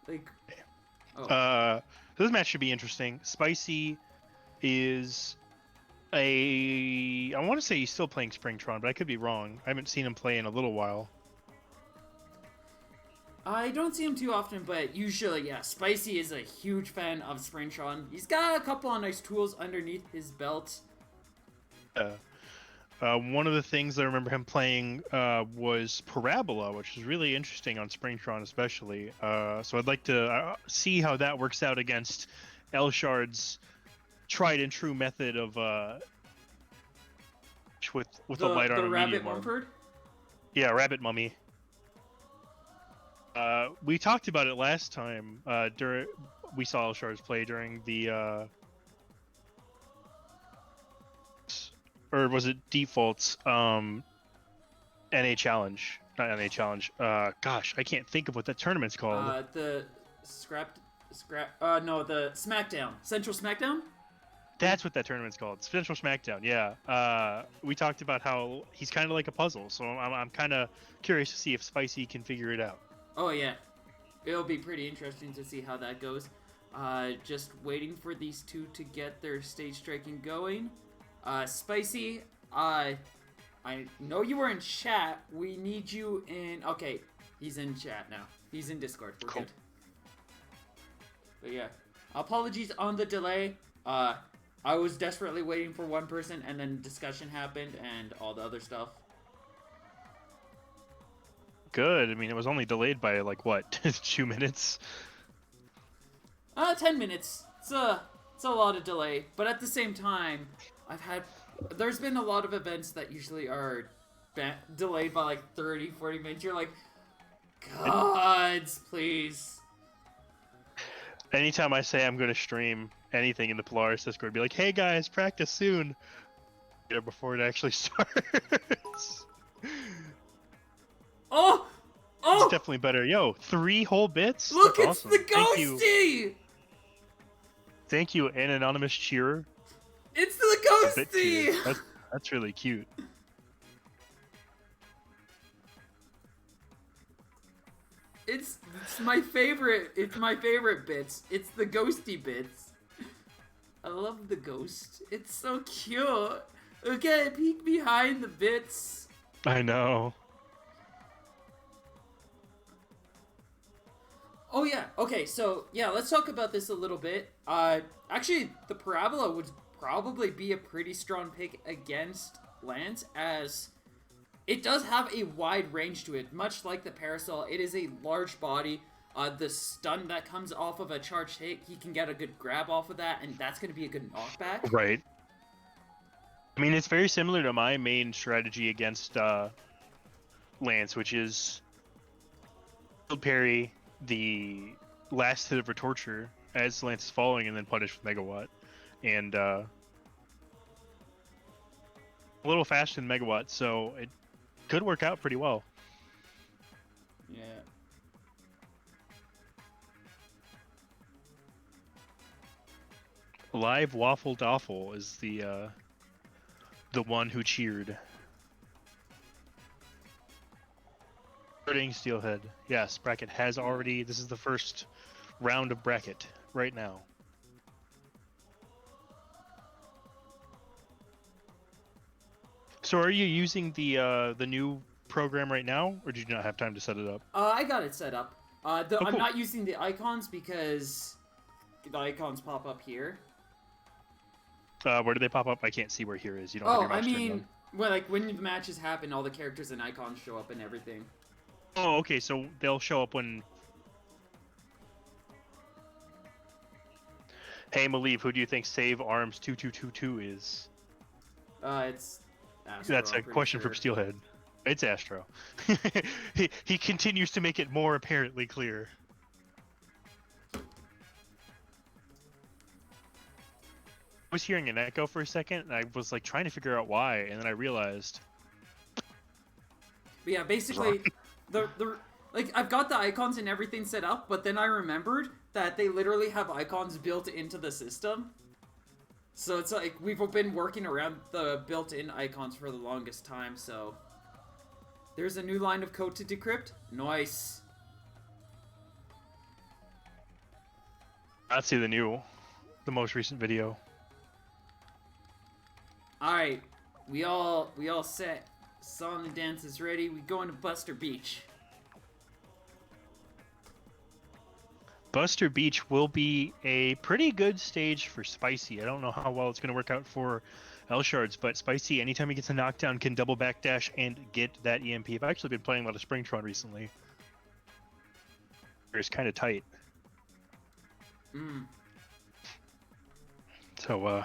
Like, oh, So this match should be interesting. Spicy is I want to say he's still playing Springtron, but I could be wrong. I haven't seen him play in a little while. I don't see him too often, but usually, yeah, Spicy is a huge fan of Springtron. He's got a couple of nice tools underneath his belt. Uh, one of the things I remember him playing was Parabola, which is really interesting on Springtron, especially. So I'd like to see how that works out against Elshard's tried and true method of with a light The arm and Rabbit medium arm. Mumford. Yeah, Rabbit Mummy. We talked about it last time during we saw Elshard's play during the or was it Default's NA Challenge? Not NA Challenge. Gosh, I can't think of what that tournament's called. The no, the SmackDown, Central SmackDown. That's what that tournament's called. Central SmackDown. Yeah. We talked about how he's kind of like a puzzle, so I'm kind of curious to see if Spicy can figure it out. Oh yeah, it'll be pretty interesting to see how that goes. Just waiting for these two to get their stage striking going. Spicy, I know you were in chat. We need you in. Okay, he's in chat now. He's in Discord. We're Cool. good. But yeah, apologies on the delay. I was desperately waiting for one person, and then discussion happened, and all the other stuff. Good. I mean, it was only delayed by like what, 2 minutes? 10 minutes. It's a lot of delay, but at the same time, there's been a lot of events that usually are delayed by like 30, 40 minutes. You're like, gods, please. Anytime I say I'm going to stream anything in the Polaris Discord, be like, "Hey guys, practice soon," before it actually starts. Oh! It's Oh! definitely better. Yo, 3 whole bits? Look, That's it's awesome. the Thank you. ghosty! Thank you, an anonymous cheerer. It's A bit the cheer. ghosty! That's really cute. It's my favorite. It's my favorite bits. It's the ghosty bits. I love the ghost. It's so cute. Okay, peek behind the bits. I know. Oh yeah. Okay, so yeah, let's talk about this a little bit. Actually, the Parabola would probably be a pretty strong pick against Lance, as it does have a wide range to it. Much like the Parasol, it is a large body. The stun that comes off of a charged hit, he can get a good grab off of that, and that's going to be a good knockback. Right. I mean, it's very similar to my main strategy against Lance, which is shield parry the last hit of a torture as Lance is falling, and then punish with Megawatt. And a little faster than Megawatt, so it could work out pretty well. Yeah. Live Waffle Doffle is the one who cheered. Starting Steelhead. Yes, bracket has already. This is the first round of bracket right now. So are you using the new program right now, or did you not have time to set it up? I got it set up. I'm cool. not using the icons because the icons pop up here. Where do they pop up? I can't see where here is. You don't have your mouse turned on. Well, like when the matches happen, all the characters and icons show up and everything. Oh, okay. So they'll show up when. Hey, Maliv, who do you think Save Arms 2222 is? It's Astro, That's a question from Steelhead. It's Astro. he continues to make it more apparently clear. I was hearing an echo for a second, and I was like trying to figure out why, and then I realized. But yeah, basically, the like I've got the icons and everything set up, but then I remembered that they literally have icons built into the system. So it's like we've been working around the built-in icons for the longest time. So there's a new line of code to decrypt. Nice. Not see the most recent video. All right, we all set. Song and dance is ready. We going to Buster Beach. Buster Beach will be a pretty good stage for Spicy. I don't know how well it's going to work out for Elshards, but Spicy, anytime he gets a knockdown, can double backdash and get that EMP. I've actually been playing a lot of Springtron recently. It's kind of tight. So,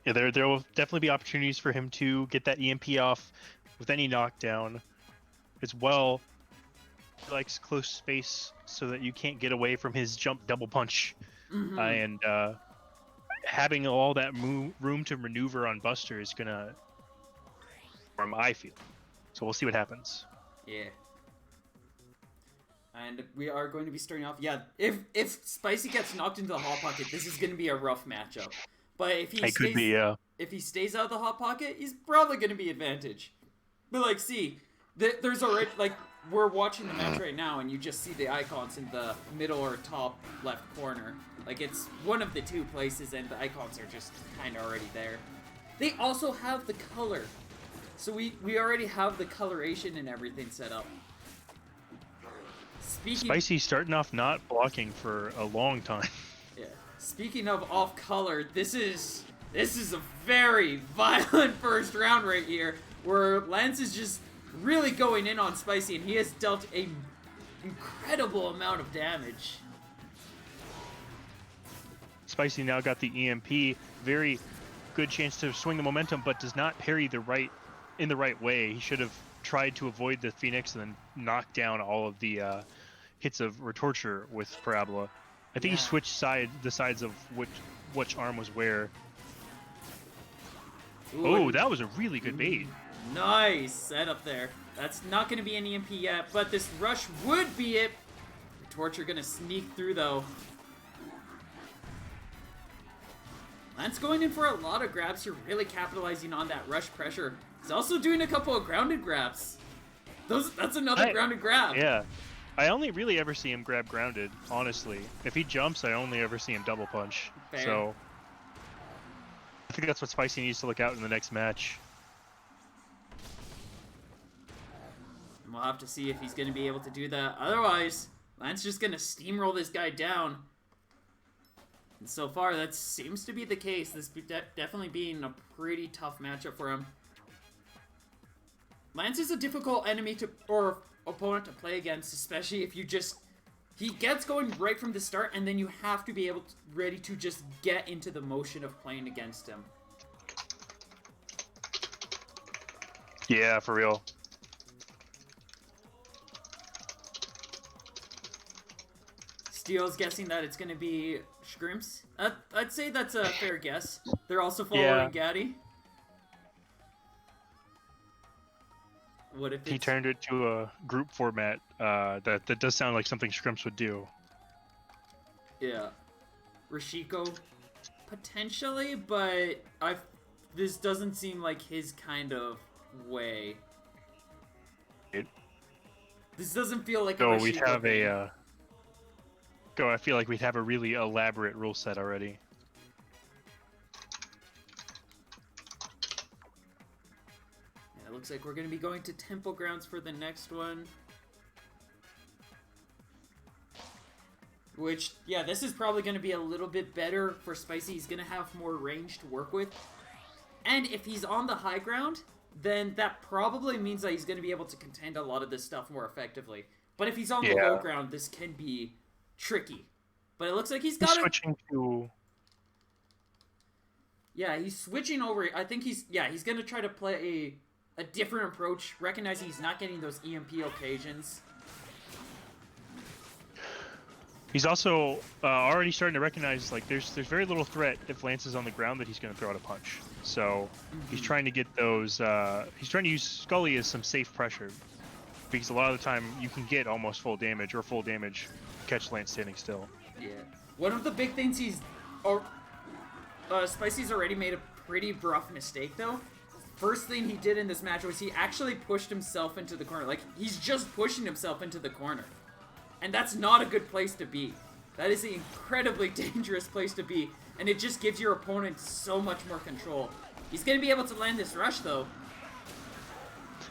yeah, there will definitely be opportunities for him to get that EMP off with any knockdown. As well, he likes close space so that you can't get away from his jump double punch. And having all that room to maneuver on Buster is gonna harm, I feel. So we'll see what happens. Yeah. And we are going to be starting off. Yeah, if Spicy gets knocked into the Hot Pocket, this is going to be a rough matchup. But if he if he stays out of the Hot Pocket, he's probably going to be advantage. But like, see, there's already like we're watching the match right now, and you just see the icons in the middle or top left corner. Like it's one of the two places, and the icons are just kind of already there. They also have the color, so we already have the coloration and everything set up. Spicy starting off not blocking for a long time. Yeah. Speaking of off color, this is a very violent first round right here, where Lance is just really going in on Spicy, and he has dealt a incredible amount of damage. Spicy now got the EMP, very good chance to swing the momentum, but does not parry in the right way. He should have tried to avoid the Phoenix and then knock down all of the hits of Retorture with Parabola. I think he switched the sides of which arm was where. Ooh, oh, that was a really good bait. Nice setup there. That's not going to be an EMP yet, but this rush would be it. Retorture going to sneak through, though. Lance going in for a lot of grabs here, really capitalizing on that rush pressure. He's also doing a couple of grounded grabs. That's another grounded grab. Yeah. I only really ever see him grab grounded, honestly. If he jumps, I only ever see him double punch. Fair. So I think that's what Spicy needs to look out in the next match. And we'll have to see if he's going to be able to do that. Otherwise, Lance just going to steamroll this guy down. And so far, that seems to be the case. This definitely being a pretty tough matchup for him. Lance is a difficult enemy or opponent to play against, especially if he gets going right from the start, and then you have to be ready to just get into the motion of playing against him. Yeah, for real. Steel's guessing that it's going to be Scrimps. I'd say that's a fair guess. They're also following Gaddy. What if he turned it to a group format? That does sound like something Scrimps would do. Yeah. Rashiko, potentially, but this doesn't seem like his kind of way. This doesn't feel like a Rashiko we'd have thing. I feel like we'd have a really elaborate rule set already. It looks like we're going to be going to Temple Grounds for the next one. Which, yeah, this is probably going to be a little bit better for Spicy. He's going to have more range to work with. And if he's on the high ground, then that probably means that he's going to be able to contend a lot of this stuff more effectively. But if he's on the low ground, this can be tricky. But it looks like he's got switching to... Yeah, he's switching over. I think he's going to try to play a different approach, recognizing he's not getting those EMP occasions. He's also already starting to recognize, like, there's very little threat if Lance is on the ground that he's going to throw out a punch. So he's trying to get those, he's trying to use Scully as some safe pressure. Because a lot of the time you can get almost full damage catch Lance standing still. Yeah. One of the big things Spicy's already made a pretty rough mistake, though. First thing he did in this match was he actually pushed himself into the corner. Like, he's just pushing himself into the corner. And that's not a good place to be. That is an incredibly dangerous place to be, and it just gives your opponent so much more control. He's going to be able to land this rush, though.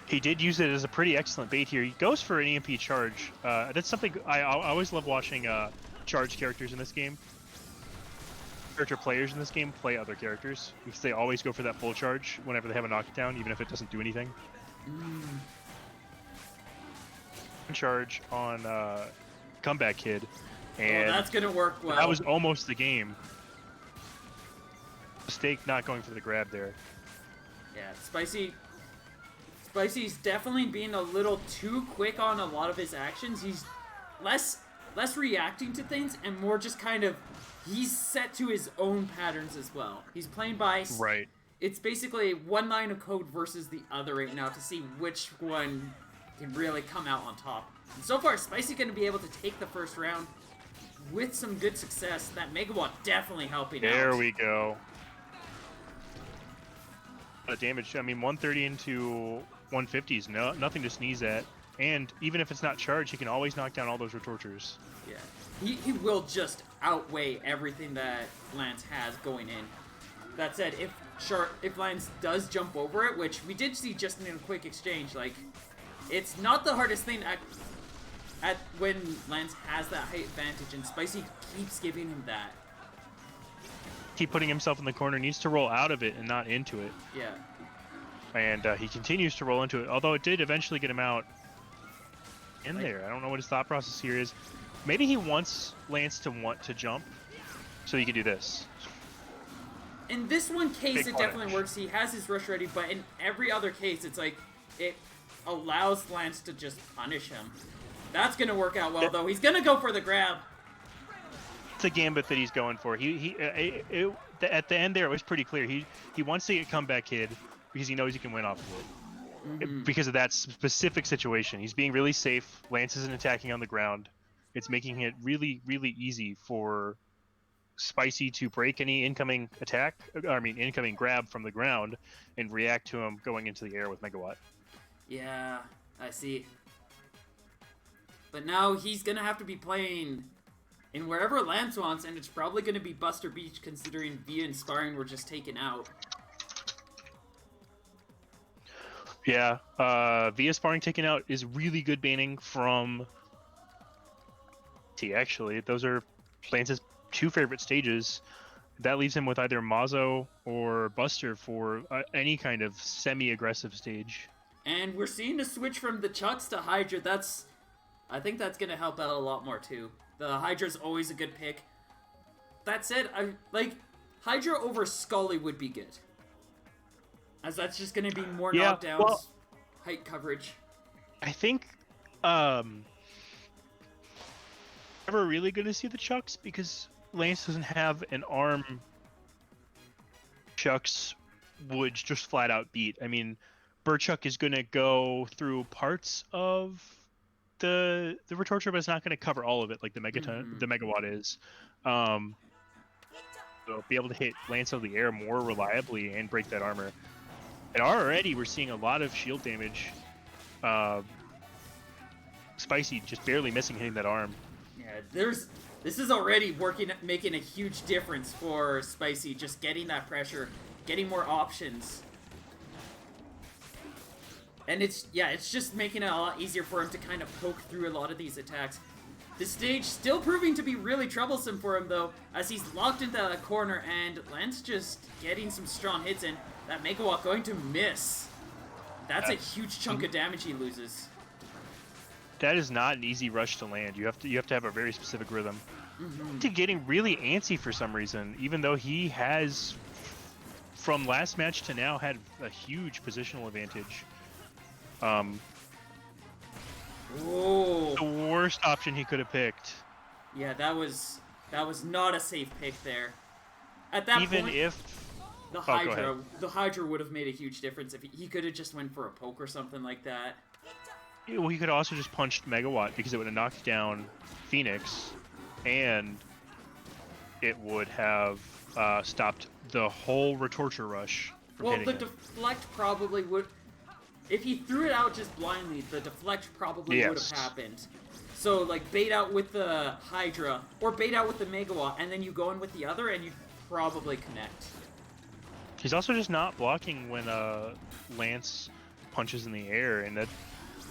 He did use it as a pretty excellent bait here. He goes for an EMP charge. That's something I always love watching charge characters in this game. Character players in this game play other characters because they always go for that full charge whenever they have a knockdown, even if it doesn't do anything. Charge on Comeback Kid, and that's gonna work well. That was almost the game. Mistake not going for the grab there. Yeah, Spicy's definitely being a little too quick on a lot of his actions. He's less reacting to things and more just kind of, he's set to his own patterns as well. He's playing by... Right. It's basically one line of code versus the other right now to see which one can really come out on top. And so far, Spicy's going to be able to take the first round with some good success. That Megawatt definitely helping out. There we go. Damage. I mean, 130 into 150 is nothing to sneeze at. And even if it's not charged, he can always knock down all those retortures. Yeah. He will just outweigh everything that Lance has going in. That said, if Lance does jump over it, which we did see just in a quick exchange, like, it's not the hardest thing at when Lance has that height advantage, and Spicy keeps giving him that. Keep putting himself in the corner, needs to roll out of it and not into it. Yeah. And he continues to roll into it, although it did eventually get him out in there. I don't know what his thought process here is. Maybe he wants Lance to want to jump so he can do this. In this one case, Big it definitely works. He has his rush ready, but in every other case, it's like, it allows Lance to just punish him. That's going to work out well, though. He's going to go for the grab. It's a gambit that he's going for. At the end there, it was pretty clear. He wants to get Comeback Kid because he knows he can win off of it. Because of that specific situation. He's being really safe. Lance isn't attacking on the ground. It's making it really, really easy for Spicy to break any incoming attack, incoming grab from the ground and react to him going into the air with Megawatt. Yeah, I see. But now he's going to have to be playing in wherever Lance wants, and it's probably going to be Buster Beach considering Via and Sparring were just taken out. Yeah, Via Sparring taken out is really good banning from T, actually. Those are Lance's two favorite stages. That leaves him with either Mazo or Buster for any kind of semi-aggressive stage. And we're seeing a switch from the Chucks to Hydra. I think that's going to help out a lot more, too. The Hydra's always a good pick. That said, Hydra over Scully would be good. As that's just going to be more knockdowns, height coverage. I think never really going to see the Chucks because Lance doesn't have an arm Chucks would just flat out beat. I mean, Burchuck is going to go through parts of the Retorture, but it's not going to cover all of it like the Megawatt is. So be able to hit Lance out of the air more reliably and break that armor. And already we're seeing a lot of shield damage. Spicy just barely missing hitting that arm. Yeah, this is already making a huge difference for Spicy, just getting that pressure, getting more options. And it's just making it a lot easier for him to kind of poke through a lot of these attacks. This stage still proving to be really troublesome for him, though, as he's locked into that corner, and Lance just getting some strong hits in. That Megawatt going to miss. That's a huge chunk of damage he loses. That is not an easy rush to land. You have to have a very specific rhythm. To getting really antsy for some reason, even though he has, from last match to now, had a huge positional advantage. The worst option he could have picked. Yeah, that was not a safe pick there. At that even point, if the Hydra would have made a huge difference if he could have just went for a poke or something like that. Well, he could have also just punched Megawatt because it would have knocked down Phoenix, and it would have stopped the whole Retorture rush from hitting the deflect probably would... if he threw it out just blindly, the deflect probably would have Yes. happened. So, like, bait out with the Hydra, or bait out with the Megawatt, and then you go in with the other, and you probably connect. He's also just not blocking when Lance punches in the air, and that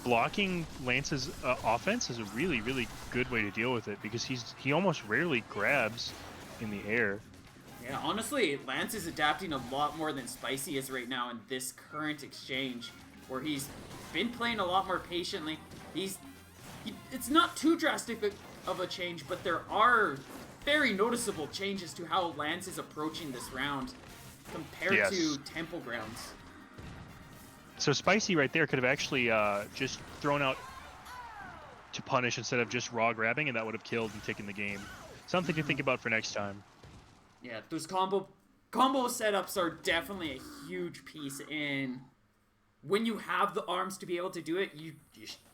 blocking Lance's offense is a really, really good way to deal with it, because he almost rarely grabs in the air. Yeah, honestly, Lance is adapting a lot more than Spicy is right now in this current exchange, where he's been playing a lot more patiently. It's not too drastic of a change, but there are very noticeable changes to how Lance is approaching this round compared to Temple Grounds. So Spicy right there could have actually just thrown out to punish instead of just raw grabbing, and that would have killed and taken the game. Something to think about for next time. Yeah, those combo setups are definitely a huge piece in when you have the arms to be able to do it.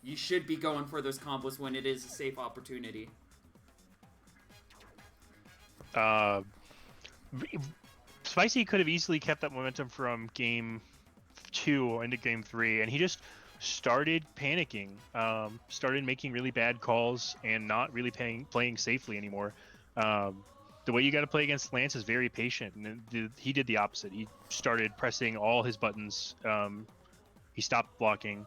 You should be going for those combos when it is a safe opportunity. Spicy could have easily kept that momentum from game 2 into game 3, and he just started panicking, started making really bad calls, and not really playing safely anymore. The way you got to play against Lance is very patient, and he did the opposite. He started pressing all his buttons. He stopped blocking.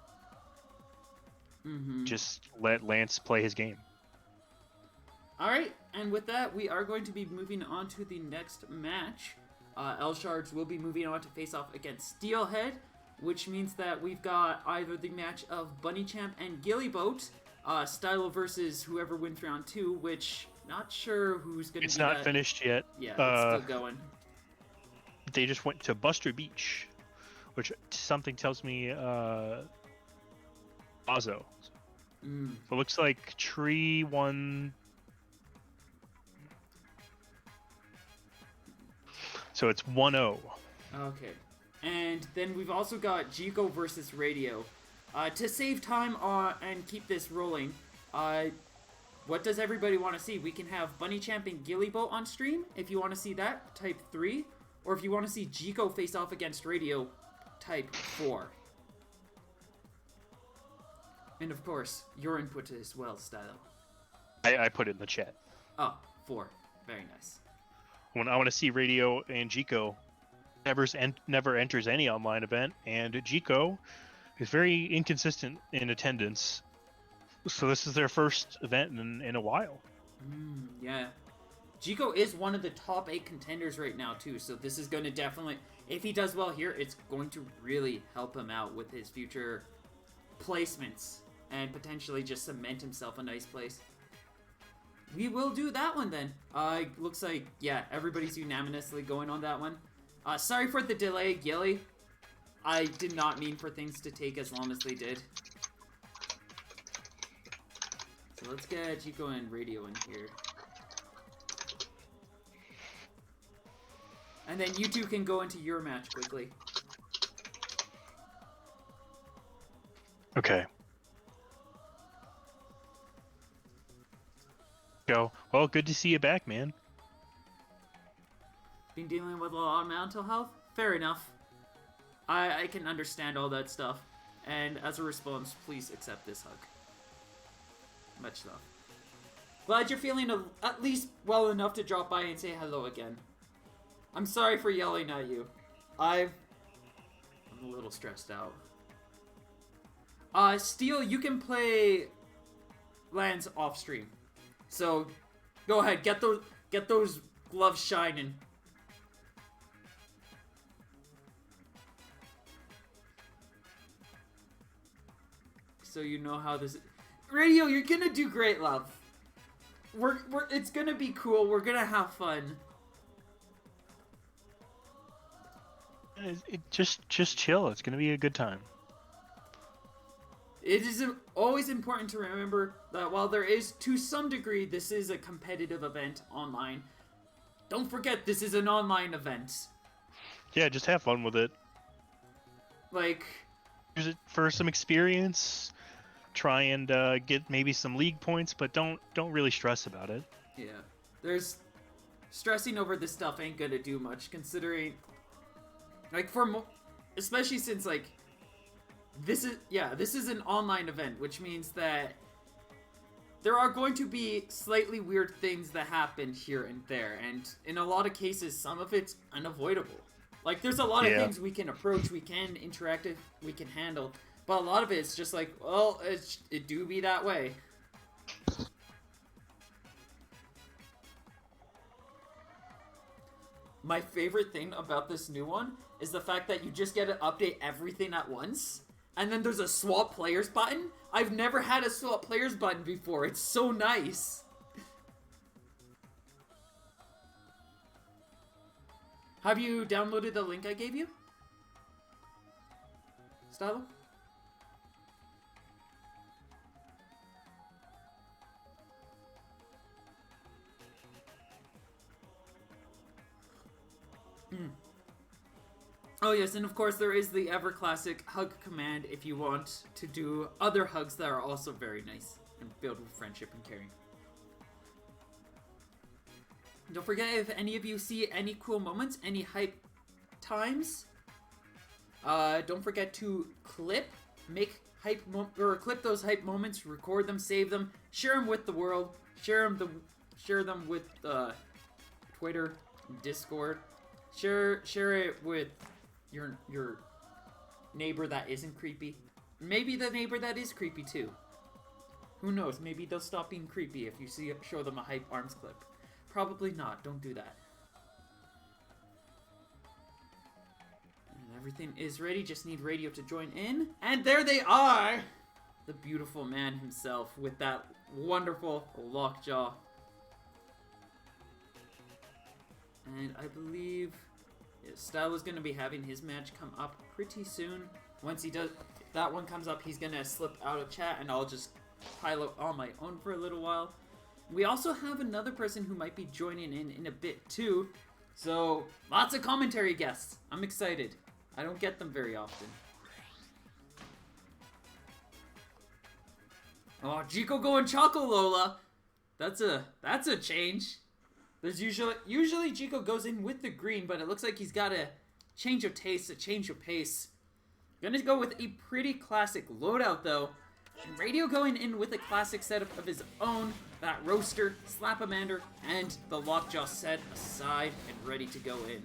Just let Lance play his game. Alright, and with that, we are going to be moving on to the next match. L-Shards will be moving on to face off against Steelhead, which means that we've got either the match of Bunny Champ and Gillyboat, Stylo versus whoever wins round 2, which, not sure who's going to be It's not finished yet. Yeah, it's still going. They just went to Buster Beach, which something tells me Azo. It looks like Tree won. So it's 1-0. Okay. And then we've also got Jico versus Radio. To save time and keep this rolling, what does everybody want to see? We can have Bunny Champ and Gillyboat on stream. If you want to see that, type 3. Or if you want to see Jico face off against Radio, type 4. And of course, your input as well, Stylo. I put it in the chat. Oh, 4. Very nice. When I want to see Radio and Jico, never enters any online event, and Jico is very inconsistent in attendance. So this is their first event in a while. Yeah. Jico is one of the top 8 contenders right now, too, so this is going to definitely... If he does well here, it's going to really help him out with his future placements and potentially just cement himself a nice place. We will do that one then. Looks like, yeah, everybody's unanimously going on that one. Sorry for the delay, Gilly. I did not mean for things to take as long as they did. So let's get Jico and Radio in here. And then you two can go into your match quickly. Okay. Go. Well, good to see you back, man. Been dealing with a lot of mental health? Fair enough. I can understand all that stuff. And as a response, please accept this hug. Much love. Glad you're feeling at least well enough to drop by and say hello again. I'm sorry for yelling at you. I'm a little stressed out. Steel, you can play lands off stream. So go ahead, get those gloves shining. So you know how this... Radio, you're gonna do great, love. It's gonna be cool. We're gonna have fun. Just chill. It's gonna be a good time. It is always important to remember that while there is, to some degree, this is a competitive event online, don't forget this is an online event. Yeah, just have fun with it. Like... Use it for some experience. Try and get maybe some league points, but don't really stress about it. Yeah. There's... Stressing over this stuff ain't gonna do much, considering... Like, especially since, like... this is an online event, which means that there are going to be slightly weird things that happen here and there, and in a lot of cases, some of it's unavoidable. Like, there's a lot of things we can approach, we can interact with, we can handle, but a lot of it's just like, well, it do be that way. My favorite thing about this new one is the fact that you just get to update everything at once. And then there's a swap players button. I've never had a swap players button before. It's so nice. Have you downloaded the link I gave you? Stylo? Oh yes, and of course there is the ever classic hug command if you want to do other hugs that are also very nice and filled with friendship and caring. Don't forget, if any of you see any cool moments, any hype times, don't forget to clip those hype moments, record them, save them, share them with the world, share them with Twitter, Discord, share it with your neighbor that isn't creepy. Maybe the neighbor that is creepy too. Who knows? Maybe they'll stop being creepy if you show them a hype arms clip. Probably not. Don't do that. And everything is ready. Just need Radio to join in. And there they are! The beautiful man himself with that wonderful lockjaw. And I believe Stylo is going to be having his match come up pretty soon. Once he does, that one comes up, he's going to slip out of chat and I'll just pile up on my own for a little while. We also have another person who might be joining in a bit too. So, lots of commentary guests. I'm excited. I don't get them very often. Oh, Jico going Choco Lola. That's a change. There's usually Jico goes in with the green, but it looks like he's got a change of taste, a change of pace. Gonna go with a pretty classic loadout though. And Radio going in with a classic setup of his own. That Roaster, Slap-a-Mander, and the Lockjaw set aside and ready to go in.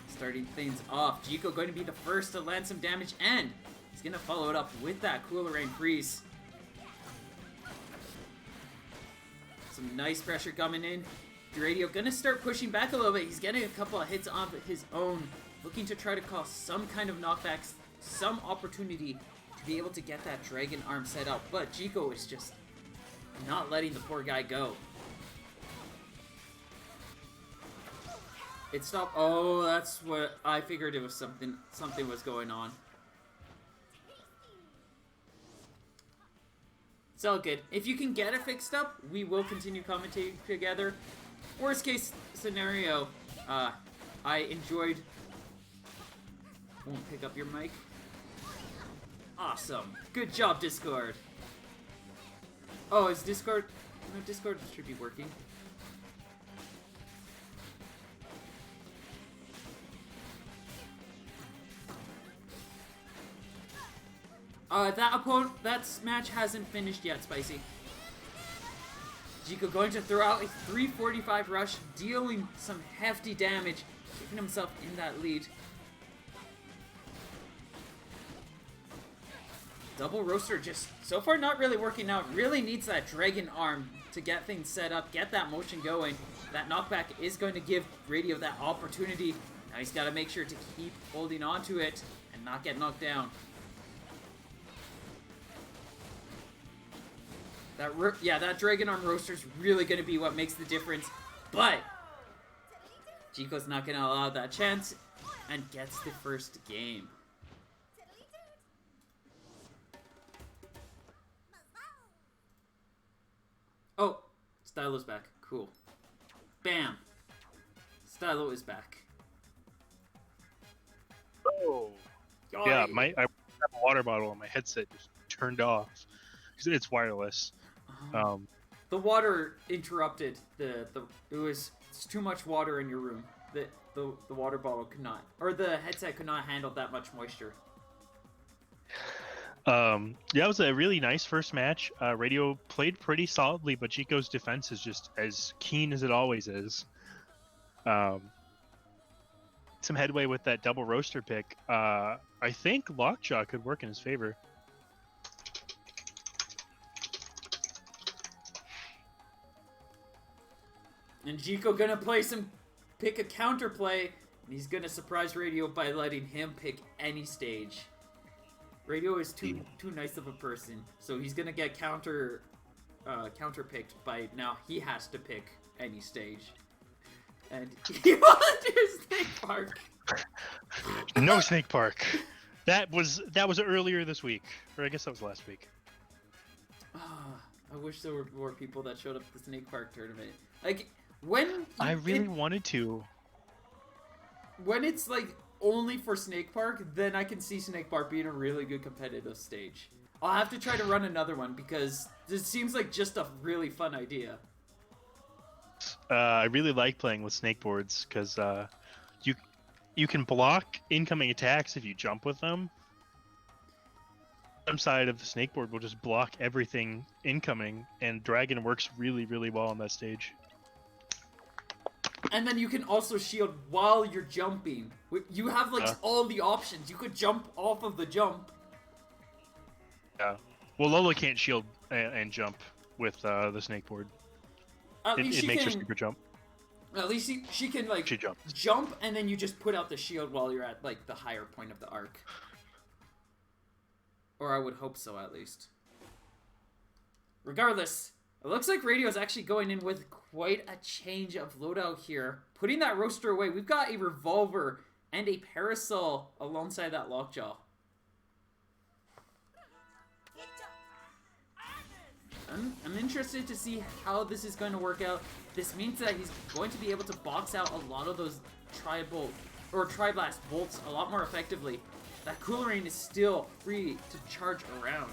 Starting things off, Jico going to be the first to land some damage, and he's gonna follow it up with that Cooler Rain Freeze. Some nice pressure coming in. Radio gonna start pushing back a little bit. He's getting a couple of hits on his own, looking to try to cause some kind of knockbacks, some opportunity to be able to get that Dragon Arm set up. But Jico is just not letting the poor guy go. It stopped. Oh, that's what I figured. It was something was going on. It's all good. If you can get it fixed up, we will continue commentating together. Worst case scenario, I enjoyed... Won't pick up your mic. Awesome. Good job, Discord. Oh, is Discord... No, Discord should be working. That match hasn't finished yet, Spicy. Jico going to throw out a 345 rush, dealing some hefty damage, keeping himself in that lead. Double Roaster just, so far, not really working out. Really needs that Dragon Arm to get things set up, get that motion going. That knockback is going to give Radio that opportunity. Now he's got to make sure to keep holding on to it and not get knocked down. That Dragon Arm Roaster is really going to be what makes the difference. But Jico's not going to allow that chance and gets the first game. Oh, Stylo's back. Cool. Bam. Stylo is back. Oh. Yeah, I have a water bottle and my headset just turned off. It's wireless. The water interrupted it's too much water in your room. the water bottle could not, or the headset could not handle that much moisture. Yeah, it was a really nice first match. Radio played pretty solidly, but Chico's defense is just as keen as it always is. Some headway with that double roaster pick. I think Lockjaw could work in his favor. And Jiko gonna pick a counterplay, and he's gonna surprise Radio by letting him pick any stage. Radio is too nice of a person, so he's gonna get counter picked by now. He has to pick any stage, and he wants to do Snake Park. No Snake Park. That was earlier this week, or I guess that was last week. I wish there were more people that showed up at the Snake Park tournament. Like when I really wanted to. When it's like only for Snake Park, then I can see Snake Park being a really good competitive stage. I'll have to try to run another one because this seems like just a really fun idea. I really like playing with snake boards because you can block incoming attacks if you jump with them. Some side of the snake board will just block everything incoming, and Dragon works really, really well on that stage. And then you can also shield while you're jumping. You have like all the options. You could jump off of the jump. Yeah. Well, Lola can't shield and jump with the snake board. At least it makes her super jump. At least she can like jump, and then you just put out the shield while you're at like the higher point of the arc. Or I would hope so, at least. Regardless, it looks like Radio's actually going in with quite a change of loadout here. Putting that roaster away, we've got a revolver and a parasol alongside that lockjaw. I'm interested to see how this is going to work out. This means that he's going to be able to box out a lot of those Tri-Blast bolts a lot more effectively. That Coolerane is still free to charge around.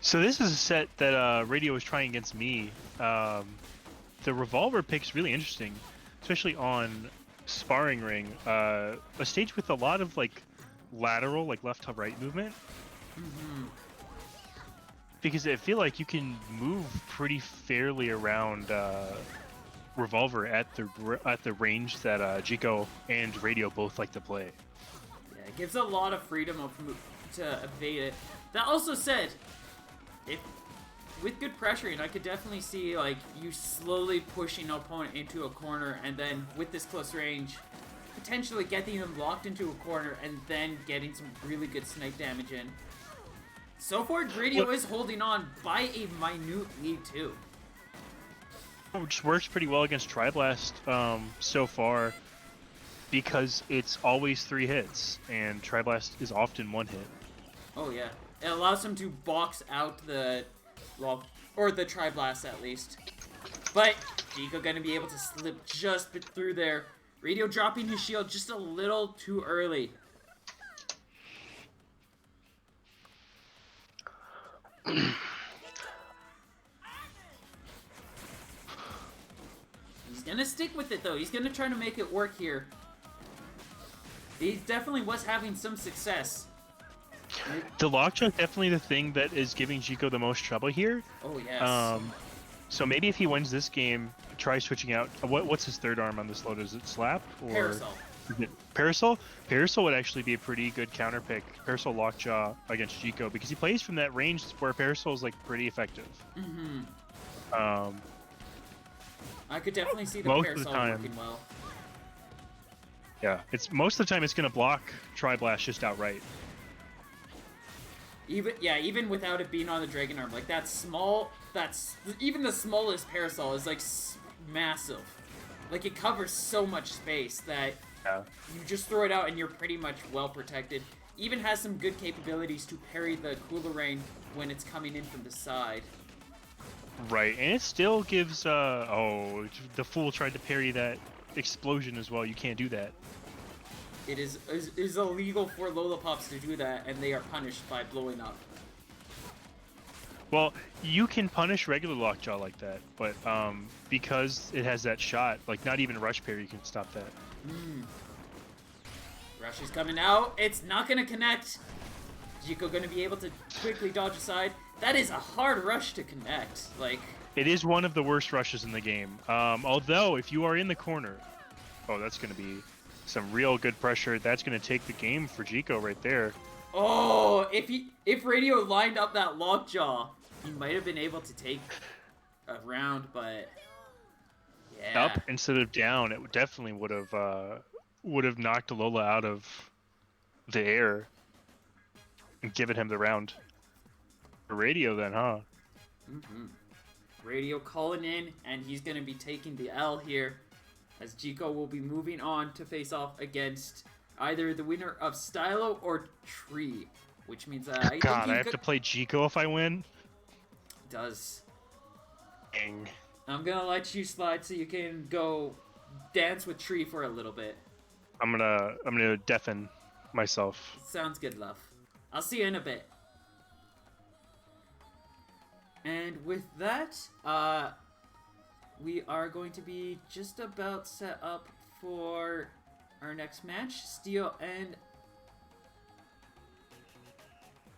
So this is a set that Radio was trying against me. The revolver pick's really interesting, especially on Sparring Ring. A stage with a lot of like lateral, like left to right movement. Mm-hmm. Because I feel like you can move pretty fairly around Revolver at the range that Jiko and Radio both like to play. Yeah, it gives a lot of freedom to evade it. That also said, with good pressuring, I could definitely see like you slowly pushing an opponent into a corner, and then with this close range, potentially getting them locked into a corner, and then getting some really good snipe damage in. So far, Radio is holding on by a minute lead too. Which works pretty well against Tri-Blast so far, because it's always 3 hits, and Tri-Blast is often 1 hit. Oh yeah, it allows him to box out the Tri-Blast at least. But Jiko gonna be able to slip just through there. Radio dropping his shield just a little too early. He's gonna stick with it though. He's gonna try to make it work here. He definitely was having some success. The lockjaw is definitely the thing that is giving Jiko the most trouble here. Oh yes. So maybe if he wins this game, try switching out. What's his third arm on this load? Is it Slap or Parasol? Parasol? Parasol would actually be a pretty good counter pick. Parasol lockjaw against Jiko because he plays from that range where Parasol is like pretty effective. Mm-hmm. I could definitely see the Parasol working well. Yeah, most of the time it's gonna block Tri-Blast just outright. Even without it being on the Dragon Arm, like even the smallest Parasol is like massive. Like it covers so much space that you just throw it out and you're pretty much well protected. Even has some good capabilities to parry the Coolerane when it's coming in from the side. Right, and it still gives the Fool tried to parry that explosion as well. You can't do that. It is illegal for Lollipops to do that, and they are punished by blowing up. Well, you can punish regular lockjaw like that, but because it has that shot, like not even rush parry can stop that. Rush is coming out. It's not gonna connect. Jiko gonna be able to quickly dodge aside. That is a hard rush to connect. Like, It is one of the worst rushes in the game. Although if you are in the corner, oh, that's gonna be some real good pressure. That's gonna take the game for Jiko right there. oh, if Radio lined up that lockjaw, he might have been able to take a round, but yeah. Up instead of down, it definitely would have knocked Lola out of the air and given him the round. For Radio then, huh? Radio calling in, and he's gonna be taking the L here, as Jiko will be moving on to face off against either the winner of Stylo or Tree, which means I think I have to play Jiko if I win. Does. Dang. I'm gonna let you slide so you can go dance with Tree for a little bit. I'm gonna deafen myself. Sounds good, love. I'll see you in a bit. And with that, we are going to be just about set up for our next match. Steel and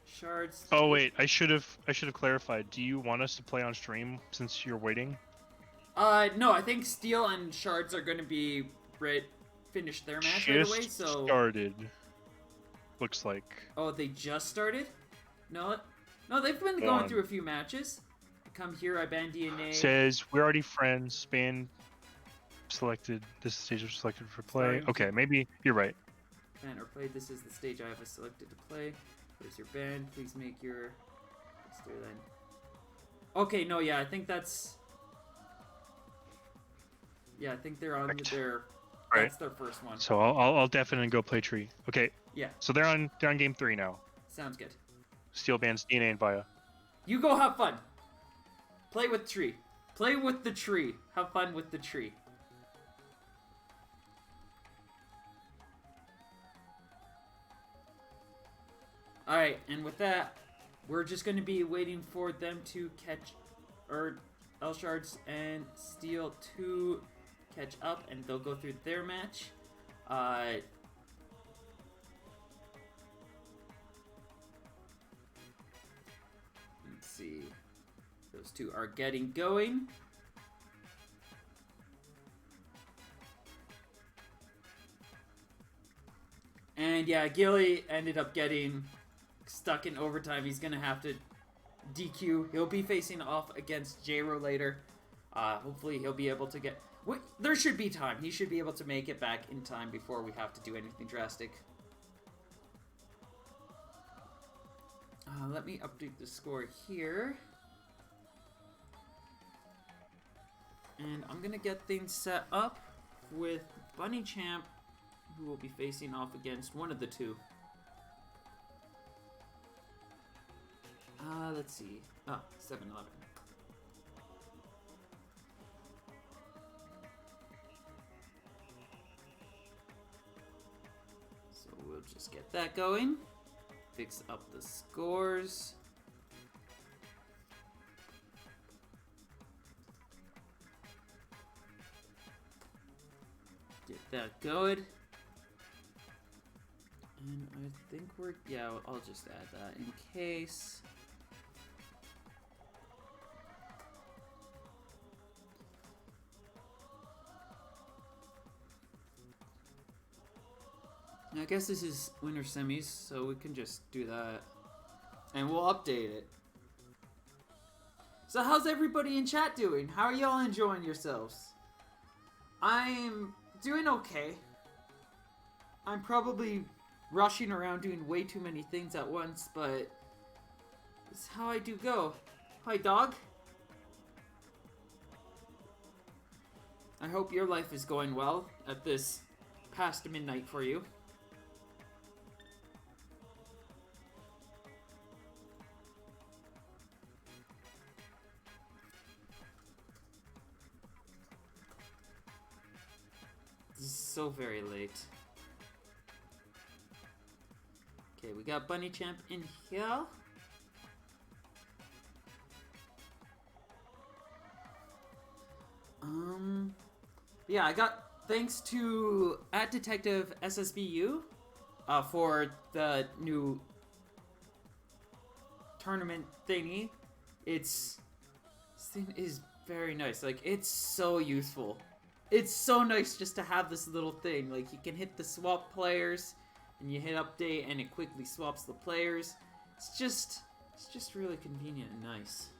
Shards. Oh wait, I should have clarified. Do you want us to play on stream since you're waiting? No, I think Steel and Shards are going to be finish their match right away. So started. Looks like. Oh, they just started? No, they've been going through a few matches. Come here, I ban DNA. Says we're already friends. Ban selected. This stage was selected for play. Okay, maybe you're right. Ban or play. This is the stage I have selected to play. Where's your ban? Please make your. Let's do that. Okay, no, yeah, I think that's. Yeah, I think they're on their. Right. That's their first one. So I'll definitely go play Tree. Okay. Yeah. So they're on game 3 now. Sounds good. Steel bans DNA and Via. You go have fun. Play with Tree. Play with the tree. Have fun with the tree. Alright, and with that, we're just going to be waiting for them to catch, or L Shards and Steel to catch up, and they'll go through their match. Let's see. Those two are getting going. And yeah, Gilly ended up getting stuck in overtime. He's going to have to DQ. He'll be facing off against J-Ro later. Hopefully he'll be able to get... There should be time. He should be able to make it back in time before we have to do anything drastic. Let me update the score here. And I'm going to get things set up with Bunny Champ, who will be facing off against one of the two. Let's see. 7-11. So we'll just get that going. Fix up the scores. Get that going. And I think we're... Yeah, I'll just add that in case. I guess this is winter semis, so we can just do that. And we'll update it. So how's everybody in chat doing? How are y'all enjoying yourselves? I'm doing okay. I'm probably rushing around doing way too many things at once, but it's how I do go. Hi, dog. I hope your life is going well at this past midnight for you. This is so very late. Okay, we got Bunny Champ in here. Yeah, I got thanks to @Detective SSBU for the new tournament thingy. This thing is very nice. Like, it's so useful. It's so nice just to have this little thing. Like, you can hit the swap players, and you hit update, and it quickly swaps the players. It's just really convenient and nice.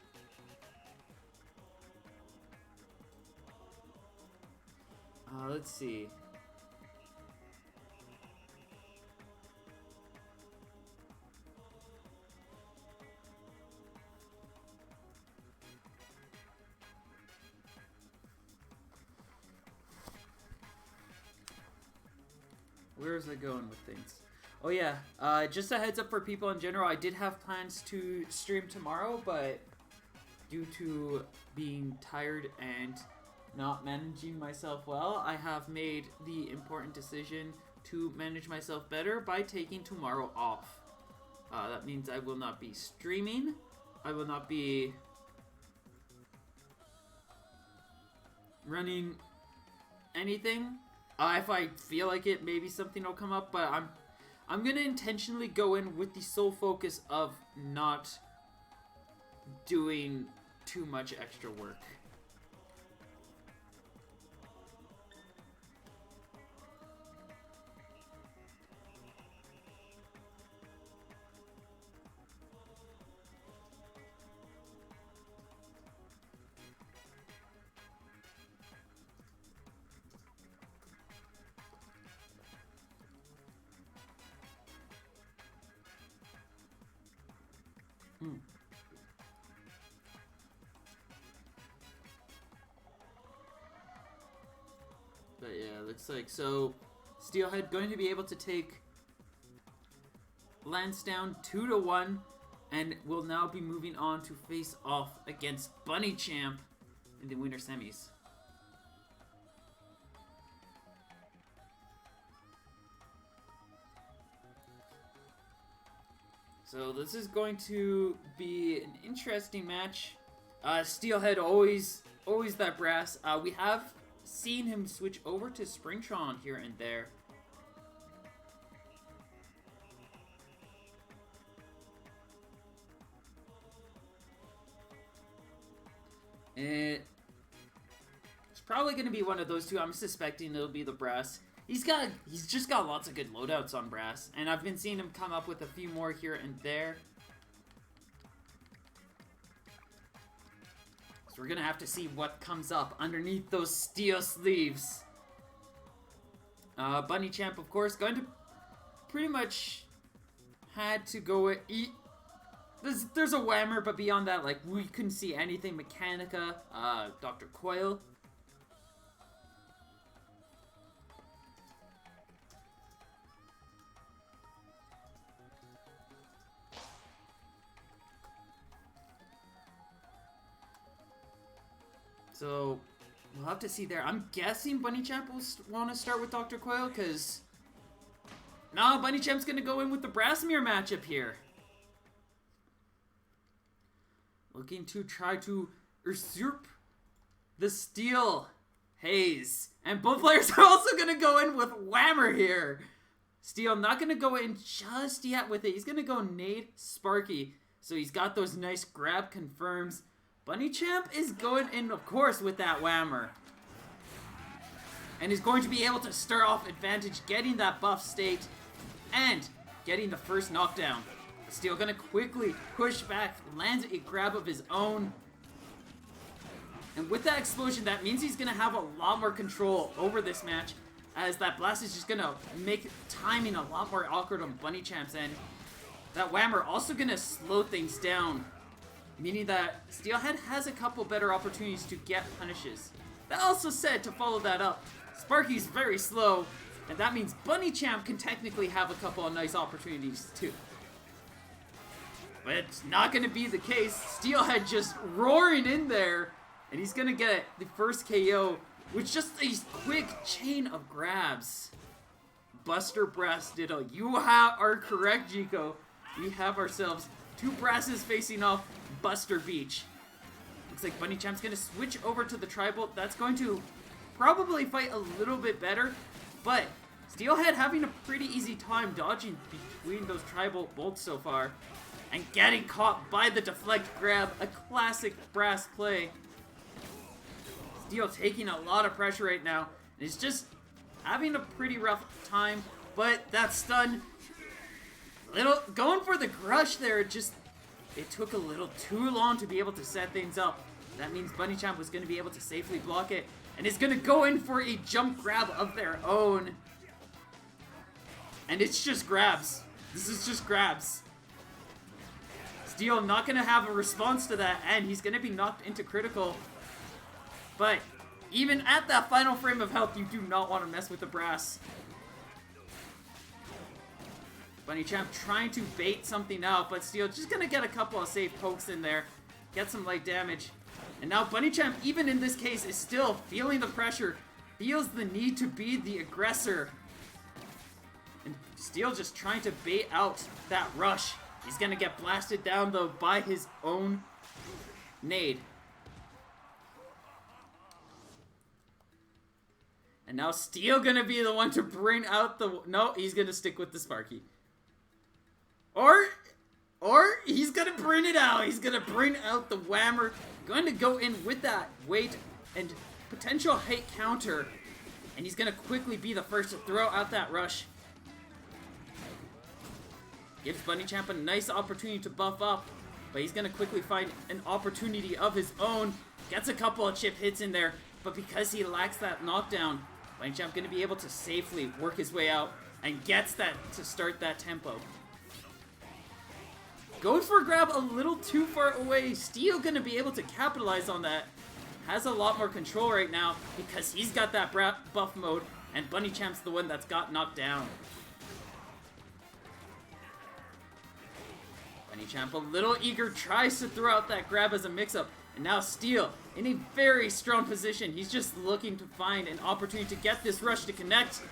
Let's see. Where is it going with things? Oh yeah, just a heads up for people in general, I did have plans to stream tomorrow, but due to being tired and not managing myself well, I have made the important decision to manage myself better by taking tomorrow off. That means I will not be streaming. I will not be running anything. If I feel like it, maybe something will come up, but I'm gonna intentionally go in with the sole focus of not doing too much extra work. But yeah, looks like so Steelhead going to be able to take Lance down 2-1 and will now be moving on to face off against Bunny Champ in the winter semis. So this is going to be an interesting match. Steelhead always that brass. We have seen him switch over to Springtron here and there. It's probably going to be one of those two. I'm suspecting it'll be the brass. He's just got lots of good loadouts on brass, and I've been seeing him come up with a few more here and there. So we're gonna have to see what comes up underneath those steel sleeves. Bunny Champ, of course, going to pretty much had to go eat. There's a whammer, but beyond that, like, we couldn't see anything. Mechanica, Dr. Coil. So, we'll have to see there. I'm guessing Bunny Champ will want to start with Dr. Coil, because... No, Bunny Champ's going to go in with the Brassmere matchup here. Looking to try to usurp the Steel Haze. And both players are also going to go in with Whammer here. Steel not going to go in just yet with it. He's going to go Nade Sparky. So he's got those nice grab confirms. Bunny Champ is going in, of course, with that Whammer. And is going to be able to start off advantage, getting that buff state, and getting the first knockdown. Steel gonna quickly push back, lands a grab of his own. And with that explosion, that means he's gonna have a lot more control over this match, as that blast is just gonna make timing a lot more awkward on Bunny Champ's end. That Whammer also gonna slow things down, meaning that Steelhead has a couple better opportunities to get punishes. That also said, to follow that up, Sparky's very slow, and that means Bunny Champ can technically have a couple of nice opportunities too. But it's not going to be the case. Steelhead just roaring in there, and he's going to get the first KO with just a quick chain of grabs. Buster Brass Ditto. You are correct, Jico. We have ourselves two brasses facing off Buster Beach. Looks like Bunny Champ's going to switch over to the Tri-Bolt. That's going to probably fight a little bit better, but Steelhead having a pretty easy time dodging between those Tri-Bolt bolts so far and getting caught by the deflect grab, a classic Brass play. Steel taking a lot of pressure right now, and he's just having a pretty rough time, but that stun, going for the crush there, it took a little too long to be able to set things up. That means Bunny Champ was going to be able to safely block it, and is going to go in for a jump grab of their own. And it's just grabs. This is just grabs. Steel not going to have a response to that, and he's going to be knocked into critical. But even at that final frame of health, you do not want to mess with the Brass. Bunny Champ trying to bait something out, but Steel just going to get a couple of safe pokes in there. Get some light damage. And now Bunny Champ, even in this case, is still feeling the pressure. Feels the need to be the aggressor. And Steel just trying to bait out that rush. He's going to get blasted down, though, by his own nade. And now Steel going to be the one to bring out the... No, he's going to stick with the Sparky. Or he's going to bring it out. He's going to bring out the Whammer. Going to go in with that weight and potential hit counter. And he's going to quickly be the first to throw out that rush. Gives Bunny Champ a nice opportunity to buff up. But he's going to quickly find an opportunity of his own. Gets a couple of chip hits in there. But because he lacks that knockdown, Bunny Champ going to be able to safely work his way out. And gets that to start that tempo. Goes for a grab a little too far away. Steel going to be able to capitalize on that. Has a lot more control right now because he's got that buff mode. And Bunny Champ's the one that's got knocked down. Bunny Champ a little eager, tries to throw out that grab as a mix-up. And now Steel in a very strong position. He's just looking to find an opportunity to get this rush to connect.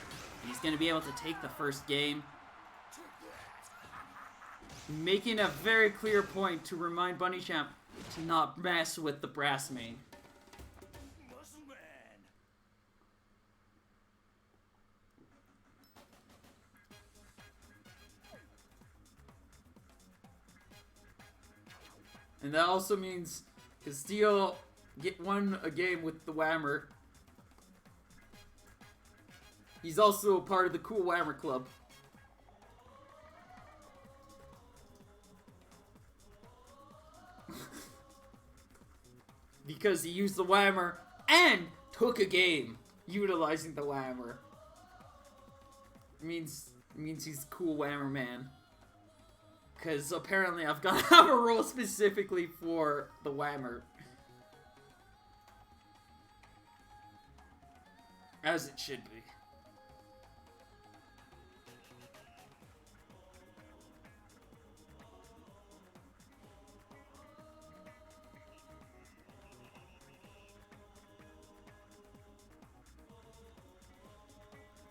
He's going to be able to take the first game. Making a very clear point to remind Bunny Champ to not mess with the Brass main. And that also means Steel won a game with the Whammer. He's also a part of the Cool Whammer Club. Because he used the Whammer and took a game utilizing the Whammer. It means he's cool Whammer man. Because apparently I've got to have a role specifically for the Whammer. As it should be.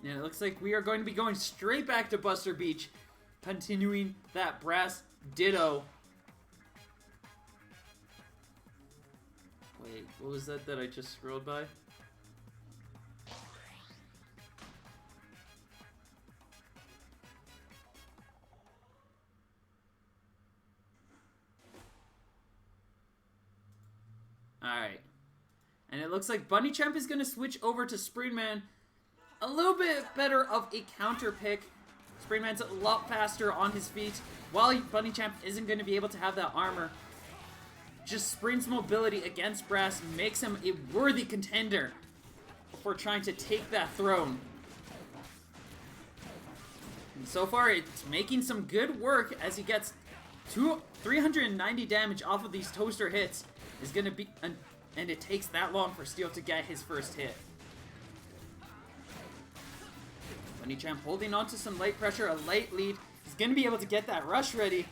And it looks like we are going to be going straight back to Buster Beach, continuing that Brass ditto. Wait, what was that I just scrolled by? Alright. And it looks like Bunny Champ is going to switch over to Springman. A little bit better of a counter pick. Springman's a lot faster on his feet, while Bunny Champ isn't going to be able to have that armor. Just Spring's mobility against Brass makes him a worthy contender for trying to take that throne. And so far, it's making some good work as he gets 390 damage off of these toaster hits. Is going to be, and it takes that long for Steel to get his first hit. Bunny Champ holding on to some light pressure, a light lead. He's going to be able to get that rush ready.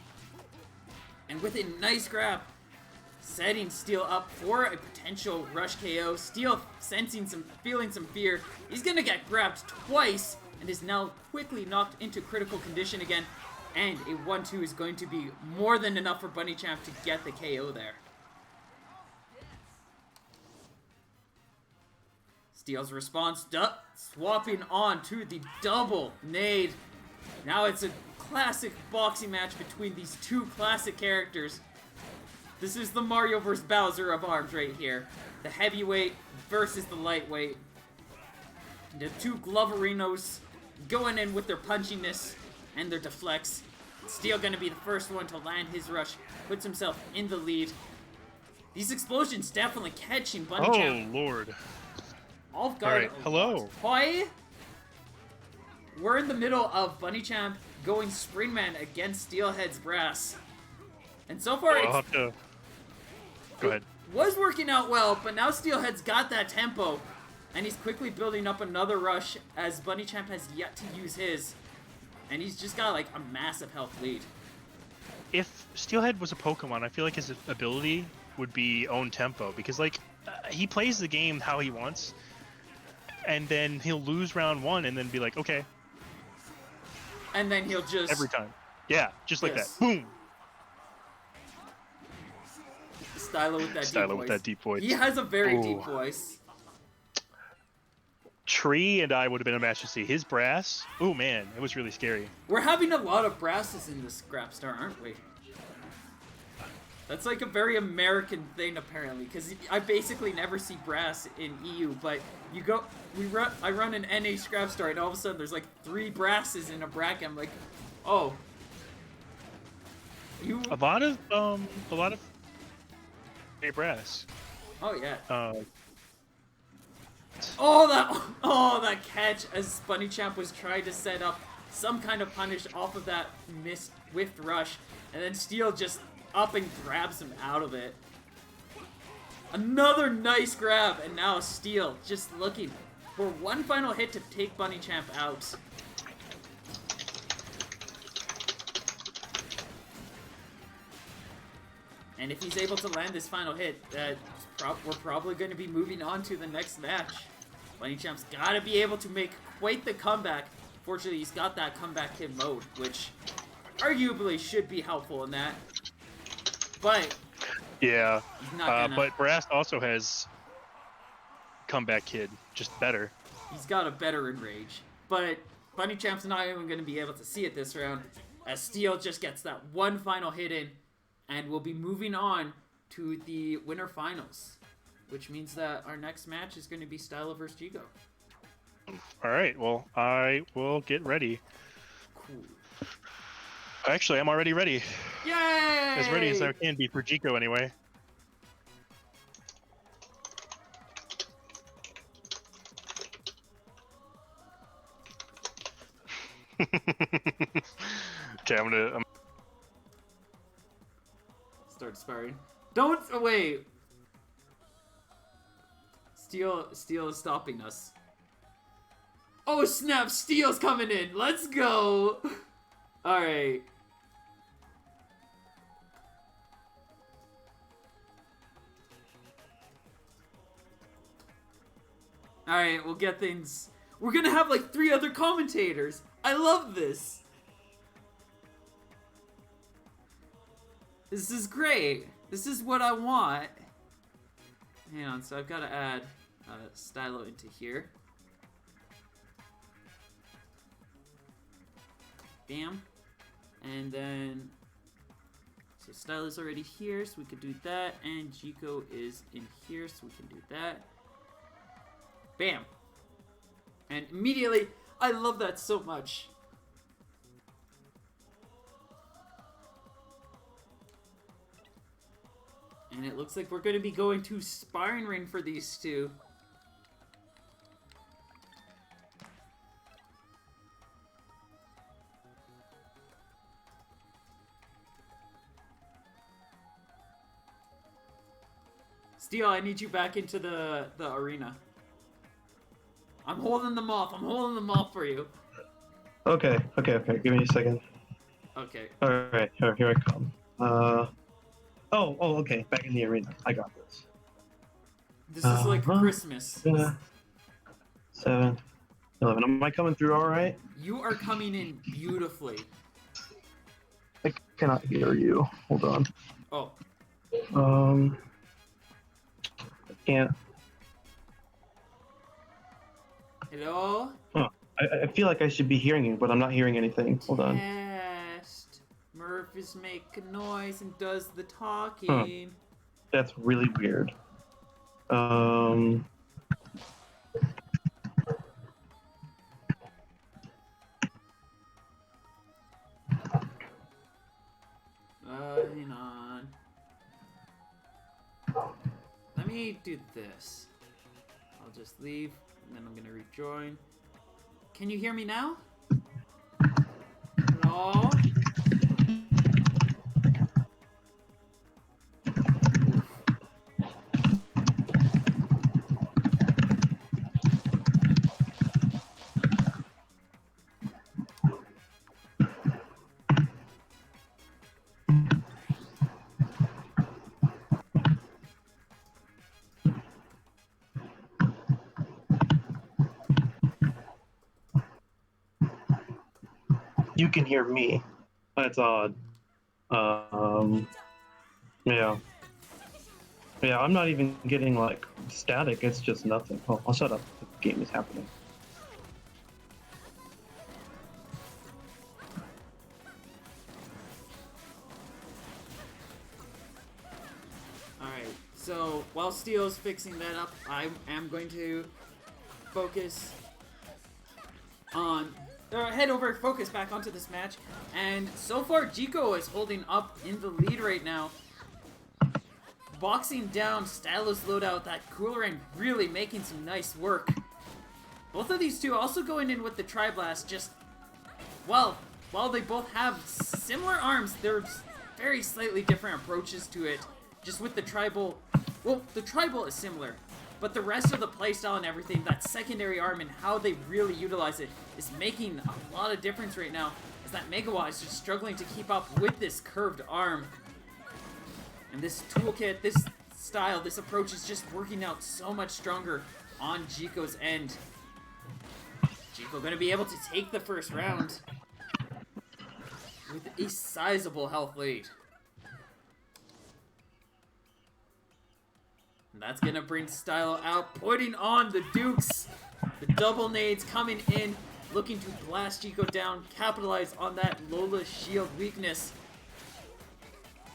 And with a nice grab, setting Steel up for a potential rush KO. Steel feeling some fear. He's going to get grabbed twice and is now quickly knocked into critical condition again. And a 1-2 is going to be more than enough for Bunny Champ to get the KO there. Steel's response, swapping on to the double nade. Now it's a classic boxing match between these two classic characters. This is the Mario vs. Bowser of arms right here. The heavyweight versus the lightweight. The two Gloverinos going in with their punchiness and their deflects. Steel gonna be the first one to land his rush. Puts himself in the lead. These explosions definitely catching Bunny Champ. Oh, Lord. Off guard. Alright, hello. Hi. We're in the middle of Bunny Champ going Springman against Steelhead's Brass. And so far I'll have to... Go ahead. Was working out well, but now Steelhead's got that tempo. And he's quickly building up another rush as Bunny Champ has yet to use his. And he's just got like a massive health lead. If Steelhead was a Pokemon, I feel like his ability would be own tempo, because like he plays the game how he wants, and then he'll lose round one and then be like, okay. And then he'll just... Every time. Yeah, just like Yes. that. Boom! Stylo with that deep voice. He has a very deep voice. Tree and I would have been a match to see. His Brass, oh man, it was really scary. We're having a lot of brasses in this Scrapstar, aren't we? That's like a very American thing, apparently, because I basically never see brass in EU, but you go, I run an NA Scrapstar, and all of a sudden there's like 3 brasses in a bracket. I'm like, oh. A lot of brass. Oh yeah. Uh, that catch as Bunny Champ was trying to set up some kind of punish off of that missed whiffed rush, and then Steel just up and grabs him out of it. Another nice grab, and now Steel just looking for one final hit to take Bunny Champ out. And if he's able to land this final hit, we're probably going to be moving on to the next match. Bunny Champ's got to be able to make quite the comeback. Fortunately, he's got that comeback kid mode, which arguably should be helpful in that. But yeah, he's not gonna... but Brass also has comeback kid, just better. He's got a better enrage. But Bunny Champ's not even going to be able to see it this round, as Steel just gets that one final hit in, and we'll be moving on to the winter finals, which means that our next match is going to be Stylo vs. Jigo. Alright, well, I will get ready. Cool. Actually, I'm already ready. Yay! As ready as I can be for Jigo, anyway. Okay, I'm start sparring. Don't wait. Steel is stopping us. Oh snap! Steel's coming in. Let's go. All right. All right, we'll get things. We're gonna have like 3 other commentators. I love this. This is great. This is what I want. Hang on, so I've got to add Stylo into here. Bam. And then, so Stylo's already here, so we could do that. And Jigo is in here, so we can do that. Bam. And immediately, I love that so much. And it looks like we're going to be going to sparring ring for these two. Steel, I need you back into the arena. I'm holding them off. I'm holding them off for you. Okay. Give me a second. Okay. Alright, here I come. Okay. Back in the arena. I got this. This is like Christmas. 7, 11. Am I coming through alright? You are coming in beautifully. I cannot hear you. Hold on. Oh. I can't. Hello? Huh. I feel like I should be hearing you, but I'm not hearing anything. Hold on. Test. Murph is making noise and does the Huh. talking. That's really weird. Um. Hang on. Let me do this. I'll just leave, and then I'm gonna rejoin. Can you hear me now? Hello? You can hear me. That's odd. Yeah. Yeah, I'm not even getting like static. It's just nothing. Oh, I'll shut up. The game is happening. Alright, so while Steel's fixing that up, I am going to focus on, or focus back onto this match. And so far, Jico is holding up in the lead right now. Boxing down Stylo's loadout, that cooler and really making some nice work. Both of these two also going in with the Tri-Blast, just, well, while they both have similar arms, there's very slightly different approaches to it. Just with the tribal, well, the tribal is similar, but the rest of the playstyle and everything, that secondary arm and how they really utilize it is making a lot of difference right now, as that Megawatt is just struggling to keep up with this curved arm. And this toolkit, this style, this approach is just working out so much stronger on Jico's end. Jico gonna be able to take the first round with a sizable health lead. And that's gonna bring Stylo out, putting on the Dukes. The double nades coming in, looking to blast Jico down, capitalize on that Lola's shield weakness.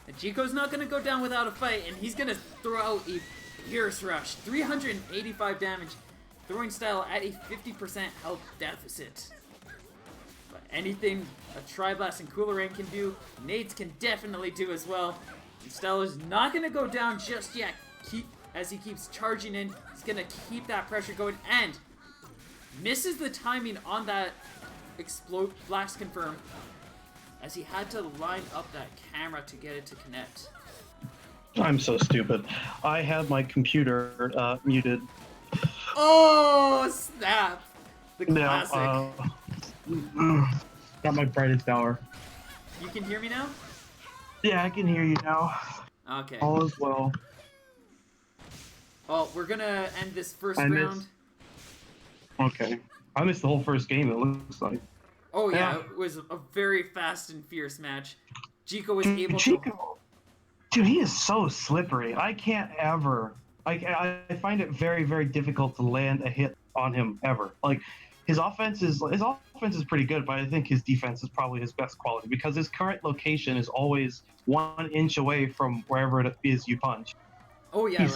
And Jico's not gonna go down without a fight, and he's gonna throw out a Pierce Rush. 385 damage, throwing Stylo at a 50% health deficit. But anything a Tri-Blast and Cooler Rain can do, nades can definitely do as well. And Stylo's not gonna go down just yet. As he keeps charging in, he's gonna keep that pressure going and misses the timing on that explode blast confirm, as he had to line up that camera to get it to connect. I'm so stupid. I had my computer muted. Oh snap! The classic. Not my brightest hour. You can hear me now? Yeah, I can hear you now. Okay. All is well. Well, we're gonna end this first I round. missed- Okay. I missed the whole first game, it looks like. Oh yeah, Yeah. it was a very fast and fierce match. Jico was able to... Chico, dude, he is so slippery. I can't ever. I find it very, very difficult to land a hit on him ever. Like his offense is pretty good, but I think his defense is probably his best quality because his current location is always 1 inch away from wherever it is you punch. Oh yeah,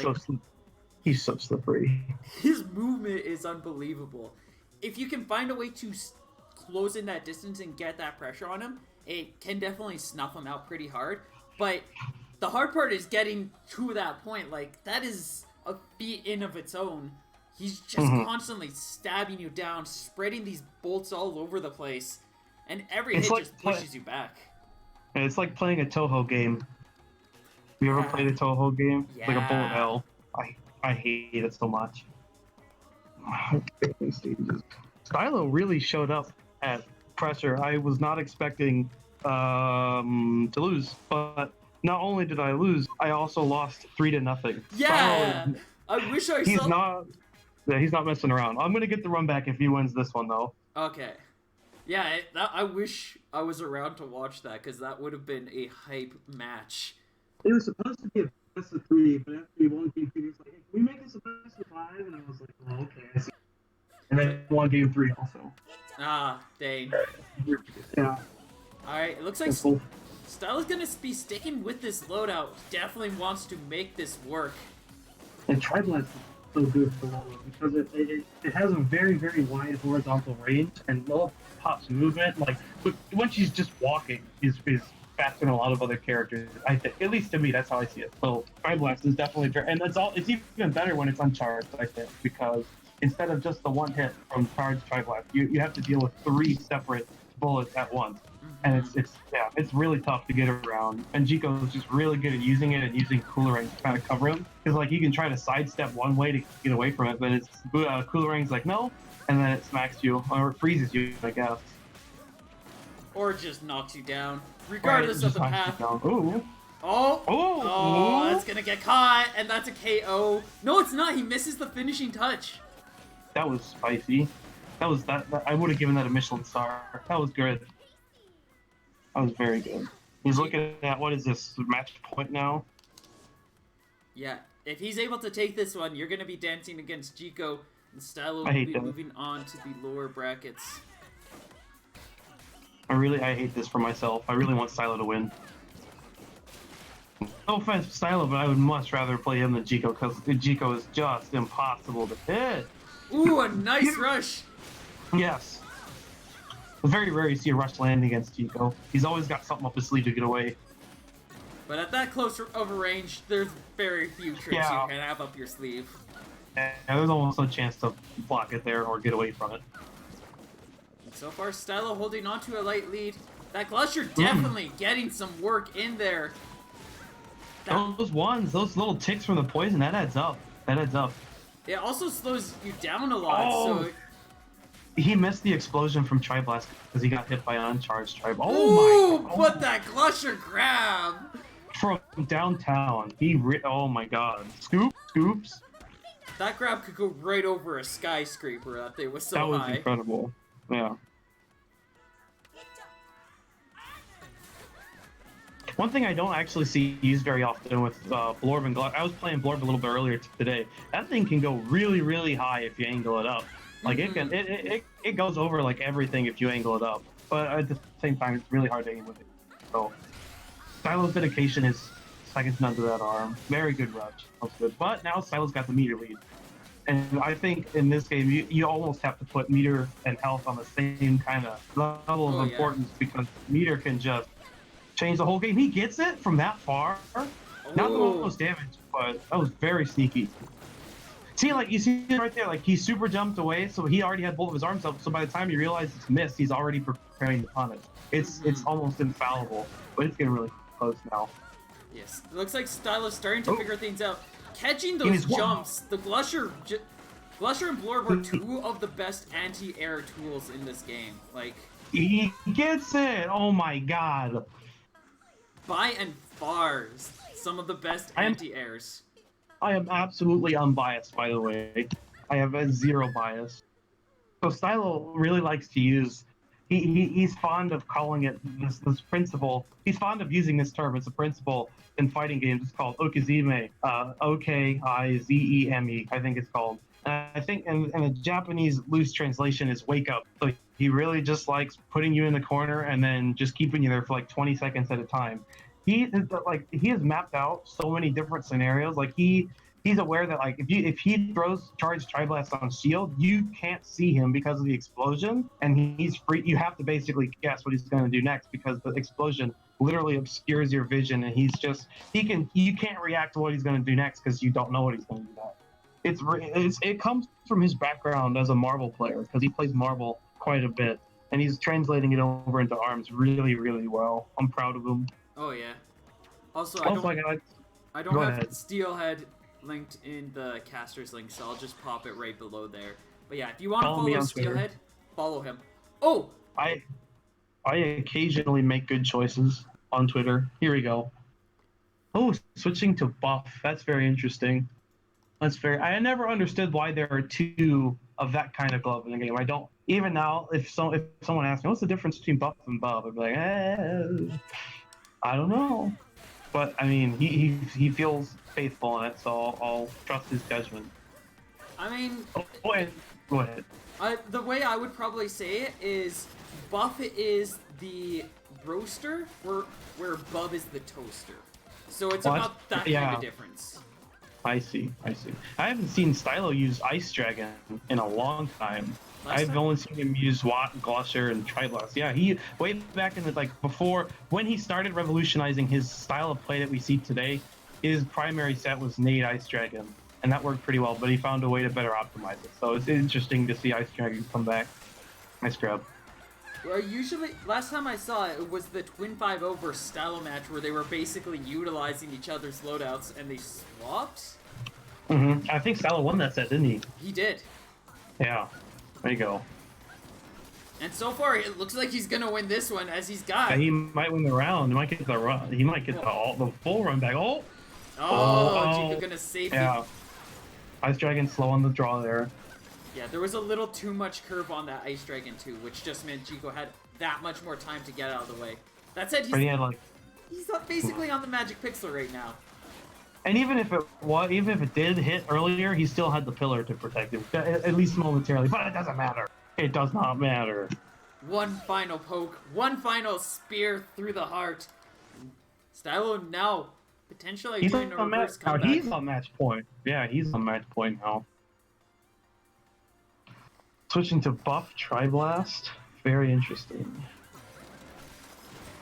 He's so slippery. his movement is unbelievable. If you can find a way to close in that distance and get that pressure on him, it can definitely snuff him out pretty hard. But the hard part is getting to that point. Like, that is a feat in of its own. He's just constantly stabbing you down, spreading these bolts all over the place, and every hit just pushes you back. It's like playing a Toho game. You ever played a Toho game? Yeah. Like a bullet hell. I hate it so much. Stylo really showed up at pressure. I was not expecting to lose, but not only did I lose, I also lost 3-0. Yeah, I wish I he's saw. He's not messing around. I'm gonna get the run back if he wins this one though. Okay. Yeah, I wish I was around to watch that, because that would have been a hype match. It was supposed to be a best of 3, but after he won Game 3, he was like, hey, can we make this a best of 5? And I was like, oh, okay. and then won game 3 also. Ah, dang. Yeah. Alright, it looks like Simple. Style is gonna be sticking with this loadout. Definitely wants to make this work. And Triblast is so good for Lola because it has a very, very wide horizontal range, and Lola Pop's movement, like when she's just walking, is faster than a lot of other characters. I think, at least to me, that's how I see it. So Triblast is definitely, and it's even better when it's uncharged, I think, because instead of just the one hit from charged Triblast, you have to deal with 3 separate bullets at once. And it's really tough to get around. And Jiko is just really good at using it and using Coolerang to kind of cover him. Because like you can try to sidestep one way to get away from it, but it's Coolerang's like no, and then it smacks you or it freezes you, I guess. Or just knocks you down, regardless of the path. Ooh. Oh, that's gonna get caught, and that's a KO. No, it's not. He misses the finishing touch. That was spicy. That I would have given that a Michelin star. That was good. That was very good. He's looking at, what is this, match point now? Yeah, if he's able to take this one, you're going to be dancing against Jiko, and Stylo will be moving on to the lower brackets. I hate this for myself. I really want Stylo to win. No offense to Stylo, but I would much rather play him than Jiko, because Jiko is just impossible to hit. Ooh, a nice rush! Yes. It's very rare you see a rush land against Jiko. He's always got something up his sleeve to get away. But at that close of a range, there's very few tricks you can have up your sleeve. And there's almost no chance to block it there or get away from it. And so far, Stylo holding on to a light lead. That Glusher definitely getting some work in there. Those little ticks from the poison, that adds up. That adds up. It also slows you down a lot, so... He missed the explosion from Triblast because he got hit by an uncharged Tribe. Oh my! What that Glusher grab! From downtown, oh my god! Scoops. That grab could go right over a skyscraper. That thing was so high. That was incredible. Yeah. One thing I don't actually see used very often with Blorb and Gluck. I was playing Blorb a little bit earlier today. That thing can go really, really high if you angle it up. Like it goes over like everything if you angle it up, but at the same time it's really hard to aim with it. So Stylo's dedication is second to none to that arm. Very good rush. That's good. But now Stylo's got the meter lead, and I think in this game you almost have to put meter and health on the same kind of level of importance because meter can just change the whole game. He gets it from that far. Not the most damage, but that was very sneaky. See, like, you see it right there, like, he super jumped away, so he already had both of his arms up, so by the time he realizes it's missed, he's already preparing to punish. It's almost infallible, but it's getting really close now. Yes, it looks like Stylo's starting to figure things out. Catching those jumps, the Glusher and Blorb were 2 of the best anti-air tools in this game. Like, he gets it! Oh my god. By and far, some of the best anti-airs. I am absolutely unbiased, by the way. I have a 0 bias. So Stylo really likes to use... He's fond of calling it this principle. He's fond of using this term as a principle in fighting games. It's called Okizeme. Okizeme, I think it's called. And I think in the Japanese loose translation is wake up. So he really just likes putting you in the corner and then just keeping you there for like 20 seconds at a time. He has mapped out so many different scenarios. Like he's aware that like if he throws charged Triblast on shield, you can't see him because of the explosion, and he's free. You have to basically guess what he's going to do next because the explosion literally obscures your vision, and you can't react to what he's going to do next because you don't know what he's going to do next. It comes from his background as a Marvel player because he plays Marvel quite a bit, and he's translating it over into ARMS really, really well. I'm proud of him. Oh yeah. Also, I don't have Steelhead linked in the caster's link, so I'll just pop it right below there. But yeah, if you want to follow Steelhead, follow him. Oh! I occasionally make good choices on Twitter. Here we go. Oh, switching to buff. That's very interesting. I never understood why there are 2 of that kind of glove in the game. I don't even now. If someone asks me what's the difference between buff and buff, I'd be like, I don't know. But I mean, he feels faithful in it, so I'll trust his judgment. I mean, Go ahead. The way I would probably say it is Buff is the roaster, where Bub is the toaster. So it's Well, about that yeah. kind of difference. I see. I haven't seen Stylo use Ice Dragon in a long time. I've only seen him use Watt, Glosser, and Triblast. Yeah, he way back in the before when he started revolutionizing his style of play that we see today. His primary set was Nade Ice Dragon, and that worked pretty well. But he found a way to better optimize it. So it's interesting to see Ice Dragon come back. Nice grab. Well, usually, last time I saw it, it was the Twin 5-0 versus Stylo match where they were basically utilizing each other's loadouts and they swapped. I think Stylo won that set, didn't he? He did. Yeah. There you go. And so far, it looks like he's gonna win this one, as he's got. Yeah, he might win the round. He might get the run. He might get the full run back. Oh, Chico gonna save it. Yeah. Ice Dragon slow on the draw there. Yeah, there was a little too much curve on that Ice Dragon too, which just meant Chico had that much more time to get out of the way. That said, he's basically on the Magic Pixel right now. And even if it did hit earlier, he still had the pillar to protect him, at least momentarily. But it doesn't matter. It does not matter. One final poke, one final spear through the heart. Stylo now potentially doing a reverse comeback. He's on match point. Yeah, he's on match point now. Switching to Buff Triblast. Very interesting.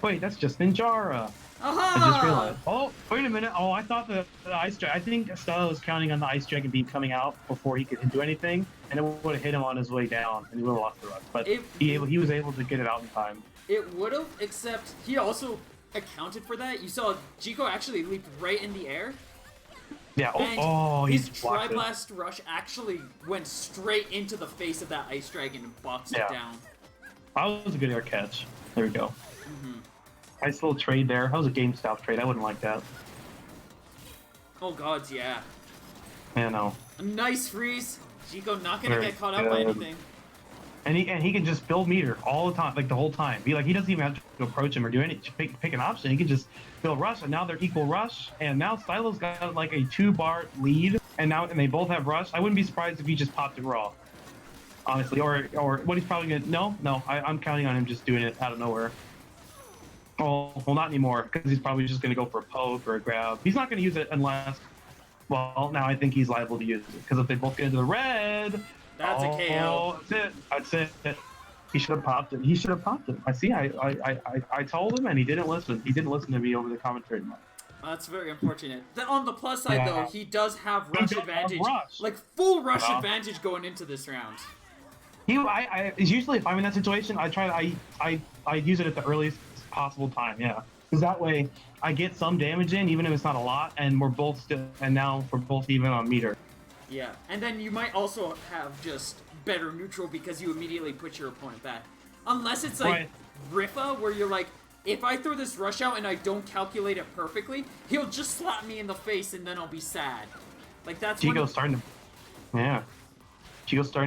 Wait, that's just Ninjara. Aha! I just realized. Oh, wait a minute. Oh, I thought the Ice Dragon. I think Stylo was counting on the Ice Dragon beam coming out before he could do anything, and it would have hit him on his way down, and he would have lost the rush. But he was able to get it out in time. It would have, except he also accounted for that. You saw Chico actually leaped right in the air. Yeah. His Triblast rush actually went straight into the face of that Ice Dragon and boxed it down. That was a good air catch. There we go. Nice little trade there. That was a GameStop trade. I wouldn't like that. Oh gods, yeah. Yeah, no. A nice freeze. Chico not gonna get caught up by anything. And he can just build meter all the time, like the whole time. He doesn't even have to approach him or do anything. Pick an option. He can just build rush, and now they're equal rush. And now Stylo's got like a 2-bar lead, and they both have rush. I wouldn't be surprised if he just popped it raw, honestly. Or what he's probably gonna I'm counting on him just doing it out of nowhere. Oh, well, not anymore, because he's probably just gonna go for a poke or a grab. He's not gonna use it unless. Well, now I think he's liable to use it because if they both get into the red. That's a KO. That's it. He should have popped it. I see. I told him, and he didn't listen. He didn't listen to me over the commentary. That's very unfortunate. On the plus side, though, he does have rush advantage, like full rush advantage going into this round. Usually if I'm in that situation, I use it at the earliest possible time. Yeah, because that way I get some damage in, even if it's not a lot, and we're both even on meter. Yeah, and then you might also have just better neutral because you immediately put your opponent back. Unless it's like Rifa, where you're like, if I throw this rush out and I don't calculate it perfectly, he'll just slap me in the face and then I'll be sad. Like that's Chico's starting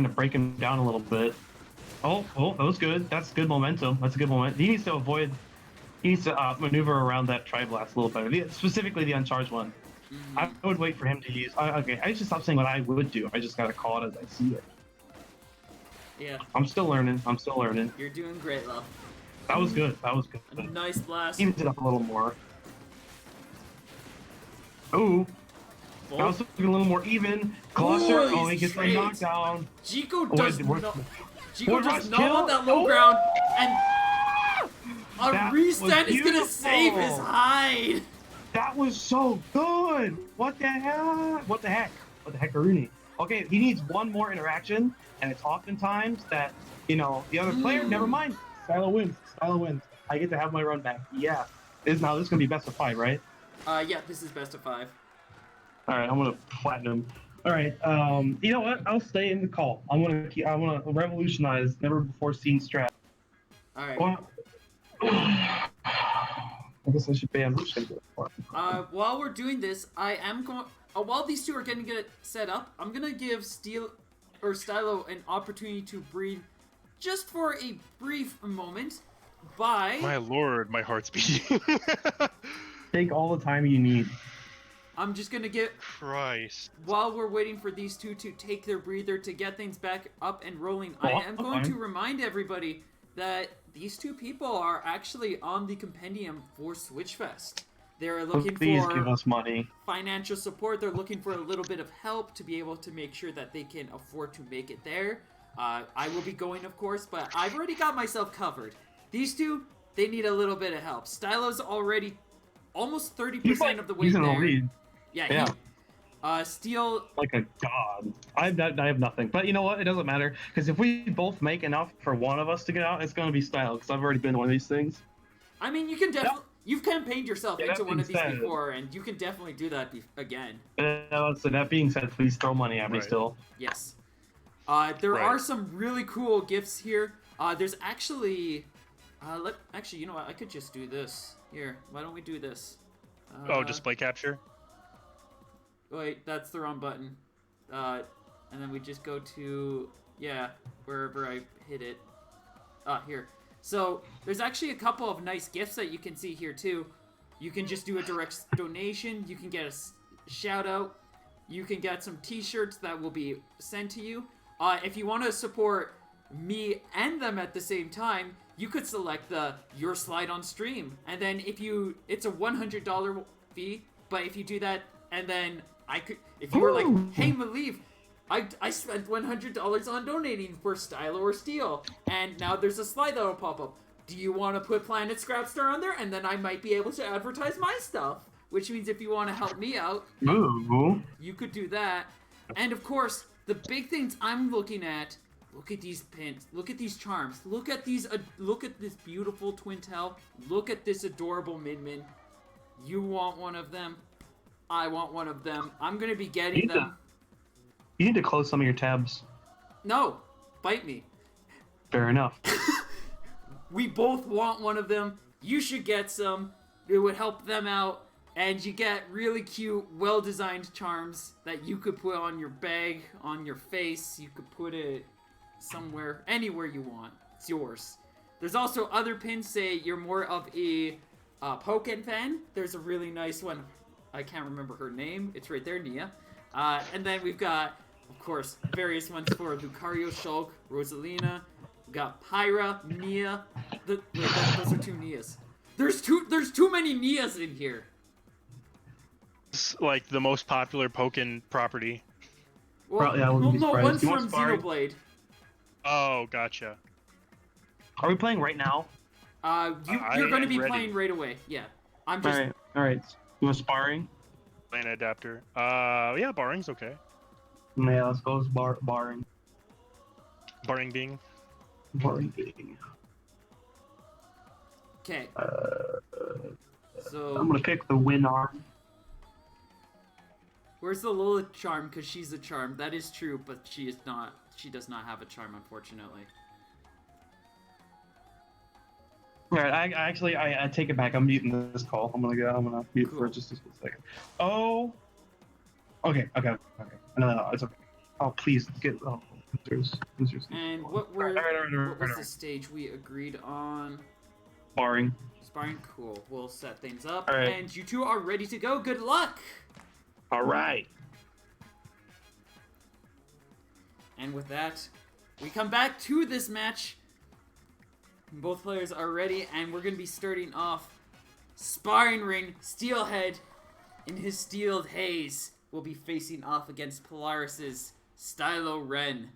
to break him down a little bit. Oh, that was good. That's good momentum. That's a good momentum. He needs to maneuver around that Triblast a little better, specifically the uncharged one. I would wait for him to use. Okay, I just stopped saying what I would do. I just gotta call it as I see it. Yeah. I'm still learning. You're doing great, love. That was good. A nice blast. Evened it up a little more. Ooh. That was looking a little more even. Glosser. Oh, he gets the knockdown. Chico does not want that low ground, and a restand is gonna save his hide. That was so good! What the heck? What the heckaroonie? Okay, he needs one more interaction, and it's oftentimes that, the other player, never mind. Stylo wins. I get to have my run back. Yeah. This is gonna be best of 5, right? Yeah, this is best of 5. Alright, I'm gonna platinum. Alright, you know what? I'll stay in the call. I wanna revolutionize never before seen strat. Alright. Well, I guess I should ban Lucian. While we're doing this, I am going. While these two are getting it set up, I'm gonna give Stylo an opportunity to breathe, just for a brief moment. My lord, my heart's beating. Take all the time you need. I'm just gonna get... Christ. While we're waiting for these two to take their breather to get things back up and rolling, I am going to remind everybody that these two people are actually on the compendium for Switchfest. They're looking Please for give us money. financial support. They're looking for a little bit of help to be able to make sure that they can afford to make it there. I will be going, of course, but I've already got myself covered. These two, they need a little bit of help. Stylo's already almost 30% of the way he's in the there. lead. Yeah. Steel... Like a god. I have nothing. But you know what? It doesn't matter. Because if we both make enough for one of us to get out, it's going to be Style. Because I've already been one of these things. I mean, you can definitely... You've campaigned yourself into one of these said, before, and you can definitely do that again. So that being said, please throw money at me still. Yes. There are some really cool gifts here. There's actually... Actually, you know what? I could just do this. Here, why don't we do this? Display capture? Wait, that's the wrong button. And then we just go to... Yeah, wherever I hit it. Here. So, there's actually a couple of nice gifts that you can see here, too. You can just do a direct donation. You can get a shout-out. You can get some t-shirts that will be sent to you. If you want to support me and them at the same time, you could select the Your Slide on Stream. And then it's a $100 fee, but if you do that, and then if you were like, hey, Maliv, I spent $100 on donating for Stylo or Steel, and now there's a slide that'll pop up. Do you want to put Planet Scrapstar on there? And then I might be able to advertise my stuff. Which means if you want to help me out, you could do that. And of course, the big things I'm looking at, look at these pins, look at these charms, look at this beautiful twin tail, look at this adorable Min. You want one of them? I want one of them. I'm going to be getting them. You need to close some of your tabs. No, bite me. Fair enough. We both want one of them. You should get some. It would help them out. And you get really cute, well-designed charms that you could put on your bag, on your face. You could put it somewhere, anywhere you want. It's yours. There's also other pins, say you're more of a Pokken fan. There's a really nice one. I can't remember her name. It's right there, Nia. And then we've got, of course, various ones for Lucario, Shulk, Rosalina. We've got Pyra, Nia. Those are two Nias. There's too many Nias in here. It's like the most popular Pokken property. Well, yeah, no, one's from Xenoblade. Oh, gotcha. Are we playing right now? You're going to be playing right away. Yeah. I'm just... All right. You want sparring? Playing adapter. Yeah, barring's okay. Yeah, let's go barring. Barring being. Barring being. Okay. So I'm gonna pick the win arm. Where's the Lola charm? Because she's a charm. That is true, but she is not. She does not have a charm, unfortunately. Alright, I take it back. I'm muting this call. I'm gonna mute for just a second. Oh. Okay. No, it's okay. Oh, please get. Oh, there's and what was the stage we agreed on? Sparring. Sparring, cool. We'll set things up, right. And you two are ready to go. Good luck. All right. And with that, we come back to this match. Both players are ready, and we're going to be starting off sparring ring. Steelhead, in his steeled haze, will be facing off against Polaris's Stylo Ren.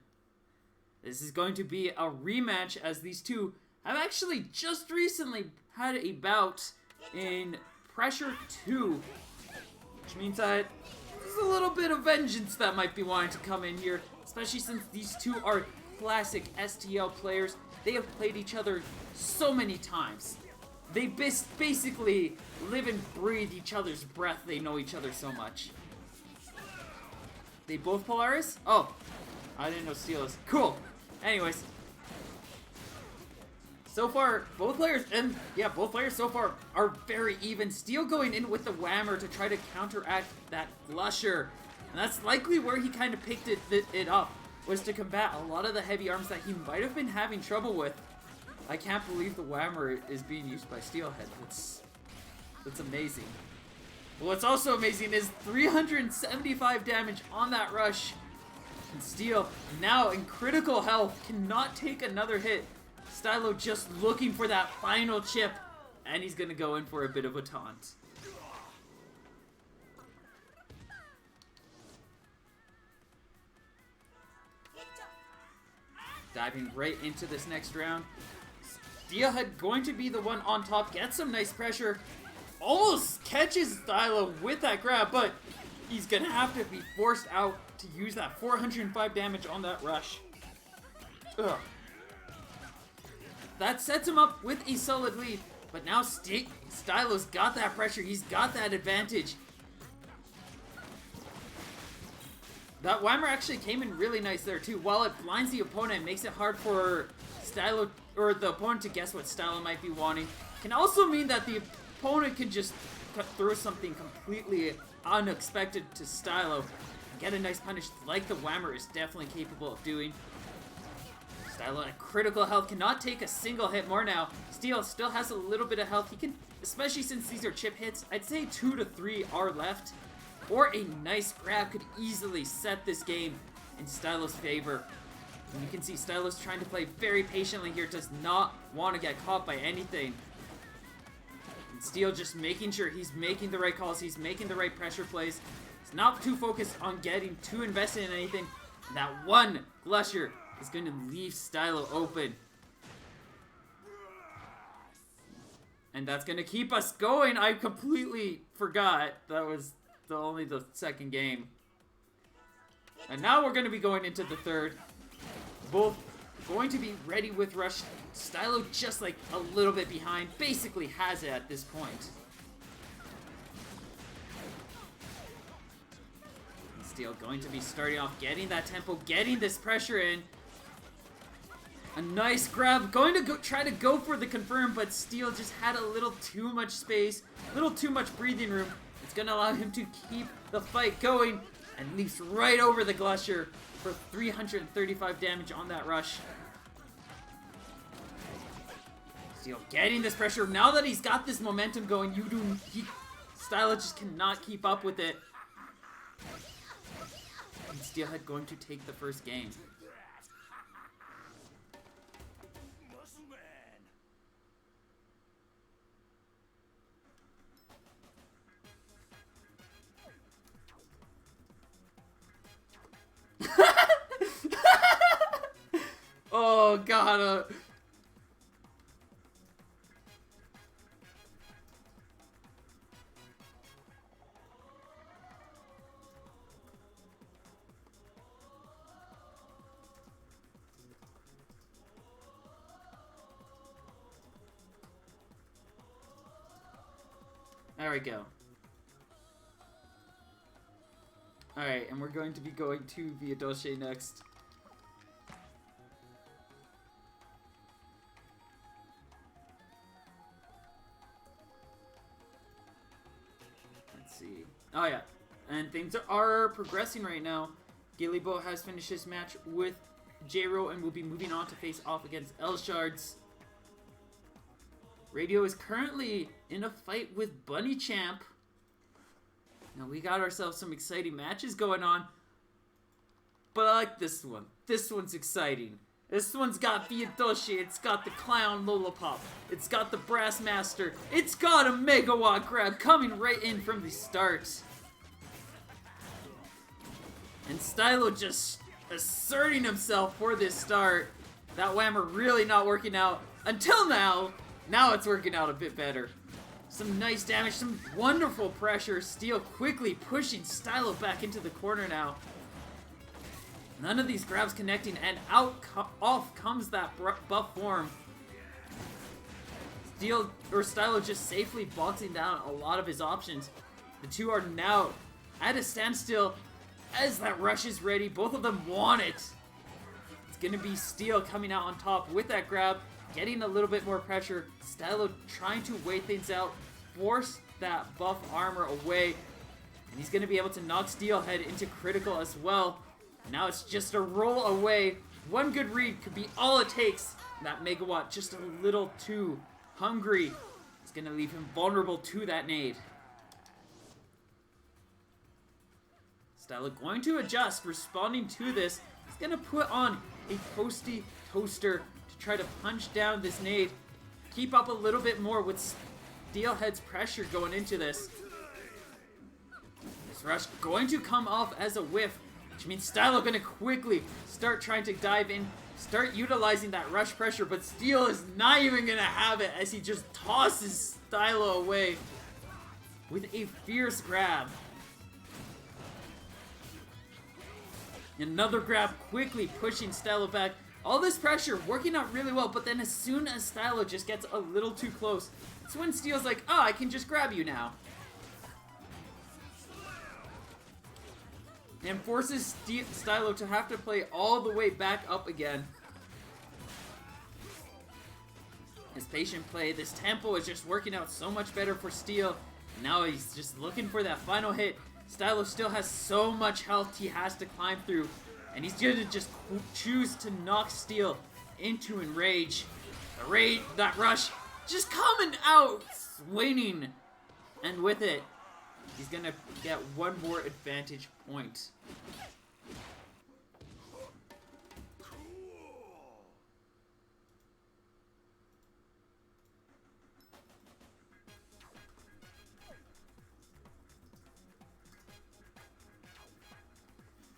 This is going to be a rematch, as these two have actually just recently had a bout in Pressure 2, which means that there's a little bit of vengeance that might be wanting to come in here, especially since these two are classic STL players. They have played each other so many times. They basically live and breathe each other's breath. They know each other so much. They both Polaris? Oh, I didn't know Steel is. Cool. Anyways. So far, both players so far are very even. Steel going in with the Whammer to try to counteract that Flusher. And that's likely where he kind of picked it up, was to combat a lot of the heavy arms that he might have been having trouble with. I can't believe the Whammer is being used by Steelhead. That's amazing. What's also amazing is 375 damage on that rush. And Steel, now in critical health, cannot take another hit. Stylo just looking for that final chip, and he's gonna go in for a bit of a taunt. Diving right into this next round. Steelhead going to be the one on top, gets some nice pressure, almost catches Stylo with that grab, but he's gonna have to be forced out to use that 405 damage on that rush. Ugh. That sets him up with a solid lead, but now Stylo's got that pressure, he's got that advantage. That Whammer actually came in really nice there too. While it blinds the opponent, it makes it hard for Stylo, or the opponent, to guess what Stylo might be wanting. Can also mean that the opponent can just throw something completely unexpected to Stylo and get a nice punish like the Whammer is definitely capable of doing. Stylo at critical health, cannot take a single hit more now. Steel still has a little bit of health. He can, especially since these are chip hits, I'd say 2 to 3 are left. Or a nice grab could easily set this game in Stylo's favor. And you can see Stylo's trying to play very patiently here, does not want to get caught by anything. And Steel just making sure he's making the right calls, he's making the right pressure plays. He's not too focused on getting too invested in anything. And that one Glusher is going to leave Stylo open. And that's going to keep us going. I completely forgot that was only the second game. And now we're going to be going into the third. Both going to be ready with rush. Stylo just like a little bit behind. Basically has it at this point. Steel going to be starting off, getting that tempo, getting this pressure in. A nice grab. Going to try to go for the confirm, but Steel just had a little too much space. A little too much breathing room. It's going to allow him to keep the fight going and leaps right over the Glusher for 335 damage on that rush. Steel getting this pressure. Now that he's got this momentum going, Stylo just cannot keep up with it. And Steelhead going to take the first game. Oh god. There we go. Alright, and we're going to be going to Viadoce next. Let's see. Oh yeah, and things are progressing right now. Gillibo has finished his match with J-Ro and will be moving on to face off against L-Shards. Radio is currently in a fight with Bunny Champ. Now we got ourselves some exciting matches going on. But I like this one. This one's exciting. This one's got Viadoce, it's got the Clown Lollipop, it's got the Brass Master, it's got a Megawatt grab coming right in from the start. And Stylo just asserting himself for this start. That Whammer really not working out until now. Now it's working out a bit better. Some nice damage, some wonderful pressure. Steel quickly pushing Stylo back into the corner now. None of these grabs connecting, and off comes that buff form. Stylo just safely boxing down a lot of his options. The two are now at a standstill as that rush is ready. Both of them want it. It's going to be Steel coming out on top with that grab, getting a little bit more pressure. Stylo trying to wait things out, force that buff armor away, and he's going to be able to knock Steelhead into critical as well. Now it's just a roll away. One good read could be all it takes. That Megawatt just a little too hungry. It's going to leave him vulnerable to that nade. Stylo going to adjust, responding to this. He's going to put on a Toasty Toaster to try to punch down this nade. Keep up a little bit more with Steelhead's pressure going into this. This rush going to come off as a whiff, which means Stylo going to quickly start trying to dive in, start utilizing that rush pressure, but Steel is not even going to have it as he just tosses Stylo away with a fierce grab. Another grab quickly pushing Stylo back. All this pressure working out really well, but then as soon as Stylo just gets a little too close, it's when Steel's like, oh, I can just grab you now. And forces Stylo to have to play all the way back up again. His patient play, this tempo is just working out so much better for Steel. Now he's just looking for that final hit. Stylo still has so much health he has to climb through. And he's going to just choose to knock Steel into Enrage. That rush just coming out swinging. And with it, he's going to get one more advantage point.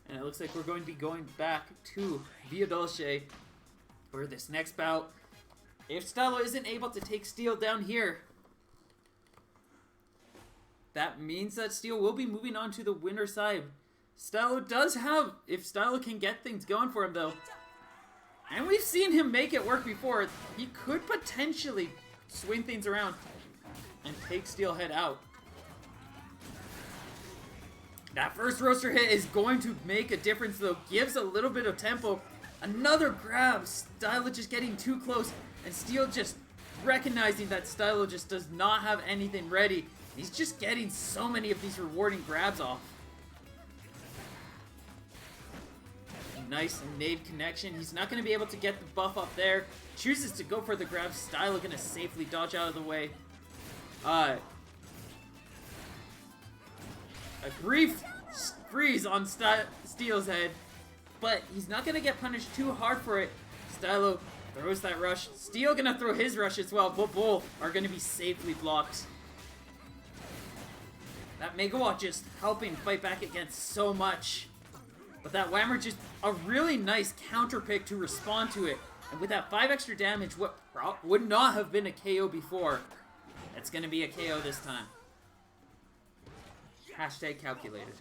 And it looks like we're going to be going back to Via Dulce for this next bout. If Stylo isn't able to take Steel down here, that means that Steel will be moving on to the winner side. Stylo does have, if Stylo can get things going for him though, and we've seen him make it work before, he could potentially swing things around and take Steelhead out. That first roaster hit is going to make a difference though, gives a little bit of tempo. Another grab, Stylo just getting too close, and Steel just recognizing that Stylo just does not have anything ready. He's just getting so many of these rewarding grabs off. Nice nade connection. He's not going to be able to get the buff up there. Chooses to go for the grab. Stylo going to safely dodge out of the way. A brief freeze on Steel's head, but he's not going to get punished too hard for it. Stylo throws that rush. Steel going to throw his rush as well, but both are going to be safely blocked. That Megawatt just helping fight back against so much. But that Whammer just a really nice counter pick to respond to it. And with that 5 extra damage, what would not have been a KO before, it's going to be a KO this time. Hashtag calculated.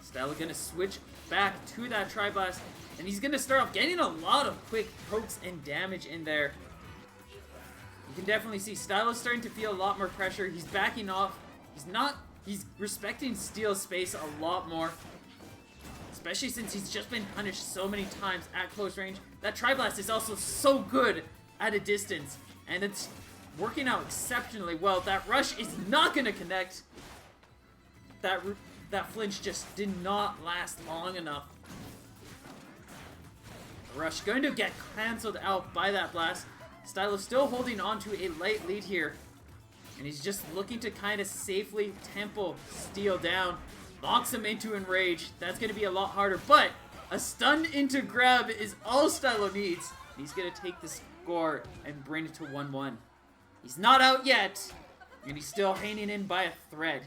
Stylo going to switch back to that Tri-Blast. And he's going to start off getting a lot of quick pokes and damage in there. You can definitely see Stylo starting to feel a lot more pressure. He's backing off. He's respecting Steel's space a lot more. Especially since he's just been punished so many times at close range. That Tri-Blast is also so good at a distance. And it's working out exceptionally well. That rush is not going to connect. That flinch just did not last long enough. The rush going to get cancelled out by that blast. Stylo still holding on to a light lead here. And he's just looking to kind of safely tempo Steel down. Locks him into Enrage. That's going to be a lot harder. But a stun into grab is all Stylo needs. He's going to take the score and bring it to 1-1. He's not out yet. And he's still hanging in by a thread.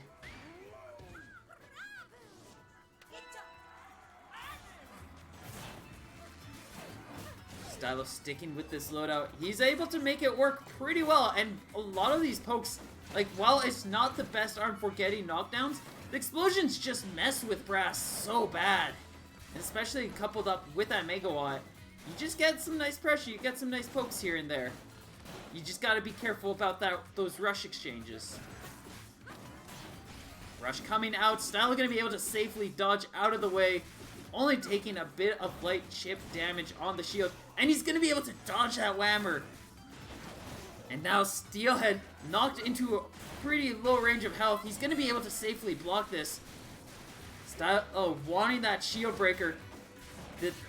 Stylo sticking with this loadout. He's able to make it work pretty well, and a lot of these pokes, like, while it's not the best arm for getting knockdowns, the explosions just mess with Brass so bad. And especially coupled up with that Megawatt, you just get some nice pressure, you get some nice pokes here and there. You just gotta be careful about those rush exchanges. Rush coming out, Stylo gonna be able to safely dodge out of the way, only taking a bit of light chip damage on the shield. And he's going to be able to dodge that Whammer. And now Steelhead knocked into a pretty low range of health. He's going to be able to safely block this. Wanting that shield breaker.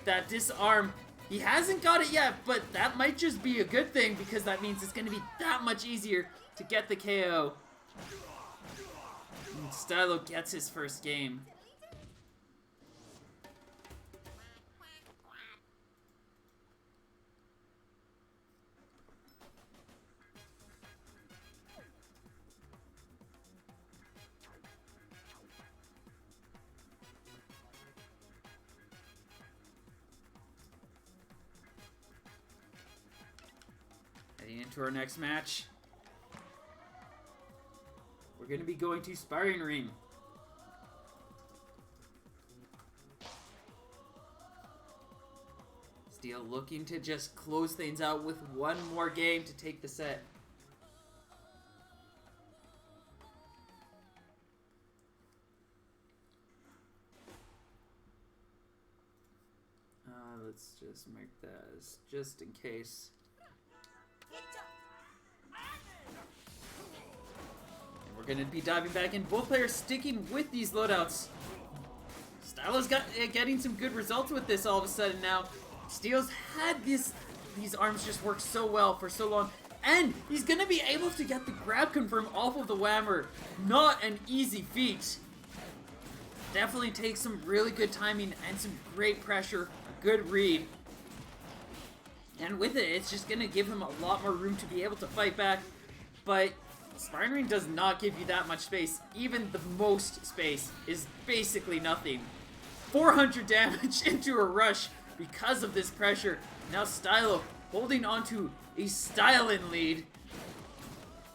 That disarm. He hasn't got it yet, but that might just be a good thing because that means it's going to be that much easier to get the KO. And Stylo gets his first game. Heading into our next match, we're going to be going to Sparring Ring. Steel looking to just close things out with one more game to take the set. Let's just make that as just in case. And we're going to be diving back in. Both players sticking with these loadouts. Stylo's getting some good results with this all of a sudden now. Steel's had these arms just work so well for so long. And he's going to be able to get the grab confirm off of the whammer. Not an easy feat. Definitely takes some really good timing and some great pressure. A good read. And with it, it's just going to give him a lot more room to be able to fight back. But Sparring Ring does not give you that much space. Even the most space is basically nothing. 400 damage into a rush because of this pressure. Now Stylo holding onto a stylin lead.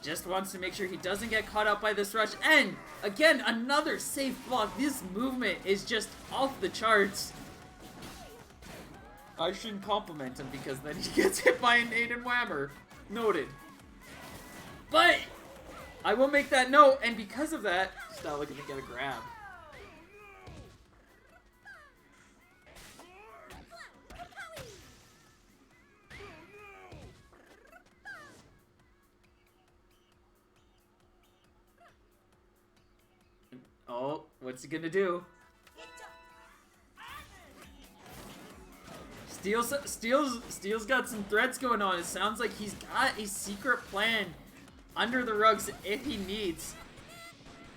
Just wants to make sure he doesn't get caught up by this rush. And again, another safe block. This movement is just off the charts. I shouldn't compliment him because then he gets hit by an Aiden Whammer. Noted. But I will make that note, and because of that, Stylo gonna get a grab. Oh, what's he gonna do? Steel's got some threats going on. It sounds like he's got a secret plan under the rugs if he needs.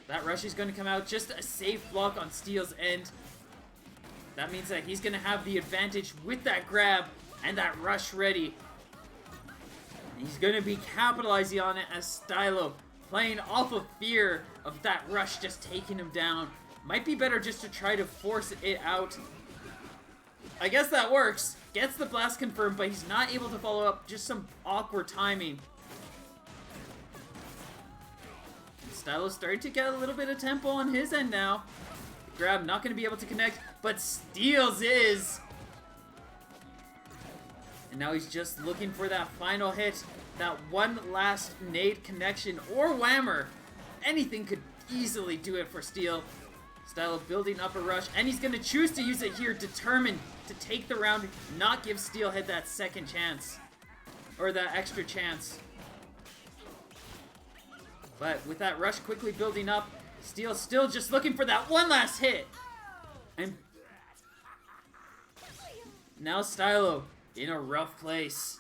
That rush is going to come out. Just a safe block on Steel's end. That means that he's going to have the advantage with that grab and that rush ready. He's going to be capitalizing on it as Stylo playing off of fear of that rush just taking him down. Might be better just to try to force it out. I guess that works. Gets the blast confirmed, but he's not able to follow up. Just some awkward timing. Stylo's starting to get a little bit of tempo on his end now. The grab not going to be able to connect, but Steel's is. And now he's just looking for that final hit. That one last nade connection or whammer. Anything could easily do it for Steel. Stylo building up a rush, and he's going to choose to use it here, determined to take the round, not give Steelhead that second chance. Or that extra chance. But with that rush quickly building up, Steel still just looking for that one last hit. And now Stylo in a rough place.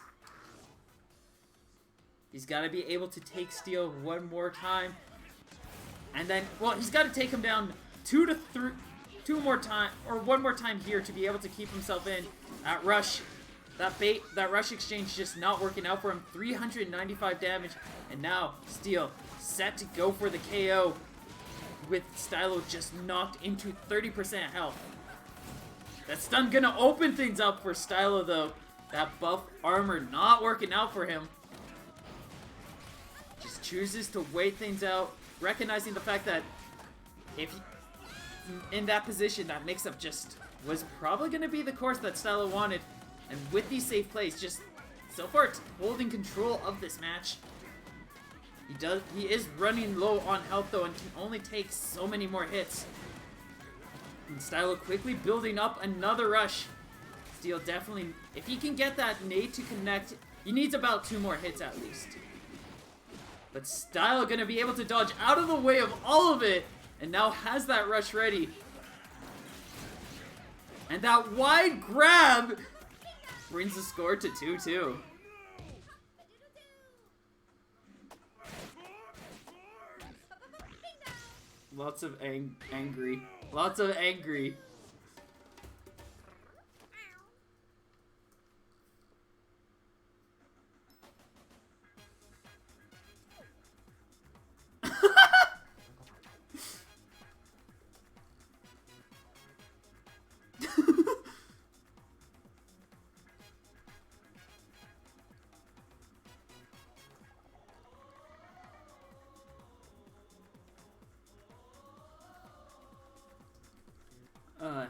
He's got to be able to take Steel one more time. And then, well, he's got to take him down one more time here to be able to keep himself in. That rush, that rush exchange just not working out for him. 395 damage, and now Steel set to go for the KO with Stylo just knocked into 30% health. That stun gonna open things up for Stylo though. That buff armor not working out for him. Just chooses to wait things out, recognizing the fact that if in that position, that mix-up just was probably going to be the course that Stylo wanted. And with these safe plays, just so far holding control of this match. He is running low on health though and can only take so many more hits. And Stylo quickly building up another rush. Steel definitely, if he can get that nade to connect, he needs about 2 more hits at least. But Stylo going to be able to dodge out of the way of all of it. And now has that rush ready. And that wide grab brings the score to 2-2. Lots of angry. Lots of angry.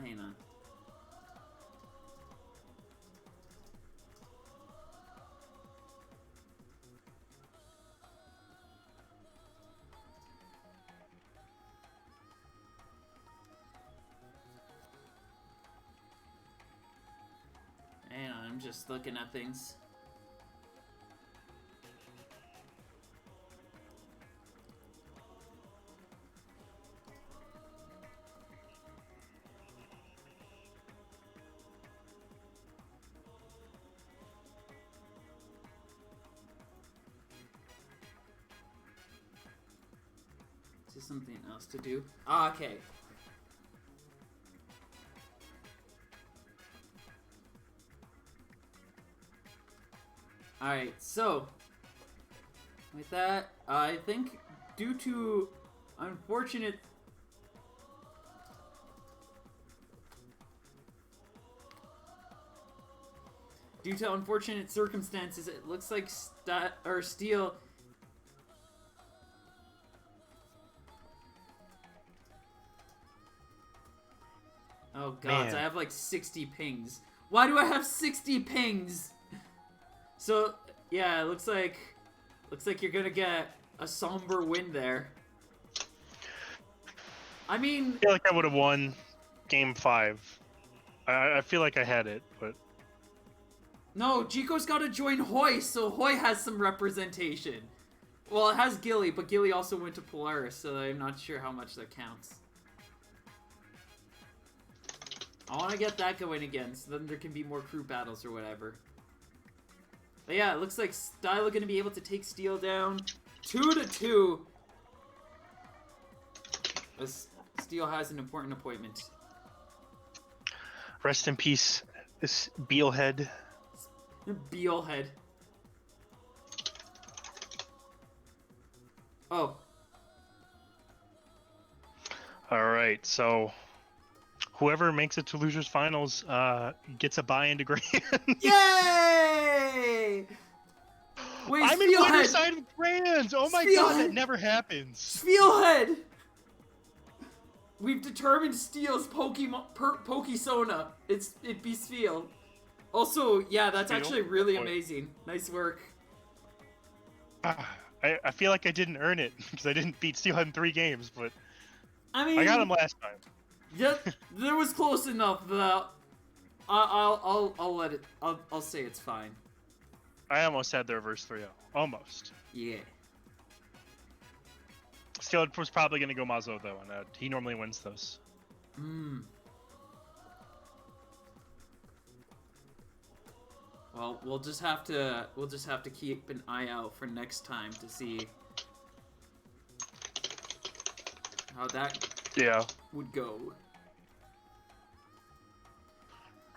Hang on. Hang on, I'm just looking at things. Is there something else to do? Ah, okay. Alright, so with that, I think due to unfortunate circumstances, it looks like Steel. Oh god, Man. I have like 60 pings. Why do I have 60 pings? So, yeah, it looks like you're gonna get a somber win there. I mean, I feel like I would have won game 5. I feel like I had it, but no, Jico's gotta join Hoy, so Hoy has some representation. Well, it has Gilly, but Gilly also went to Polaris, so I'm not sure how much that counts. I want to get that going again, so then there can be more crew battles or whatever. But yeah, it looks like Stylo going to be able to take Steel down 2-2. As Steel has an important appointment. rest in peace, this Beelhead. Beelhead. Oh. Alright, so whoever makes it to Losers Finals gets a buy into Grand. Yay! Wait, I'm in winner's side of Grands! Oh my god, that never happens! Spielhead! We've determined Steel's Pokesona. It'd be Spiel. Also, yeah, that's Spiel? actually really amazing. Nice work. I feel like I didn't earn it because I didn't beat Steelhead in 3 games, but I mean, I got him last time. Yeah, there was close enough that I'll let it. I'll say it's fine. I almost had the reverse 3-0. Almost. Yeah. Steelhead was probably going to go Mazo though, and he normally wins those. Well, we'll just have to keep an eye out for next time to see how that would go.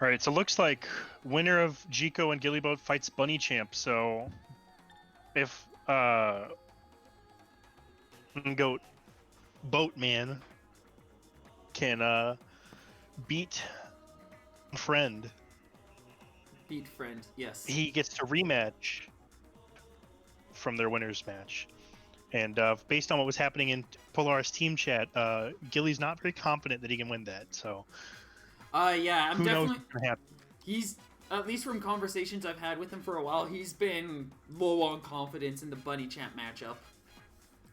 Alright, so it looks like winner of Jico and Gillyboat fights Bunny Champ, so if Goat Boatman can beat Friend, yes. he gets to rematch from their winners match. And based on what was happening in Polaris team chat, Gilly's not very confident that he can win that, so yeah, I'm who knows definitely. what's gonna happen. He's, at least from conversations I've had with him for a while, he's been low on confidence in the Bunny Champ matchup.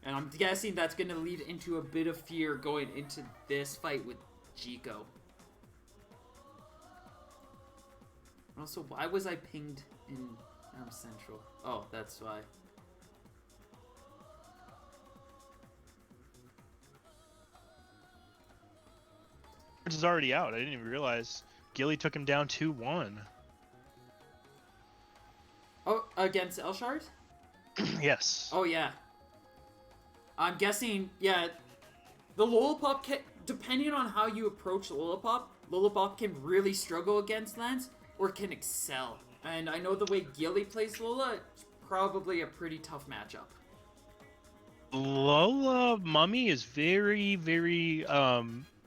And I'm guessing that's going to lead into a bit of fear going into this fight with Jico. Also, why was I pinged in Central? Oh, that's why. Is already out. I didn't even realize Gilly took him down 2-1. Oh, against Elshard? Yes. Oh, yeah. I'm guessing, yeah, the Lollipop can, depending on how you approach Lollipop can really struggle against Lance or can excel. And I know the way Gilly plays Lola, it's probably a pretty tough matchup. Lola Mummy is very, very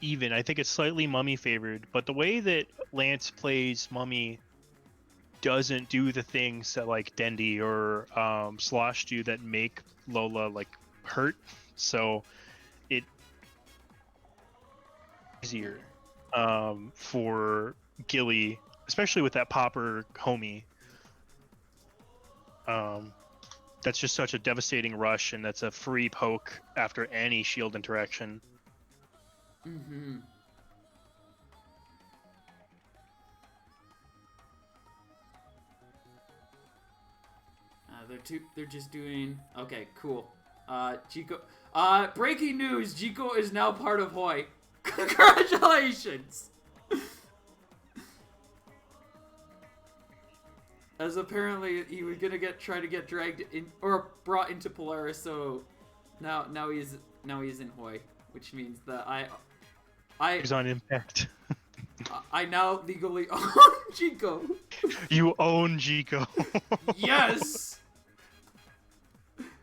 even. I think it's slightly Mummy favored, but the way that Lance plays Mummy doesn't do the things that like Dendy or Slosh do that make Lola like hurt. So it easier for Gilly, especially with that popper homie. That's just such a devastating rush, and that's a free poke after any shield interaction. Mm-hmm. They're just doing okay. Cool. Chico. Breaking news: Chico is now part of Hoi. Congratulations. As apparently he was gonna try to get dragged in or brought into Polaris, so now he's in Hoi, which means that He's on Impact. I now legally own Chico. You own Jico. Yes.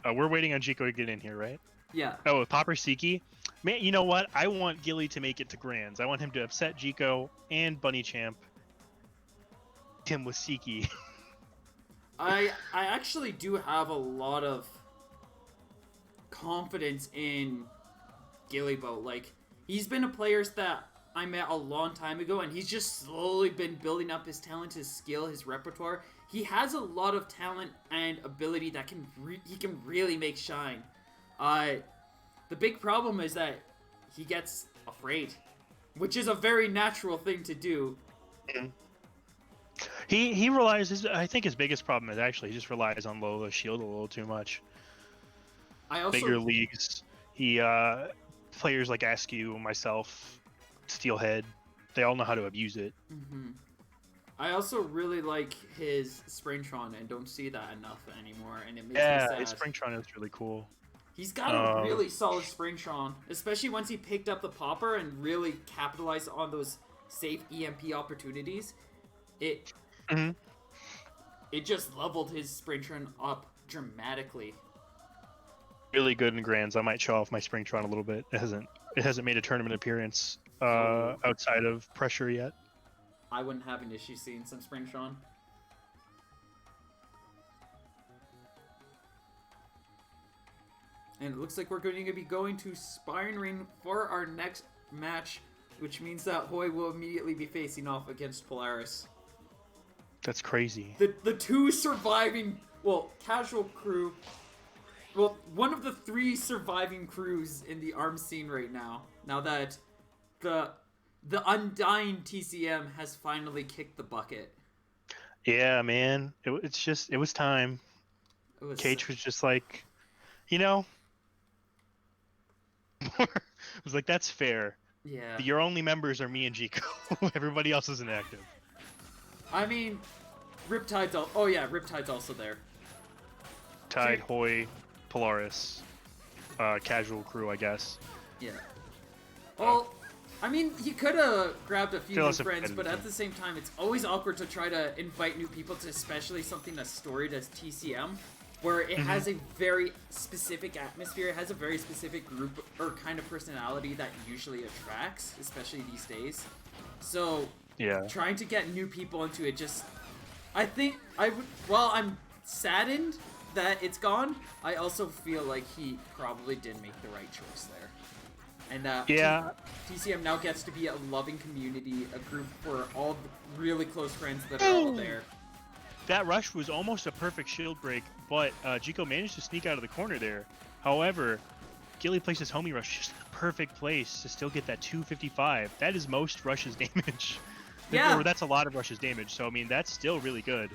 We're waiting on Jico to get in here, right? Yeah. Oh, Popper Siki. Man, you know what? I want Gilly to make it to Grands. I want him to upset Jico and Bunny Champ. Him with Siki. I actually do have a lot of confidence in Gillybo. Like, he's been a player that I met a long time ago, and he's just slowly been building up his talent, his skill, his repertoire. He has a lot of talent and ability that he can really make shine. The big problem is that he gets afraid, which is a very natural thing to do. Mm-hmm. He relies. I think his biggest problem is actually he just relies on Lola's shield a little too much. Bigger leagues, players like Askew, myself, Steelhead, they all know how to abuse it. Mm-hmm. I also really like his Springtron and don't see that enough anymore, and it makes me sad. His Springtron is really cool. He's got a really solid Springtron, especially once he picked up the popper and really capitalized on those safe EMP opportunities. It just leveled his Springtron up dramatically. Really good in Grands. I might show off my Springtron a little bit. It hasn't made a tournament appearance outside of pressure yet. I wouldn't have an issue seeing some Springtron. And it looks like we're going to be going to Sparring Ring for our next match, which means that Hoi will immediately be facing off against Polaris. That's crazy. The two surviving, casual crew, one of the three surviving crews in the ARM scene right now. Now that the undying TCM has finally kicked the bucket. Yeah, man. It was time. Cage was just like, it was like, that's fair. Yeah. Your only members are me and Jico. Everybody else is inactive. I mean, Riptide's also there. Tide, Hoi, Polaris, casual crew, I guess. Yeah. Well, I mean, he could have grabbed a few new friends, but at the same time, it's always awkward to try to invite new people to especially something as storied as TCM, where it has a very specific atmosphere, it has a very specific group or kind of personality that usually attracts, especially these days. So, trying to get new people into it I'm saddened that it's gone, I also feel like he probably did make the right choice there. And TCM now gets to be a loving community, a group for all the really close friends that are all there. That rush was almost a perfect shield break, but Jico managed to sneak out of the corner there. However, Gilly placed his homie rush just in the perfect place to still get that 255. That is most rushes damage. Yeah. Or that's a lot of rushes damage, so I mean, that's still really good.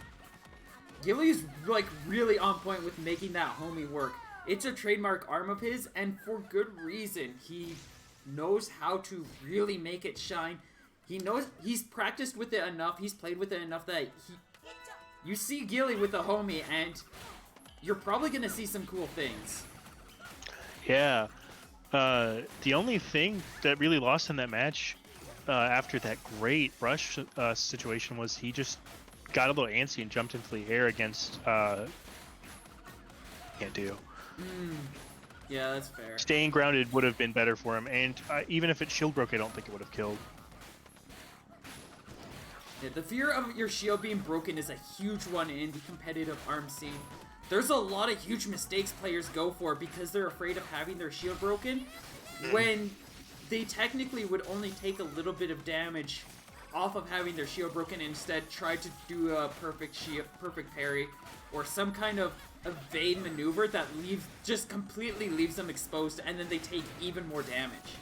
Gilly's like really on point with making that homie work. It's a trademark arm of his, and for good reason. He knows how to really make it shine. He's practiced with it enough, he's played with it enough that you see Gilly with a homie, and you're probably going to see some cool things. Yeah. The only thing that really lost in that match after that great rush situation was he just got a little antsy and jumped into the air against can't do. Yeah, that's fair. Staying grounded would have been better for him, and even if it shield broke, I don't think it would have killed. Yeah, the fear of your shield being broken is a huge one in the competitive ARM scene. There's a lot of huge mistakes players go for because they're afraid of having their shield broken, when they technically would only take a little bit of damage off of having their shield broken and instead try to do a perfect parry, or some kind of evade maneuver that just completely leaves them exposed, and then they take even more damage.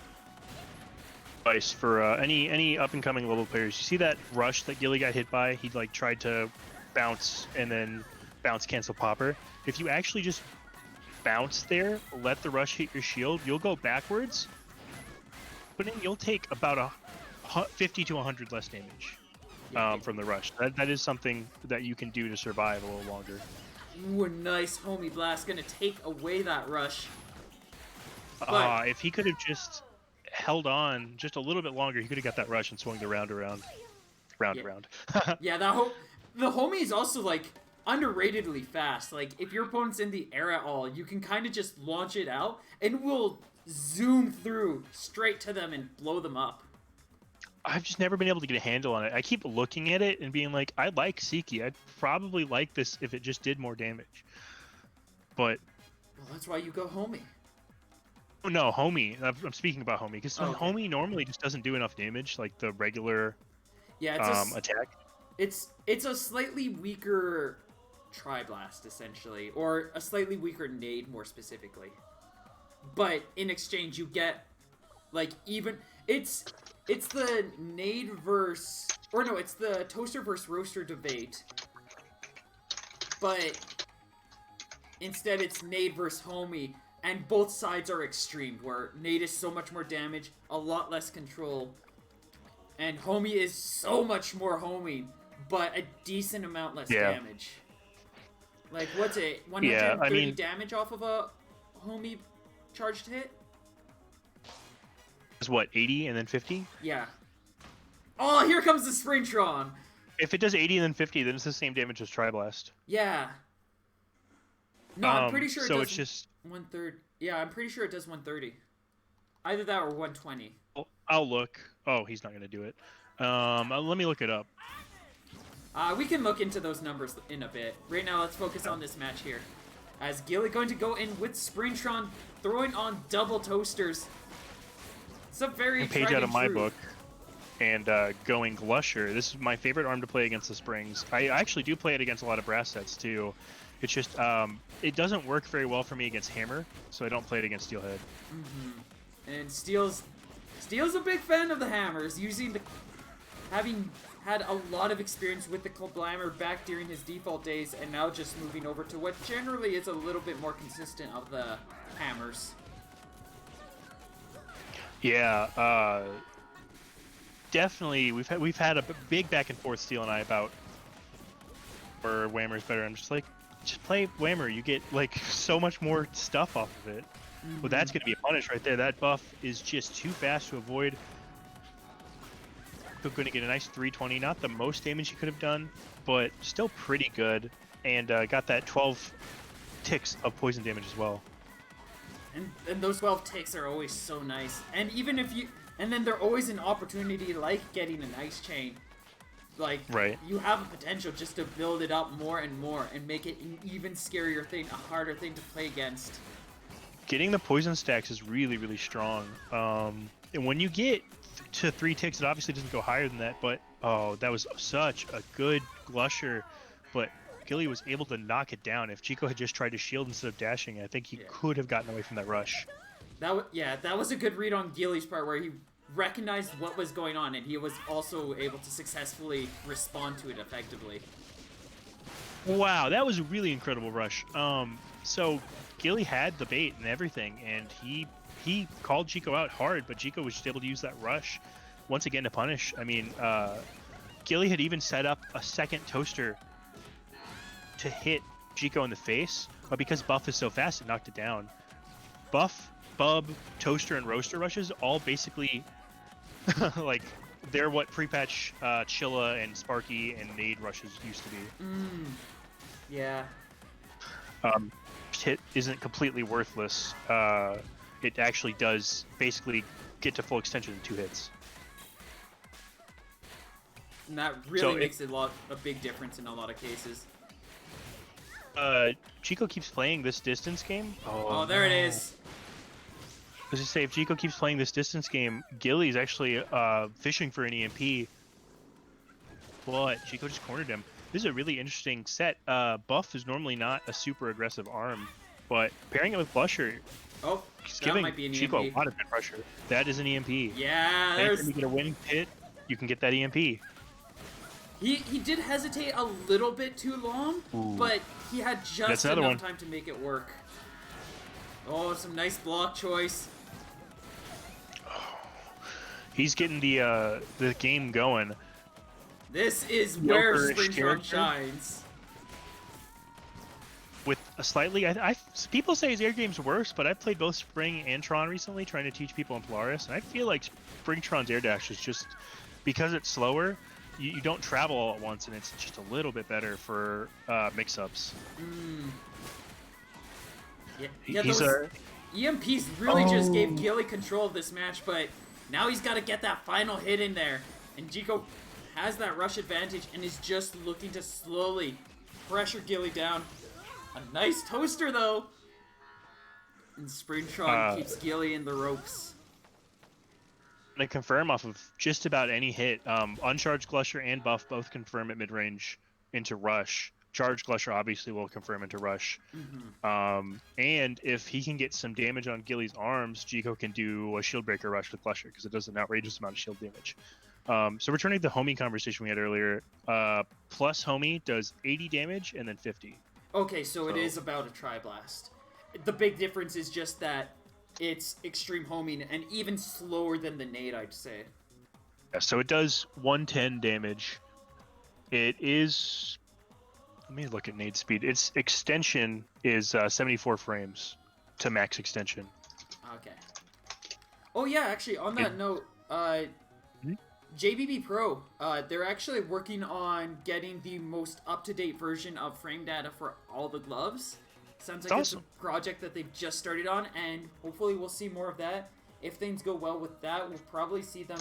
Advice for any up and coming level players: you see that rush that Gilly got hit by? He like tried to bounce and then bounce cancel popper. If you actually just bounce there, let the rush hit your shield, you'll go backwards, but then you'll take about 50 to 100 less damage from the rush. That is something that you can do to survive a little longer. Ooh, a nice homie blast, gonna take away that rush. But If he could have just held on just a little bit longer, he could have got that rush and swung the round around. Yeah, the homie is also like underratedly fast. Like, if your opponent's in the air at all, you can kind of just launch it out and will zoom through straight to them and blow them up. I've just never been able to get a handle on it. I keep looking at it and being like, I like Siki. I'd probably like this if it just did more damage. But well, that's why you go homie. oh no, homie. I'm speaking about homie because Okay. homie normally just doesn't do enough damage, like the regular Yeah, it's attack. It's a slightly weaker Tri-Blast, essentially, or a slightly weaker nade, more specifically. But in exchange, you get like even it's the nade versus, or no, it's the toaster versus roaster debate. But instead, it's nade versus homie, and both sides are extreme. Where nade is so much more damage, a lot less control, and homie is so much more homie, but a decent amount less damage. Like, what's it? 130 damage off of a homie charged hit? It's what, 80 and then 50? Yeah. Oh, here comes the Springtron! If it does 80 and then 50, then it's the same damage as Tri-Blast. Yeah. No, I'm pretty sure it does it's just 130. Yeah, I'm pretty sure it does 130. Either that or 120. I'll look. Oh, he's not going to do it. Let me look it up. We can look into those numbers in a bit. Right now, let's focus on this match here. As Gilly going to go in with Springtron, throwing on double toasters. It's a very page out of my book. And going Glusher. This is my favorite arm to play against the Springs. I actually do play it against a lot of brass sets, too. It's just, it doesn't work very well for me against Hammer, so I don't play it against Steelhead. And Steel's a big fan of the Hammers, having had a lot of experience with the Glamour back during his default days, and now just moving over to what generally is a little bit more consistent of the Hammers. Yeah, definitely. We've had a big back and forth, Steel and I, about where Whammer's better. I'm just like, just play Whammer. You get like so much more stuff off of it. Well, that's going to be a punish right there. That buff is just too fast to avoid. Going to get a nice 320. Not the most damage he could have done, but still pretty good. And got that 12 ticks of poison damage as well. And those 12 ticks are always so nice. And even if you... And then they're always an opportunity like getting an ice chain. Like, you have a potential just to build it up more and more and make it an even scarier thing, a harder thing to play against. Getting the poison stacks is really, really strong. And when you get to 3 ticks, it obviously doesn't go higher than that, but oh, that was such a good Glusher. But Gilly was able to knock it down. If Chico had just tried to shield instead of dashing, I think he could have gotten away from that rush. That was a good read on Gilly's part, where he recognized what was going on, and he was also able to successfully respond to it effectively. Wow, that was a really incredible rush. So Gilly had the bait and everything, and he called Chico out hard, but Chico was just able to use that rush once again to punish. I mean, Gilly had even set up a second toaster to hit Chico in the face, but because Buff is so fast, it knocked it down. Buff Bub, Toaster, and Roaster rushes all basically like they're what pre-patch Chilla and Sparky and Nade rushes used to be. Yeah. Hit isn't completely worthless. It actually does basically get to full extension in 2 hits. And that really makes a big difference in a lot of cases. Chico keeps playing this distance game. Oh, there it is. I was just say, if Chico keeps playing this distance game, Gilly's actually fishing for an EMP. But Chico just cornered him. This is a really interesting set. Buff is normally not a super aggressive arm, but pairing it with Blusher, that giving might be an Chico EMP. a lot of good pressure. That is an EMP. Yeah, Anytime you get a winning hit, you can get that EMP. He did hesitate a little bit too long, but he had just enough time to make it work. Oh, some nice block choice. He's getting the game going. This is where Springtron shines. With a slightly, people say his air game's worse, but I've played both Spring and Tron recently, trying to teach people in Polaris, and I feel like Springtron's air dash is just, because it's slower, you don't travel all at once, and it's just a little bit better for mix-ups. Yeah, those EMPs really just gave Gilly control of this match, but now he's got to get that final hit in there, and Chico has that rush advantage and is just looking to slowly pressure Gilly down. A nice toaster, though. And Springtron keeps Gilly in the ropes. They confirm off of just about any hit. Uncharged Glusher and Buff both confirm at mid-range into Rush. Charged Glusher obviously will confirm into Rush. And if he can get some damage on Gilly's arms, Chico can do a Shield Breaker Rush with Glusher because it does an outrageous amount of shield damage. So returning to the Homie conversation we had earlier, plus Homie does 80 damage and then 50. Okay, so it is about a Tri-Blast. The big difference is just that it's extreme homing and even slower than the Nade, I'd say. Yeah, so it does 110 damage. It is... Let me look at Nade's speed. Its extension is 74 frames to max extension. Okay. Oh yeah, actually, on that note, JBB Pro, they're actually working on getting the most up-to-date version of frame data for all the gloves. Sounds like it's a project that they've just started on, and hopefully we'll see more of that. If things go well with that, we'll probably see them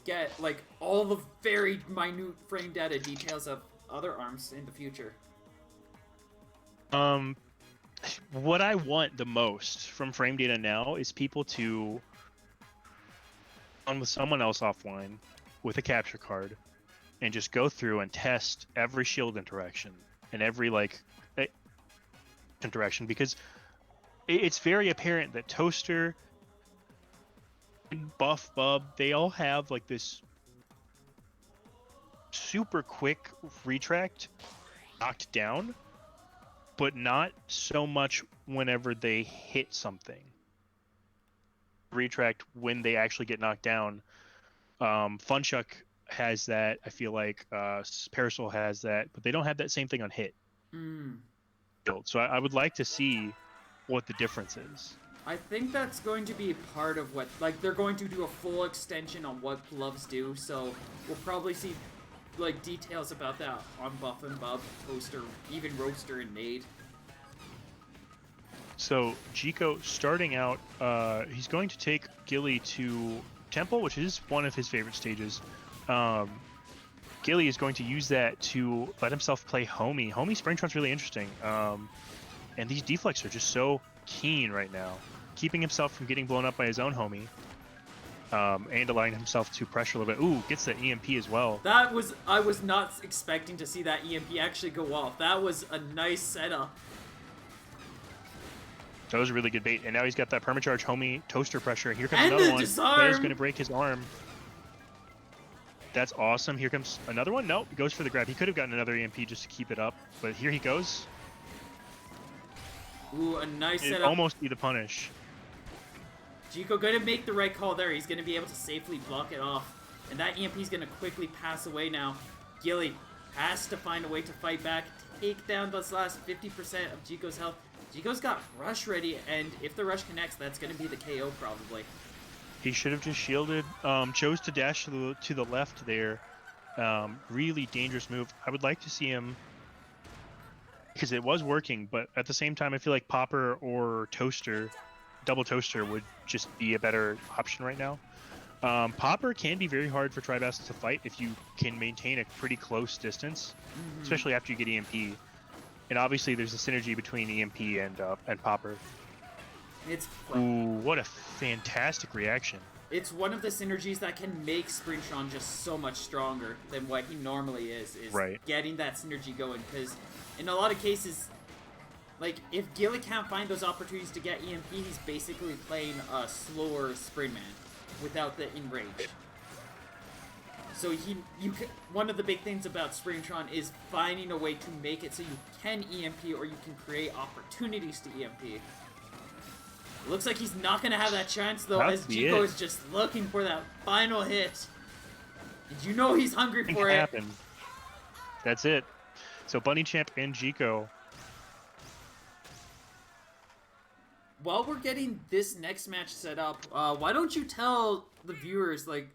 get like all the very minute frame data details of other arms in the future. What I want the most from frame data now is people to on with someone else offline with a capture card and just go through and test every shield interaction and every interaction, because it's very apparent that Toaster, Buff, Bub, they all have like this super quick retract knocked down, but not so much whenever they hit something. Retract when they actually get knocked down. Funchuck has that. I feel like Parasol has that, but they don't have that same thing on hit. So I would like to see what the difference is. I think that's going to be part of what, like, they're going to do a full extension on what gloves do, so we'll probably see, like, details about that on Buff and Bub, Toaster, even Roaster and Nade. So Chico, starting out, he's going to take Gilly to Temple, which is one of his favorite stages. Gilly is going to use that to let himself play Homie. Homie Springtron's really interesting. And these deflects are just so keen right now, keeping himself from getting blown up by his own Homie. And allowing himself to pressure a little bit. Ooh, gets the EMP as well. I was not expecting to see that EMP actually go off. That was a nice setup. That was a really good bait. And now he's got that permacharge Homie Toaster pressure. Here comes another one. Disarm. That is going to break his arm. That's awesome. Here comes another one. Nope, goes for the grab. He could have gotten another EMP just to keep it up, but here he goes. Ooh, a nice It'd setup. almost be the punish. Chico gonna make the right call there. He's gonna be able to safely block it off. And that EMP is gonna quickly pass away now. Gilly has to find a way to fight back, take down this last 50% of Chico's health. Jigo's got rush ready, and if the rush connects, that's going to be the KO probably. He should have just shielded. Chose to dash to the left there. Really dangerous move. I would like to see him, because it was working, but at the same time, I feel like Popper or Toaster, Double Toaster, would just be a better option right now. Popper can be very hard for Tribas to fight if you can maintain a pretty close distance, especially after you get EMP. And obviously, there's a synergy between EMP and Popper. Ooh, what a fantastic reaction! It's one of the synergies that can make Springtron just so much stronger than what he normally is right. Getting that synergy going, because in a lot of cases, like, if Gilly can't find those opportunities to get EMP, he's basically playing a slower Springman without the enrage. So one of the big things about Springtron is finding a way to make it so you can EMP or you can create opportunities to EMP. Looks like he's not going to have that chance, though, as Jigo is just looking for that final hit. And you know he's hungry for it. That's it. So Bunny Champ and Jigo. While we're getting this next match set up, why don't you tell the viewers, like,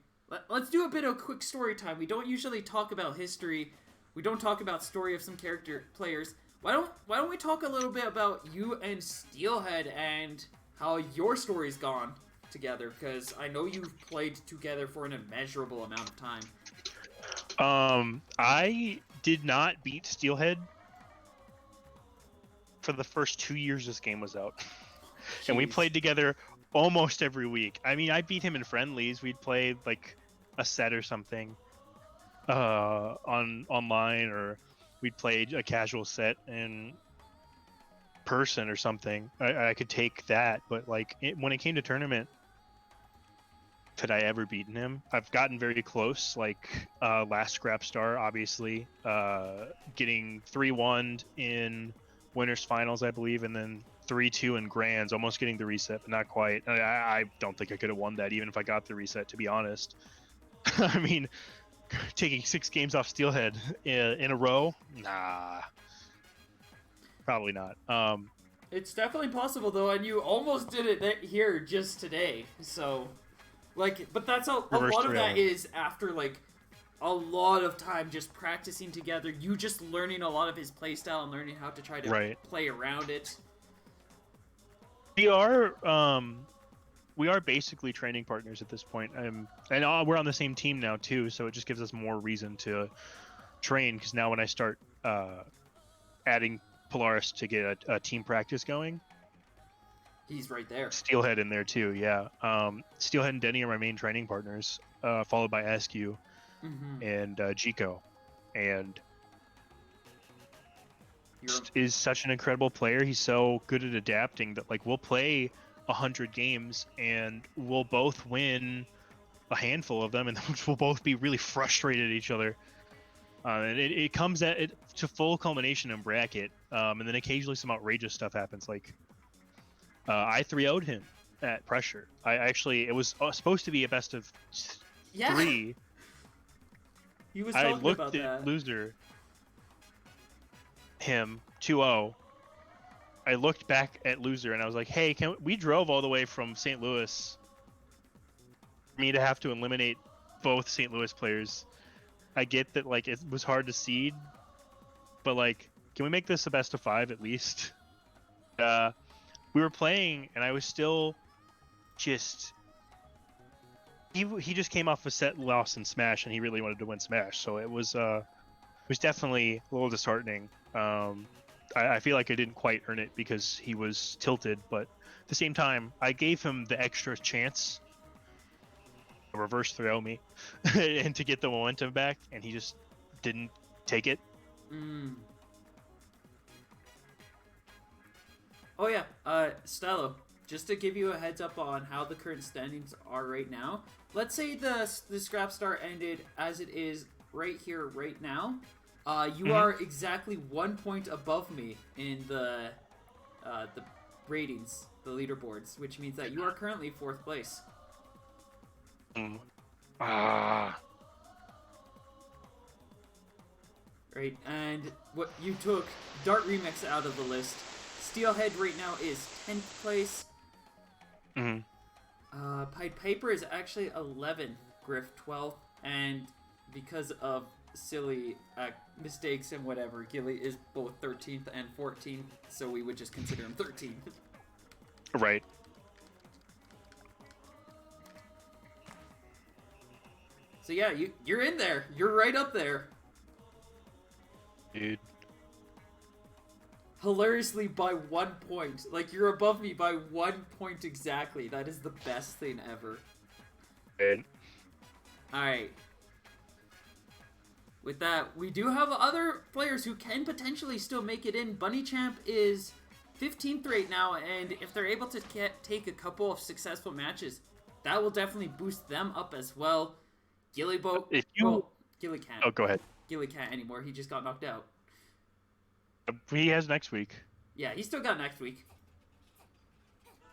let's do a bit of quick story time. We don't usually talk about history. We don't talk about story of some character players. Why don't we talk a little bit about you and Steelhead and how your story's gone together, because I know you've played together for an immeasurable amount of time. I did not beat Steelhead for the first 2 years this game was out. And we played together almost every week. I mean, I beat him in friendlies. We'd play like a set or something online, or we'd play a casual set in person or something. I could take that, but like when it came to tournament, could I ever beaten him? I've gotten very close, like last Scrapstar, obviously, getting 3-1 in winners finals, I believe, and then 3-2 in grands, almost getting the reset, but not quite. I don't think I could have won that even if I got the reset, to be honest. I mean, taking 6 games off Steelhead in a row, nah. Probably not. It's definitely possible, though, and you almost did it here just today. So, like, but that's a lot of that is after, like, a lot of time just practicing together. You just learning a lot of his playstyle and learning how to try to play around it. We are basically training partners at this point. And we're on the same team now, too, so it just gives us more reason to train, because now when I start adding Polaris to get a team practice going, he's right there. Steelhead in there too, yeah. Steelhead and Denny are my main training partners, followed by Askew and Jigo. And is such an incredible player. He's so good at adapting that, like, we'll play 100 games and we'll both win a handful of them, and we'll both be really frustrated at each other. And it comes to full culmination in bracket, and then occasionally some outrageous stuff happens. Like, I 3-0'd him at pressure. It was supposed to be a best of 3. He was talking about that. I looked at loser, him 2-0. I looked back at loser and I was like, "Hey, we drove all the way from St. Louis for me to have to eliminate both St. Louis players. I get that, like, it was hard to seed, but, like, can we make this a best of 5 at least?" We were playing, and I was still just... He just came off a set loss in Smash, and he really wanted to win Smash, so it was definitely a little disheartening. I feel like I didn't quite earn it because he was tilted, but at the same time, I gave him the extra chance to reverse 3-0 me and to get the momentum back, and he just didn't take it. Oh yeah, Stello, just to give you a heads up on how the current standings are right now. Let's say the Scrapstar ended as it is right here, right now. You are exactly 1 point above me in the ratings, the leaderboards, which means that you are currently 4th place. Right, and what you took Dart Remix out of the list, Steelhead right now is 10th place. Mm-hmm. Pied Piper is actually 11th, Griff 12th, and because of silly mistakes and whatever, Gilly is both 13th and 14th, so we would just consider him 13th. Right. So yeah, you're in there. You're right up there. Dude. Hilariously by 1 point. Like, you're above me by 1 point exactly. That is the best thing ever. Good. Alright. With that, we do have other players who can potentially still make it in. Bunny Champ is 15th right now, and if they're able to take a couple of successful matches, that will definitely boost them up as well. Gilly Gilly can't. Oh, go ahead. Gilly can't anymore. He just got knocked out. He has next week. Yeah, he still got next week.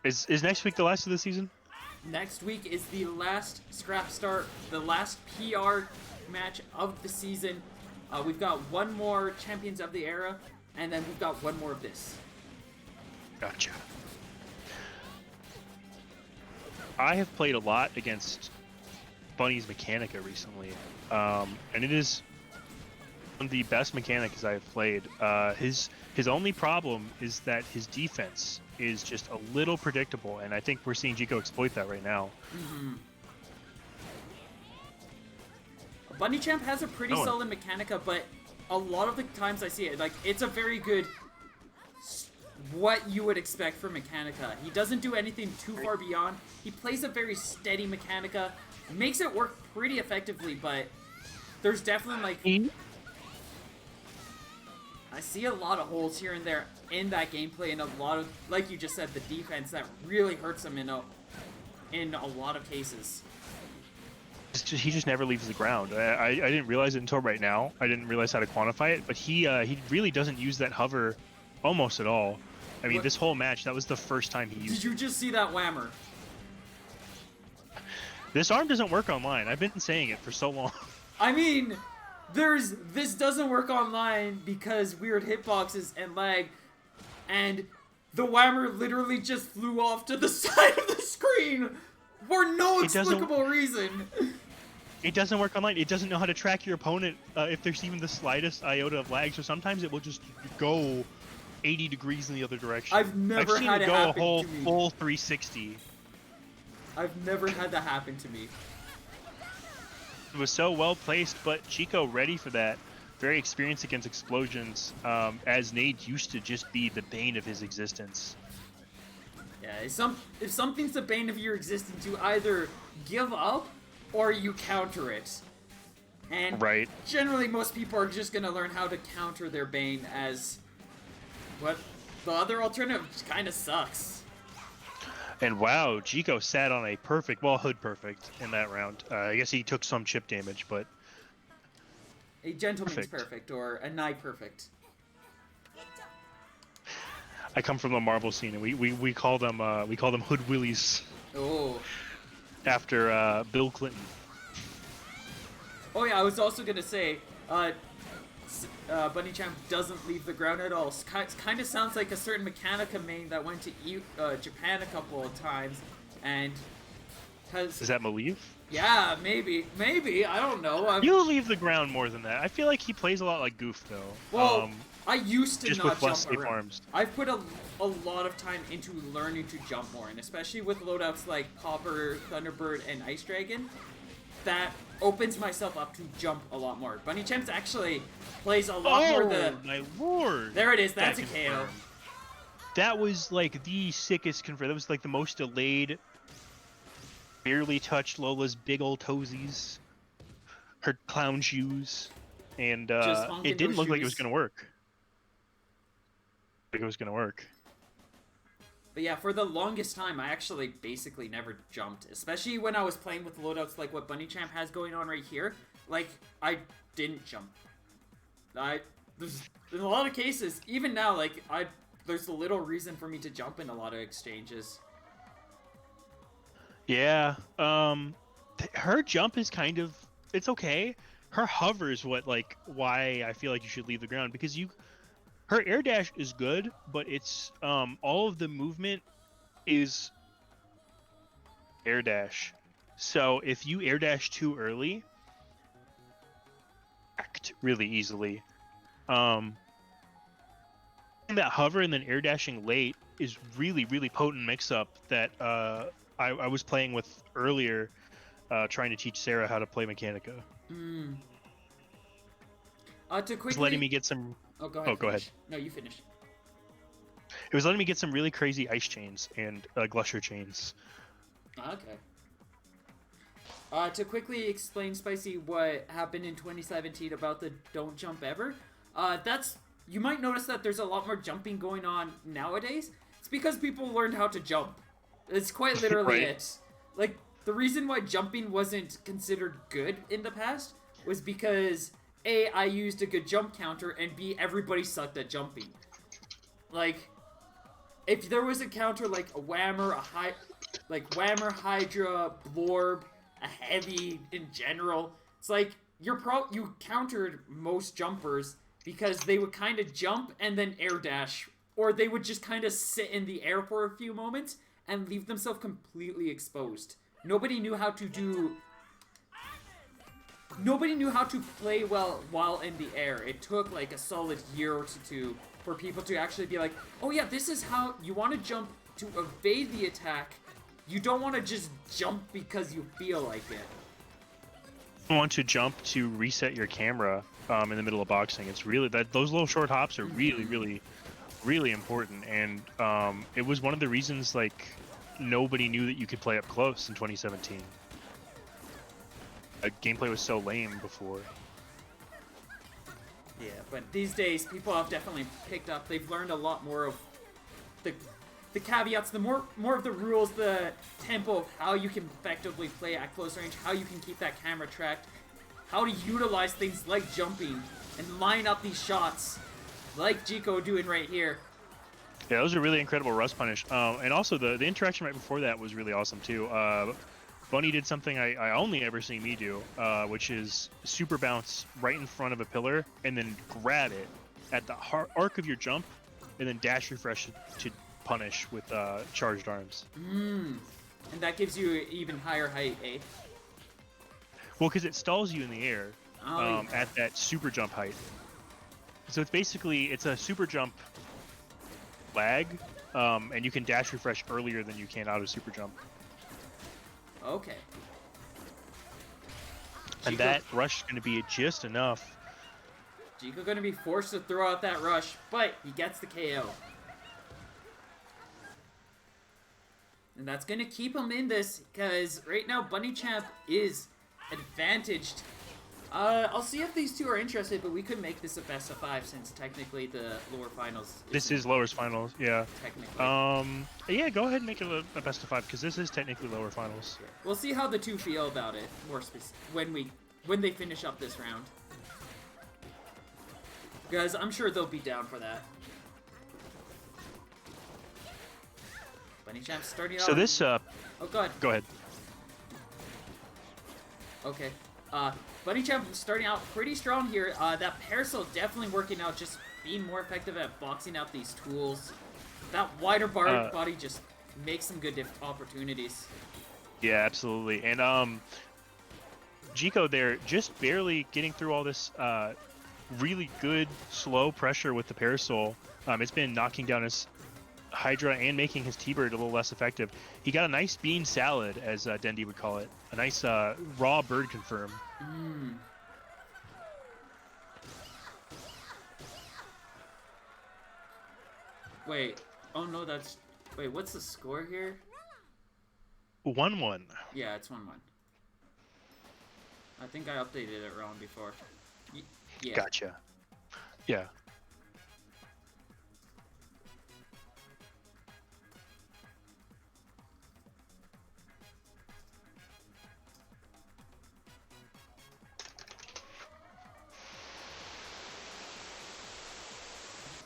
Is next week the last of the season? Next week is the last Scrapstar, the last PR match of the season. We've got one more Champions of the Era, and then we've got one more of this. Gotcha. I have played a lot against Bunny's Mechanica recently, and it is one of the best Mechanicas I have played. His only problem is that his defense is just a little predictable, and I think we're seeing Chico exploit that right now. Mm-hmm. Bunny Champ has a pretty solid Mechanica, but a lot of the times I see it, like, it's a very good what you would expect for Mechanica. He doesn't do anything too far beyond. He plays a very steady Mechanica, makes it work pretty effectively, but there's definitely, like, I see a lot of holes here and there in that gameplay, and a lot of, like you just said, the defense that really hurts him in a lot of cases. He just never leaves the ground. I didn't realize it until right now. I didn't realize how to quantify it, but he really doesn't use that hover almost at all. I mean, this whole match, that was the first time he used it. Did you just see that whammer? This arm doesn't work online. I've been saying it for so long. I mean, this doesn't work online because weird hitboxes and lag, and the whammer literally just flew off to the side of the screen for no explicable reason. It doesn't work online. It doesn't know how to track your opponent if there's even the slightest iota of lag, so sometimes it will just go 80 degrees in the other direction. I've never had it happen to me. I've seen it go a whole full 360. I've never had that happen to me. It was so well placed, but Chico ready for that. Very experienced against explosions, as Nade used to just be the bane of his existence. Yeah, if something's the bane of your existence, you either give up or you counter it. And generally most people are just going to learn how to counter their bane, as what the other alternative kind of sucks. And wow, Chico sat on a perfect, well, hood perfect in that round. I guess he took some chip damage, but a gentleman's perfect or a knight perfect. I come from the Marvel scene, and we call them hood willies. Oh. After Bill Clinton. Oh yeah, I was also gonna say, Bunny Champ doesn't leave the ground at all. Kind of sounds like a certain Mechanica main that went to Japan a couple of times, and has. Is that Maliv? Yeah, maybe. I don't know. You leave the ground more than that. I feel like he plays a lot like Goof, though. Well, I used to just not with less jump safe around. arms. I've put a lot of time into learning to jump more, and especially with loadouts like Popper, Thunderbird, and Ice Dragon, that opens myself up to jump a lot more. Bunny Champs actually plays a lot more the... my lord! There it is, that's a KO. That was like the sickest confirm. That was like the most delayed, barely touched Lola's big old toesies, her clown shoes, and it didn't look like it was gonna work. It was gonna work. But yeah, for the longest time, I actually basically never jumped, especially when I was playing with loadouts like what Bunny Champ has going on right here. Like, I didn't jump. There's in a lot of cases, even now, like, there's a little reason for me to jump in a lot of exchanges. Yeah, her jump is kind of, it's okay. Her hover is why I feel like you should leave the ground, because her air dash is good, but it's all of the movement is air dash. So if you air dash too early, act really easily. And that hover and then air dashing late is really, really potent mix-up that I was playing with earlier, trying to teach Sarah how to play Mechanica. To quickly... It's letting me get some... Oh, go ahead. Go ahead. No, you finish. It was letting me get some really crazy ice chains and glusher chains. Okay. To quickly explain, Spicy, what happened in 2017 about the don't jump ever, you might notice that there's a lot more jumping going on nowadays. It's because people learned how to jump. It's quite literally Right. it. Like, the reason why jumping wasn't considered good in the past was because A, I used a good jump counter, and B, everybody sucked at jumping. Like, if there was a counter like a Whammer, Whammer, Hydra, Blorb, a Heavy in general, it's like you countered most jumpers because they would kind of jump and then air dash, or they would just kind of sit in the air for a few moments and leave themselves completely exposed. Nobody knew how to play well while in the air. It took like a solid year or two for people to actually be like, oh yeah, this is how you want to jump to evade the attack. You don't want to just jump because you feel like it. You want to jump to reset your camera in the middle of boxing. It's really those little short hops are really, really, really important, and it was one of the reasons like nobody knew that you could play up close in 2017. Gameplay was so lame before. Yeah, but these days people have definitely picked up. They've learned a lot more of the caveats, the more of the rules, the tempo of how you can effectively play at close range, how you can keep that camera tracked, how to utilize things like jumping and line up these shots, like Jico doing right here. Yeah, that was a really incredible rust punish. And also the interaction right before that was really awesome too. Bunny did something I only ever see me do, which is super bounce right in front of a pillar and then grab it at the arc of your jump and then dash refresh to punish with charged arms. And that gives you even higher height, eh? Well, because it stalls you in the air Yeah. at that super jump height. So it's a super jump lag, and you can dash refresh earlier than you can out of super jump. Okay. And that rush is going to be just enough. Jico gonna be forced to throw out that rush, but he gets the KO. And that's gonna keep him in this, because right now Bunny Champ is advantaged. I'll see if these two are interested, but we could make this a best of 5 since technically the lower finals. This is lowers finals, yeah. Technically. Yeah, go ahead and make it a best of 5 because this is technically lower finals. We'll see how the two feel about it when they finish up this round. Guys, I'm sure they'll be down for that. Bunny Champ starting out. So this Oh, God. go ahead. Okay. Bunny Champ starting out pretty strong here. That parasol definitely working out, just being more effective at boxing out these tools. That wider body just makes some good opportunities. Yeah, absolutely. And Jico there just barely getting through all this really good slow pressure with the parasol. It's been knocking down his Hydra and making his T-Bird a little less effective. He got a nice bean salad, as Dendi would call it. A nice raw bird confirm. Wait. Oh, no, that's... Wait, what's the score here? 1-1. Yeah, it's 1-1. I think I updated it wrong before. Yeah. Gotcha. Yeah.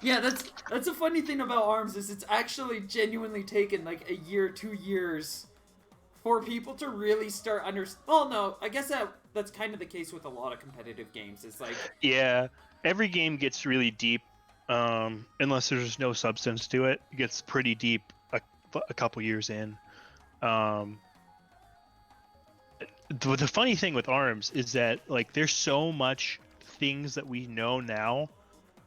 Yeah, that's a funny thing about ARMS is it's actually genuinely taken like a year, 2 years for people to really start Well, no, I guess that's kind of the case with a lot of competitive games. It's like Yeah, every game gets really deep Unless there's no substance to it. It gets pretty deep a couple years in. The funny thing with arms is that like there's so much things that we know now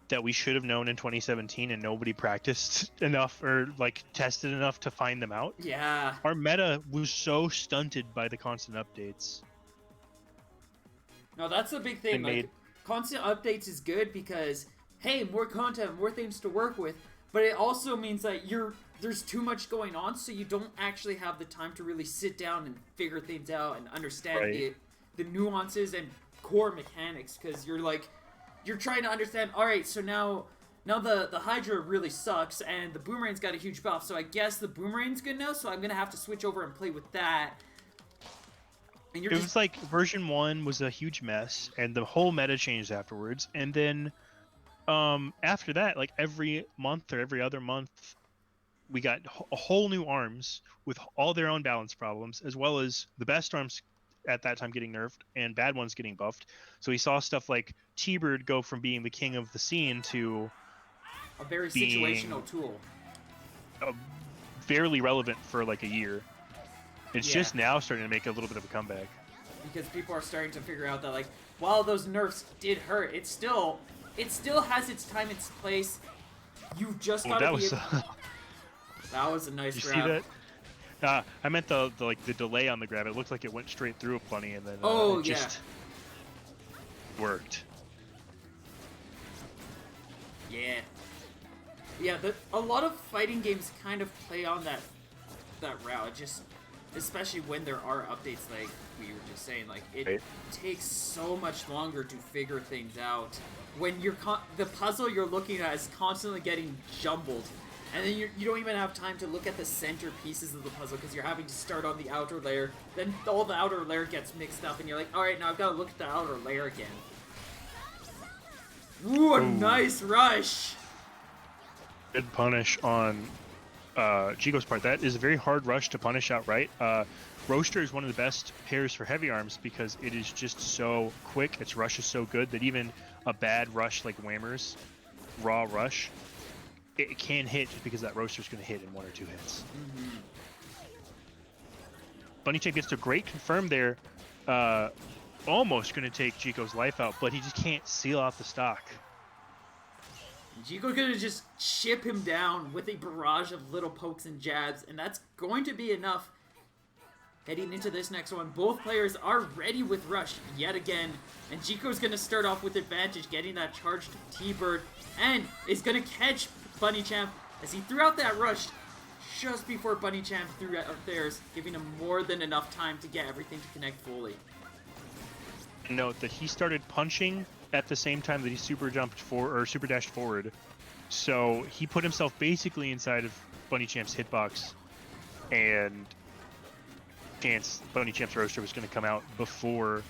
that we should have known in 2017 and nobody practiced enough or like tested enough to find them out. Yeah. Our meta was so stunted by the constant updates. No, that's the big thing. Like, constant updates is good because, hey, more content, more things to work with. But it also means that there's too much going on, so you don't actually have the time to really sit down and figure things out and understand the nuances and core mechanics. Because you're trying to understand. All right, so now the Hydra really sucks, and the Boomerang's got a huge buff. So I guess the Boomerang's good now. So I'm gonna have to switch over and play with that. It was like version 1 was a huge mess, and the whole meta changed afterwards. And then after that, like every month or every other month, we got a whole new arms with all their own balance problems, as well as the best arms at that time getting nerfed and bad ones getting buffed. So we saw stuff like T-Bird go from being the king of the scene to a very situational tool. Barely relevant for like a year. It's just now starting to make a little bit of a comeback. Because people are starting to figure out that, like, while those nerfs did hurt, it still has its time, its place. You've just got to be That was a nice grab. You see that? I meant the delay on the grab. It looked like it went straight through a bunny, and then it just worked. Yeah. Yeah, a lot of fighting games kind of play on that route. Just, especially when there are updates, like we were just saying, like it takes so much longer to figure things out when the puzzle you're looking at is constantly getting jumbled, and then you don't even have time to look at the center pieces of the puzzle because you're having to start on the outer layer. Then all the outer layer gets mixed up, and you're like, all right, now I've got to look at the outer layer again. Ooh, a nice rush. Good punish on Chico's part. That is a very hard rush to punish outright. Roaster is one of the best pairs for heavy arms because it is just so quick. Its rush is so good that even a bad rush like Whammer's raw rush, it can hit just because that Roaster's going to hit in 1 or 2 hits. Mm-hmm. Bunny Champ gets a great confirm there. Almost going to take Chico's life out, but he just can't seal off the stock. Chico's going to just chip him down with a barrage of little pokes and jabs, and that's going to be enough. Heading into this next one, both players are ready with Rush yet again, and Chico's going to start off with advantage, getting that charged T-Bird, and is going to catch Bunny Champ as he threw out that Rush just before Bunny Champ threw out theirs, giving him more than enough time to get everything to connect fully. Note that he started punching at the same time that he super dashed forward, so he put himself basically inside of Bunny Champ's hitbox, and Bunny Champ's Roaster was going to come out before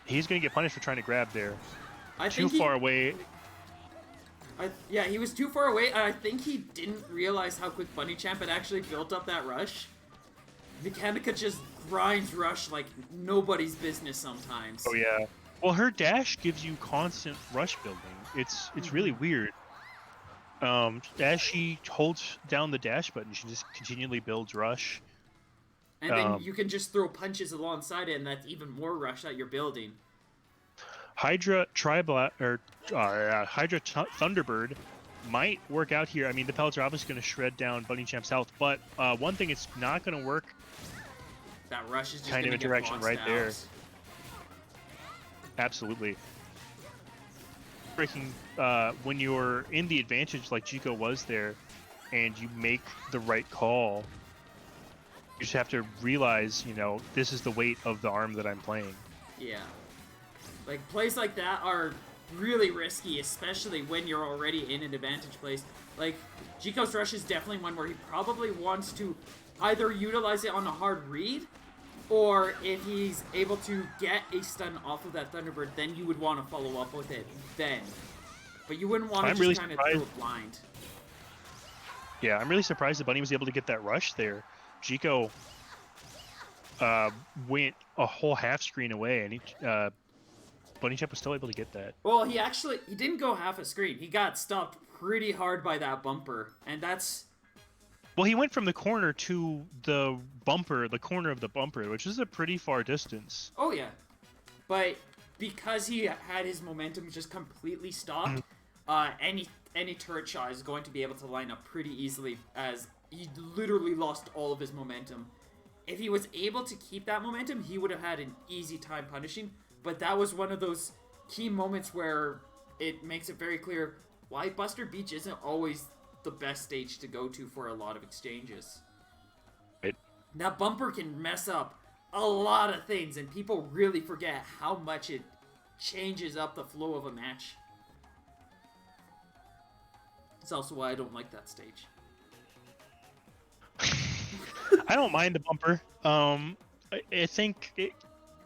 he's going to get punished for trying to grab there. Too far away. Yeah, he was too far away, and I think he didn't realize how quick Bunny Champ had actually built up that rush. Mechanica just grinds Rush like nobody's business sometimes. Oh yeah. Well, her dash gives you constant rush building. It's really weird. As she holds down the dash button, she just continually builds rush. And then you can just throw punches alongside it, and that's even more rush that you're building. Hydra Thunderbird might work out here. I mean, the pellets are obviously going to shred down Bunny Champ's health, but one thing it's not going to work. That rush is just kind of interaction right there. Out. Absolutely. Breaking when you're in the advantage like Chico was there, and you make the right call. You just have to realize, this is the weight of the arm that I'm playing. Yeah. Like, plays like that are really risky, especially when you're already in an advantage place. Like, Chico's rush is definitely one where he probably wants to either utilize it on a hard read, or if he's able to get a stun off of that Thunderbird, then you would want to follow up with it then. But you wouldn't want to just kind of throw it blind. Yeah, I'm really surprised that Bunny was able to get that rush there. Chico went a whole half screen away, and Bunny Champ was still able to get that. Well, he didn't go half a screen. He got stopped pretty hard by that bumper, and that's... Well, he went from the corner to the corner of the bumper, which is a pretty far distance. Oh, yeah. But because he had his momentum just completely stopped, any turret shot is going to be able to line up pretty easily, as he literally lost all of his momentum. If he was able to keep that momentum, he would have had an easy time punishing, but that was one of those key moments where it makes it very clear why Buster Beach isn't always the best stage to go to for a lot of exchanges. Right. That bumper can mess up a lot of things, and people really forget how much it changes up the flow of a match. It's also why I don't like that stage. I don't mind the bumper. I think,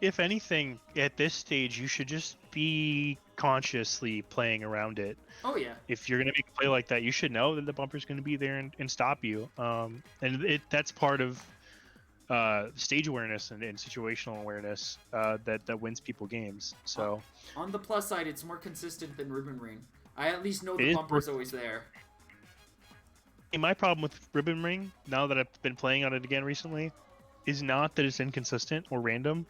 if anything, at this stage, you should just be consciously playing around it. Oh, yeah. If you're going to make a play like that, you should know that the bumper's going to be there and stop you. And that's part of stage awareness and situational awareness that wins people games. So on the plus side, it's more consistent than Ribbon Ring. I at least know the bumper's always there. My problem with Ribbon Ring, now that I've been playing on it again recently, is not that it's inconsistent or random.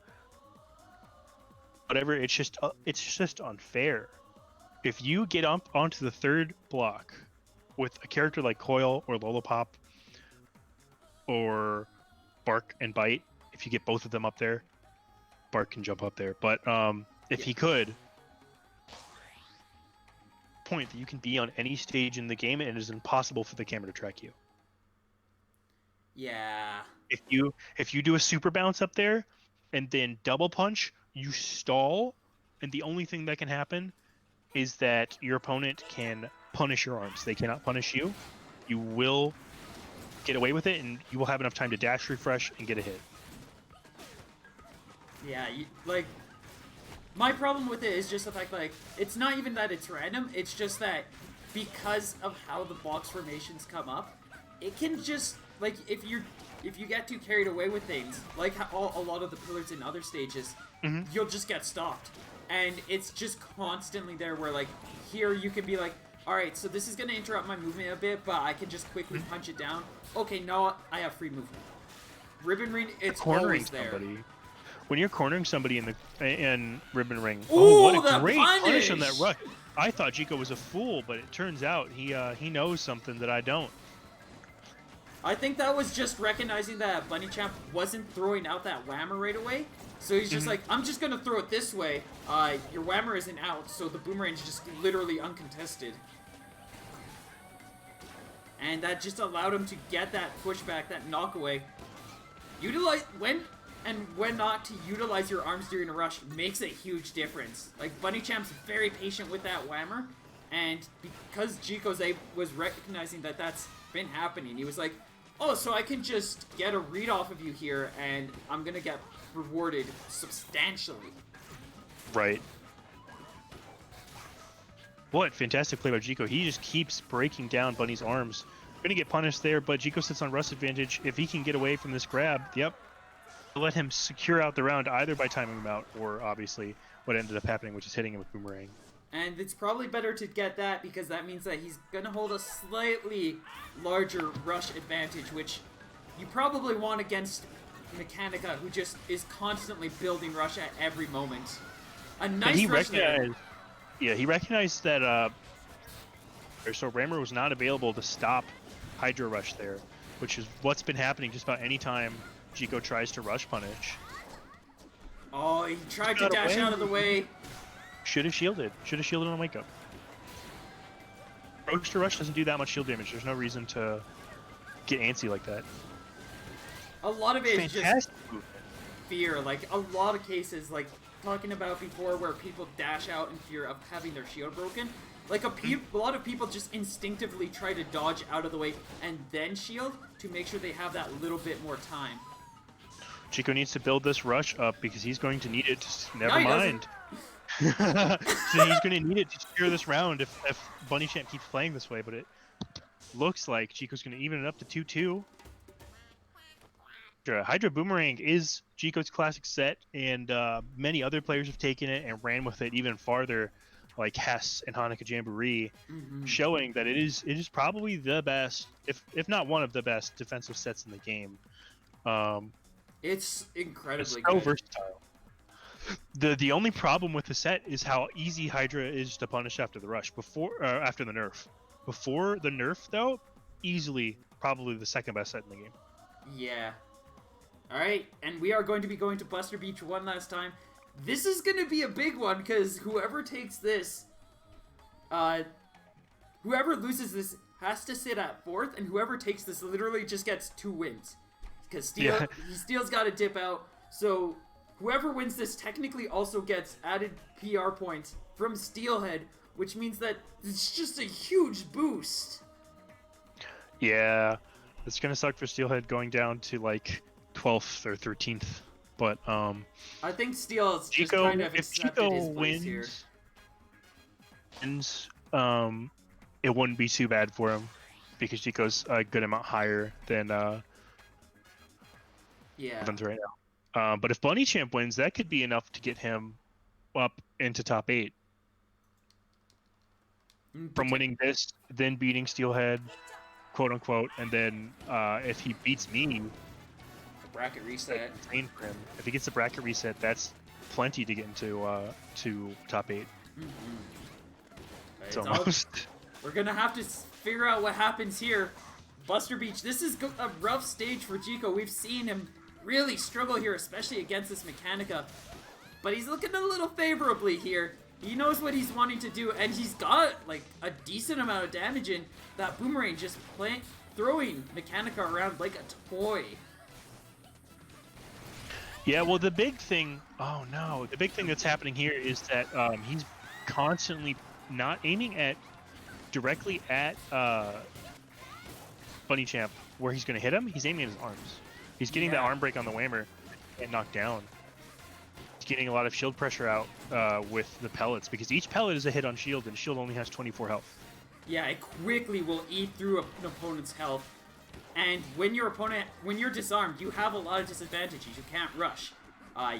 Whatever, it's just unfair. If you get up onto the third block with a character like Coil or Lollipop or Bark and Bite, if you get both of them up there, Bark can jump up there. But if he could, point that you can be on any stage in the game and it is impossible for the camera to track you. Yeah. If you do a super bounce up there and then double punch, you stall, and the only thing that can happen is that your opponent can punish your arms. They cannot punish you. You will get away with it, and you will have enough time to dash, refresh, and get a hit. Yeah, my problem with it is just the fact, it's not even that it's random, it's just that because of how the box formations come up, it can just, if you get too carried away with things, like how a lot of the pillars in other stages, you'll just get stopped. And it's just constantly there where, here you can be like, alright, so this is going to interrupt my movement a bit, but I can just quickly punch it down. Okay, now I have free movement. Ribbon Ring, it's always there. Somebody. When you're cornering somebody in Ribbon Ring, ooh, what a great punish on that rush. I thought Chico was a fool, but it turns out he knows something that I don't. I think that was just recognizing that Bunny Champ wasn't throwing out that whammer right away. So he's just like, I'm just going to throw it this way. Your whammer isn't out, so the boomerang's just literally uncontested. And that just allowed him to get that pushback, that knockaway. When not to utilize your arms during a rush makes a huge difference. Bunny Champ's very patient with that whammer, and because Jikoze was recognizing that that's been happening, he was like, oh, so I can just get a read off of you here, and I'm gonna get rewarded substantially. Right. What fantastic play by Jiko. He just keeps breaking down Bunny's arms. Gonna get punished there, but Jiko sits on rush advantage. If he can get away from this grab, yep. Let him secure out the round either by timing him out or obviously what ended up happening, which is hitting him with Boomerang. And it's probably better to get that because that means that he's going to hold a slightly larger rush advantage, which you probably want against Mechanica, who just is constantly building rush at every moment. A nice rush there. Yeah, he recognized that so Rammer was not available to stop Hydro Rush there, which is what's been happening just about any time Jiko tries to rush punish. Oh, he tried to dash out of the way. Should have shielded. Should have shielded on wake up. Roaster Rush doesn't do that much shield damage. There's no reason to get antsy like that. A lot of it is just fear. A lot of cases, talking about before, where people dash out in fear of having their shield broken. A lot of people just instinctively try to dodge out of the way and then shield to make sure they have that little bit more time. Chico needs to build this rush up because he's going to need it. Never mind. So he's going to need it to secure this round if Bunny Champ keeps playing this way, but it looks like Chico's going to even it up to 2-2. Hydra Boomerang is Jico's classic set, and many other players have taken it and ran with it even farther, like Hess and Hanukkah Jamboree, showing that it is probably the best, if not one of the best defensive sets in the game. It's incredibly it's so good. versatile. The only problem with the set is how easy Hydra is to punish after the rush, after the nerf. Before the nerf, though, easily probably the second best set in the game. Yeah. Alright, and we are going to be going to Buster Beach one last time. This is going to be a big one, because whoever takes this, whoever loses this has to sit at 4th, and whoever takes this literally just gets 2 wins. Because Steel's got to dip out, so whoever wins this technically also gets added PR points from Steelhead, which means that it's just a huge boost. Yeah, it's going to suck for Steelhead going down to, like, 12th or 13th, but I think Steel's just Jico, kind of if accepted his Jico place here. wins, it wouldn't be too bad for him because Jico's a good amount higher than Evans right now. But if Bunny Champ wins, that could be enough to get him up into top 8 from winning this, then beating Steelhead, quote unquote, and then if he beats me. Bracket reset. If he gets the bracket reset, that's plenty to get into to top 8. It's almost. We're gonna have to figure out what happens here. Buster Beach. This is a rough stage for Jico. We've seen him really struggle here, especially against this Mechanica. But he's looking a little favorably here. He knows what he's wanting to do, and he's got like a decent amount of damage in. That Boomerang just throwing Mechanica around like a toy. Yeah, well, the big thing. Oh no, the big thing that's happening here is that he's constantly not aiming directly at Bunny Champ where he's going to hit him. He's aiming at his arms. He's getting that arm break on the Whammer and knocked down. He's getting a lot of shield pressure out with the pellets because each pellet is a hit on shield, and shield only has 24 health. Yeah, it quickly will eat through an opponent's health. And when you're disarmed, you have a lot of disadvantages. You can't rush.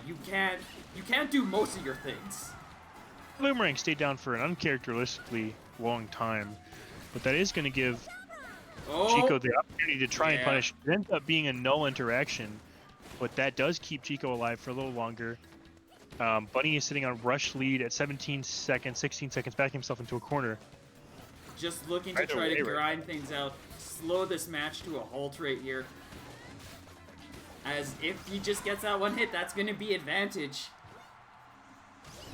You can't do most of your things. Boomerang stayed down for an uncharacteristically long time, but that is going to give Jico the opportunity to try and punish. It ends up being a null interaction, but that does keep Jico alive for a little longer. Bunny is sitting on rush lead at 17 seconds, 16 seconds, backing himself into a corner. Just looking to try to grind things out, slow this match to a halt right here. As if he just gets that one hit, that's going to be advantage.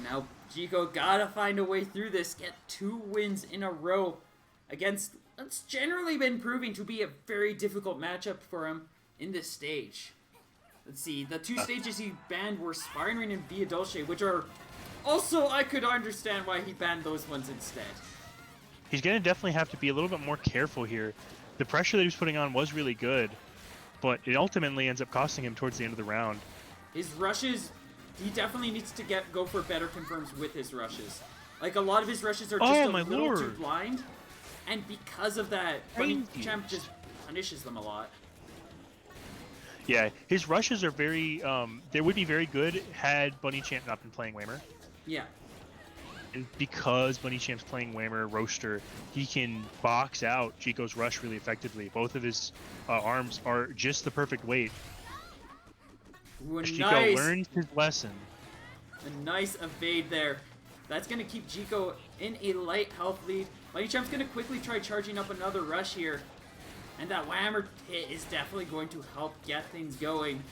Now, Jico gotta find a way through this, get 2 wins in a row against what's generally been proving to be a very difficult matchup for him in this stage. Let's see, the 2 stages he banned were Sparring Ring and Via Dolce, which are also, I could understand why he banned those ones instead. He's going to definitely have to be a little bit more careful here. The pressure that he was putting on was really good, but it ultimately ends up costing him towards the end of the round. His rushes, he definitely needs to go for better confirms with his rushes. Like, a lot of his rushes are just a little too blind, and because of that, Bunny Champ just punishes them a lot. Yeah, his rushes are very, they would be very good had Bunny Champ not been playing Whammer. Yeah. And because Bunny Champ's playing Whammer Roaster, he can box out Jico's rush really effectively. Both of his arms are just the perfect weight. Ooh, Jico learns his lesson. A nice evade there. That's going to keep Jico in a light health lead. Bunny Champ's going to quickly try charging up another rush here. And that Whammer hit is definitely going to help get things going.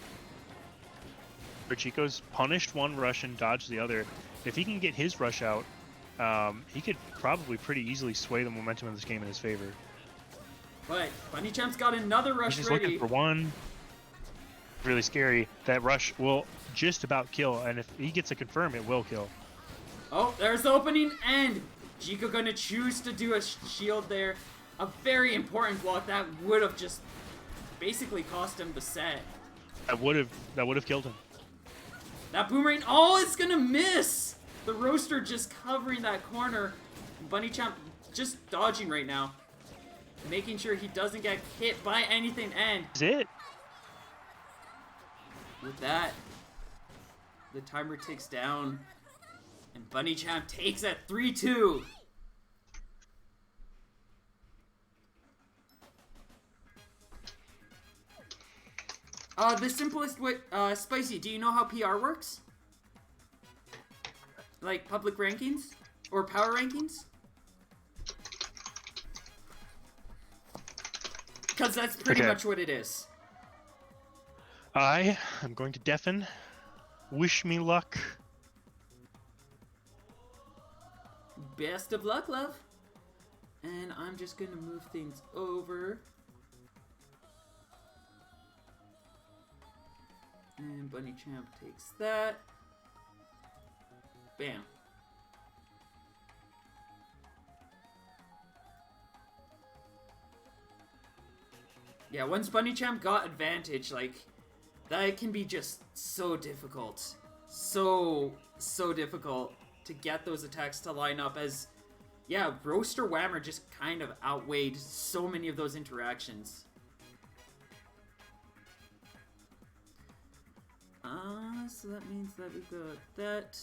But Jico's punished one rush and dodged the other. If he can get his rush out, he could probably pretty easily sway the momentum of this game in his favor. But Bunny Champ's got another rush He's ready. looking for one. Really scary. That rush will just about kill, and if he gets a confirm, it will kill. Oh, there's the opening, and Jico gonna choose to do a shield there. A very important block that would have just basically cost him the set. That would have killed him. That Boomerang, oh, it's gonna miss! The Roaster just covering that corner. Bunny Champ just dodging right now. Making sure he doesn't get hit by anything, and... Is it? With that, the timer ticks down, and Bunny Champ takes at 3-2. The simplest way, Spicy, do you know how PR works? Like public rankings? Or power rankings? Because that's pretty much what it is. I am going to deafen. Wish me luck. Best of luck, love. And I'm just gonna move things over. And Bunny Champ takes that. Bam. Yeah, once Bunny Champ got advantage, like, that can be just so difficult. So difficult to get those attacks to line up as, yeah, Roaster Whammer just kind of outweighed so many of those interactions. So that means that we've got that.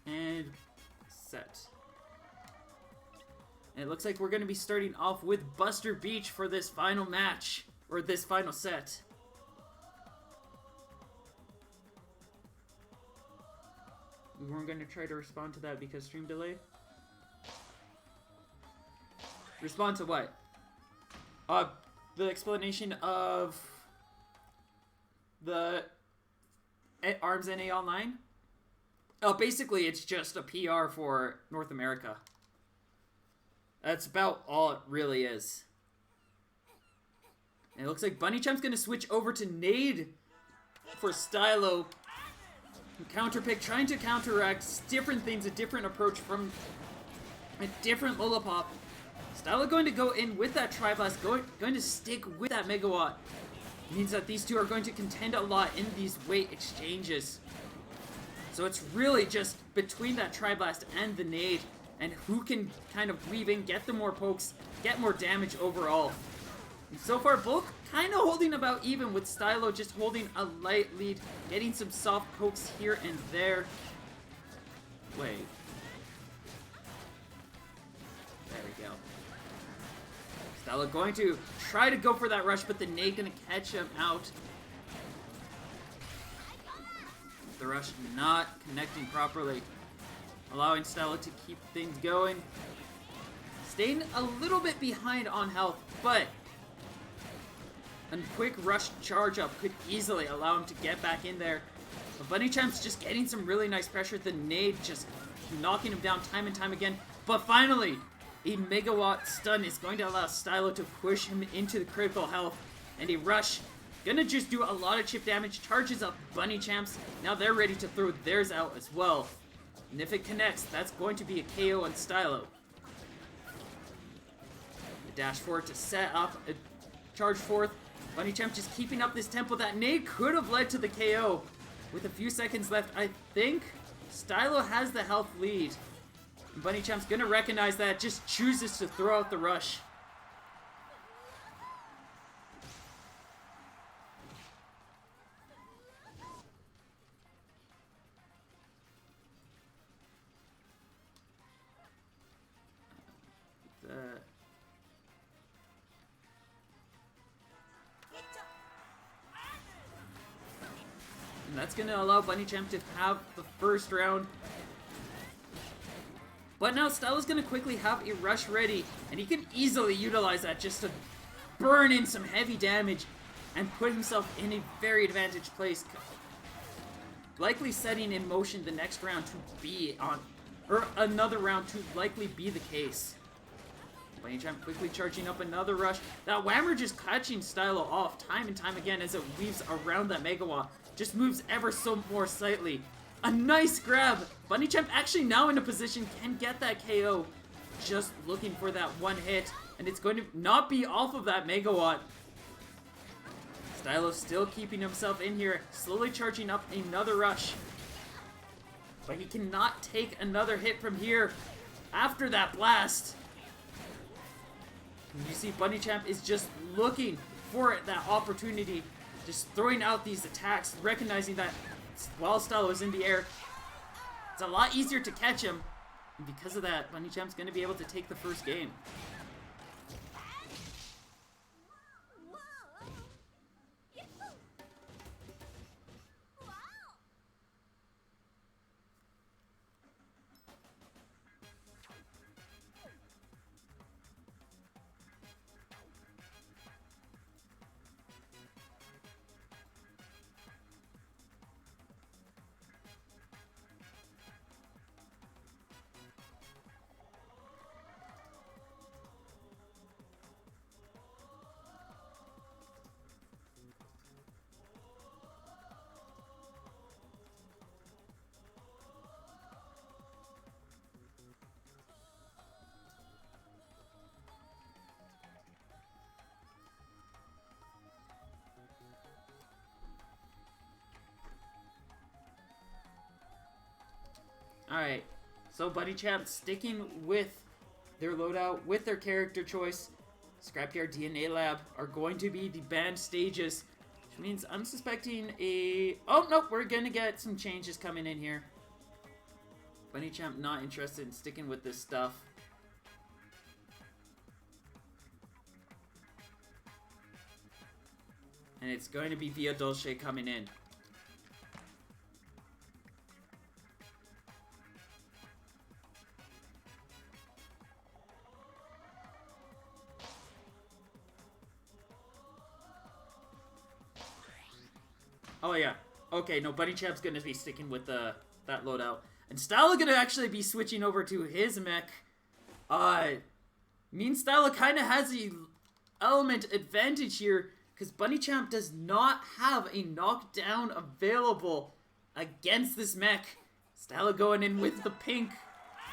And set. And it looks like we're going to be starting off with Buster Beach for this final match, or this final set. We weren't going to try to respond to that because stream delay. Respond to what? The explanation of the ARMS NA Online? Basically, it's just a PR for North America. That's about all it really is. And it looks like Bunny Champ's gonna switch over to Nade for Stylo. Counter pick, trying to counteract different things, a different approach from a different Lollipop. Stylo going to go in with that Tri-Blast, going to stick with that Megawatt. It means that these two are going to contend a lot in these weight exchanges. So it's really just between that Tri-Blast and the Nade, and who can kind of weave in, get the more pokes, get more damage overall. And so far, both kind of holding about even, with Stylo just holding a light lead, getting some soft pokes here and there. Wait. There we go. Stylo going to try to go for that rush, but the Nade going to catch him out. The rush not connecting properly, allowing Stylo to keep things going. Staying a little bit behind on health, but a quick rush charge up could easily allow him to get back in there. But Bunny Champ's just getting some really nice pressure. The Nade just knocking him down time and time again. But finally, a Megawatt stun is going to allow Stylo to push him into the critical health. And a rush, gonna just do a lot of chip damage, charges up Bunny Champs. Now they're ready to throw theirs out as well. And if it connects, that's going to be a KO on Stylo. The dash forward to set up a charge forth. Bunny Champ just keeping up this tempo. That nade could have led to the KO. With a few seconds left, I think Stylo has the health lead. And Bunny Champ's gonna recognize that, just chooses to throw out the rush. And that's going to allow Bunny Champ to have the first round. But now Stylo's going to quickly have a rush ready, and he can easily utilize that just to burn in some heavy damage and put himself in a very advantaged place. Likely setting in motion the next round to be on, or another round to likely be the case. Bunny Champ quickly charging up another rush. That Whammer just catching Stylo off time and time again as it weaves around that Megawatt. Just moves ever so more slightly. A nice grab. Bunny Champ actually now in a position can get that KO. Just looking for that one hit. And it's going to not be off of that Megawatt. Stylo still keeping himself in here. Slowly charging up another rush. But he cannot take another hit from here after that blast. You see Bunny Champ is just looking for that opportunity, just throwing out these attacks, recognizing that while Stylo is in the air, it's a lot easier to catch him. And because of that, Bunny Champ's going to be able to take the first game. Alright, so Bunny Champ sticking with their loadout, with their character choice. Scrapyard DNA Lab are going to be the banned stages, which means I'm suspecting a... Oh, nope, we're going to get some changes coming in here. Bunny Champ not interested in sticking with this stuff. And it's going to be Via Dolce coming in. Oh yeah. Okay, no, Bunny Champ's gonna be sticking with that loadout. And Stylo gonna actually be switching over to his mech. Mean Stylo kinda has the element advantage here, because Bunny Champ does not have a knockdown available against this mech. Stylo going in with the pink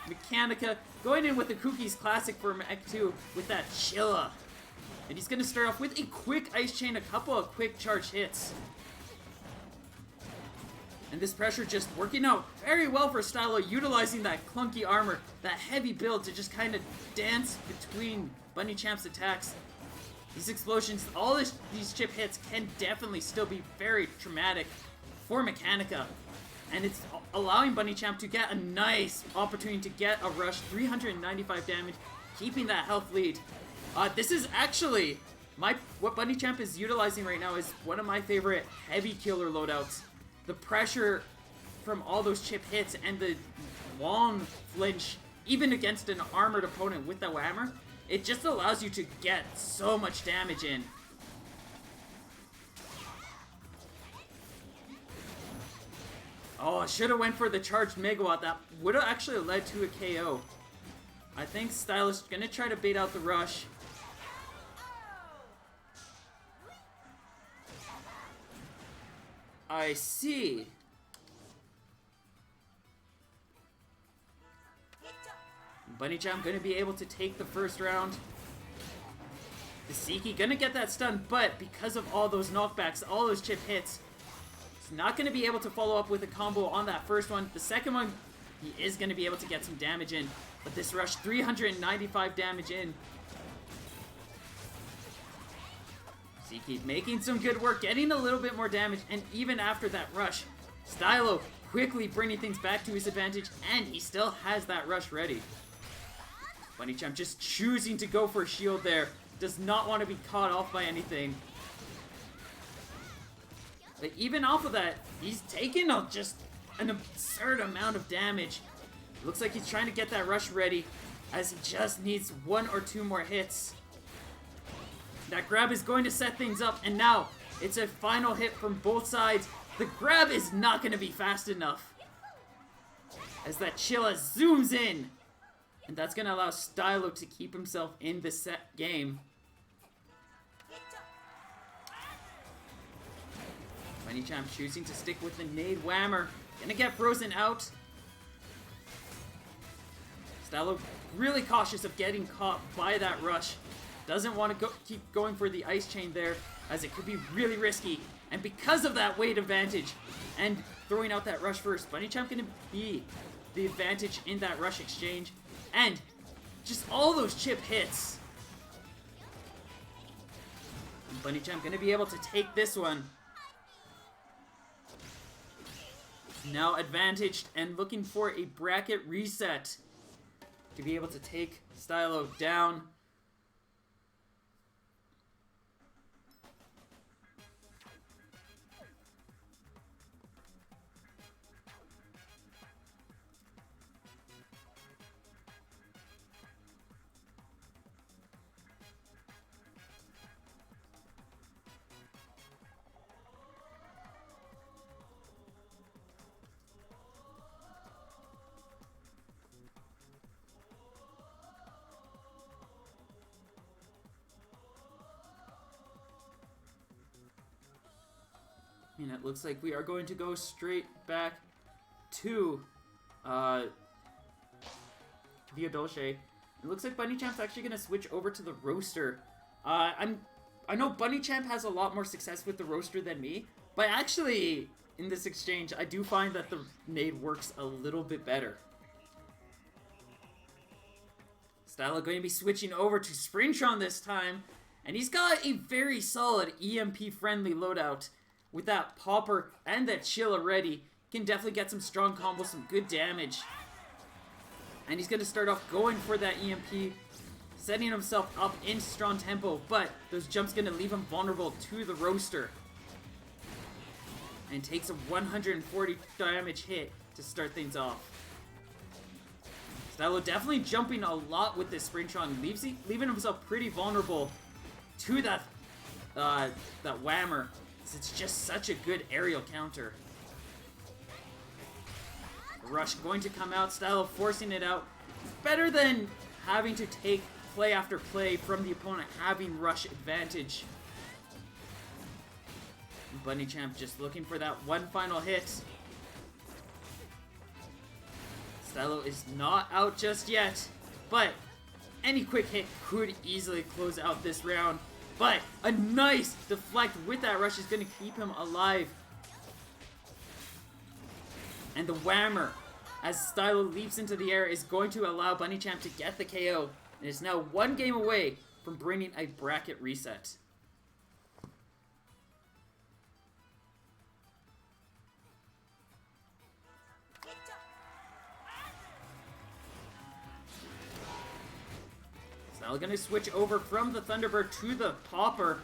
Mechanica, going in with the Cookies Classic for Mech 2 with that Chilla. And he's gonna start off with a quick Ice Chain, a couple of quick charge hits. And this pressure just working out very well for Stylo, utilizing that clunky armor, that heavy build to just kind of dance between Bunny Champ's attacks. These explosions, all these chip hits can definitely still be very traumatic for Mechanica. And it's allowing Bunny Champ to get a nice opportunity to get a rush, 395 damage, keeping that health lead. This is actually, what Bunny Champ is utilizing right now is one of my favorite heavy killer loadouts. The pressure from all those chip hits and the long flinch, even against an armored opponent with the Whammer, it just allows you to get so much damage in. Oh, I should have went for the charged Megawatt. That would have actually led to a KO. I think Stylo's gonna try to bait out the rush. I see. Bunny Champ gonna be able to take the first round. The Siki gonna get that stun, but because of all those knockbacks, all those chip hits, he's not gonna be able to follow up with a combo on that first one. The second one, he is gonna be able to get some damage in, but this rush, 395 damage in. Siki making some good work, getting a little bit more damage, and even after that rush, Stylo quickly bringing things back to his advantage, and he still has that rush ready. Bunny Champ just choosing to go for a shield there, does not want to be caught off by anything. But even off of that, he's taking just an absurd amount of damage. Looks like he's trying to get that rush ready, as he just needs one or two more hits. That grab is going to set things up, and now it's a final hit from both sides. The grab is not going to be fast enough, as that Chilla zooms in, and that's going to allow Stylo to keep himself in the set game. Bunny Champ choosing to stick with the nade Whammer, gonna get frozen out. Stylo really cautious of getting caught by that rush. Doesn't want to keep going for the Ice Chain there, as it could be really risky. And because of that weight advantage and throwing out that rush first, Bunny Champ going to be the advantage in that rush exchange. And just all those chip hits. Bunny Champ gonna be able to take this one. Now advantaged and looking for a bracket reset to be able to take Stylo down. And it looks like we are going to go straight back to Via Dolce. It looks like Bunny Champ's actually going to switch over to the Roaster. I know Bunny Champ has a lot more success with the Roaster than me, but actually, in this exchange, I do find that the nade works a little bit better. Stylo going to be switching over to Springtron this time, and he's got a very solid EMP-friendly loadout. With that Popper and that Chill already, can definitely get some strong combos, some good damage. And he's going to start off going for that EMP, setting himself up in strong tempo, but those jumps going to leave him vulnerable to the Roaster. And takes a 140 damage hit to start things off. Stylo definitely jumping a lot with this Springtron, leaving himself pretty vulnerable to that Whammer. It's just such a good aerial counter. Rush going to come out, Stylo forcing it out. It's better than having to take play after play from the opponent, having rush advantage. Bunny Champ just looking for that one final hit. Stylo is not out just yet, but any quick hit could easily close out this round. But a nice deflect with that rush is going to keep him alive. And the Whammer, as Stylo leaps into the air, is going to allow Bunny Champ to get the KO. And is now one game away from bringing a bracket reset. Stylo gonna switch over from the Thunderbird to the Popper.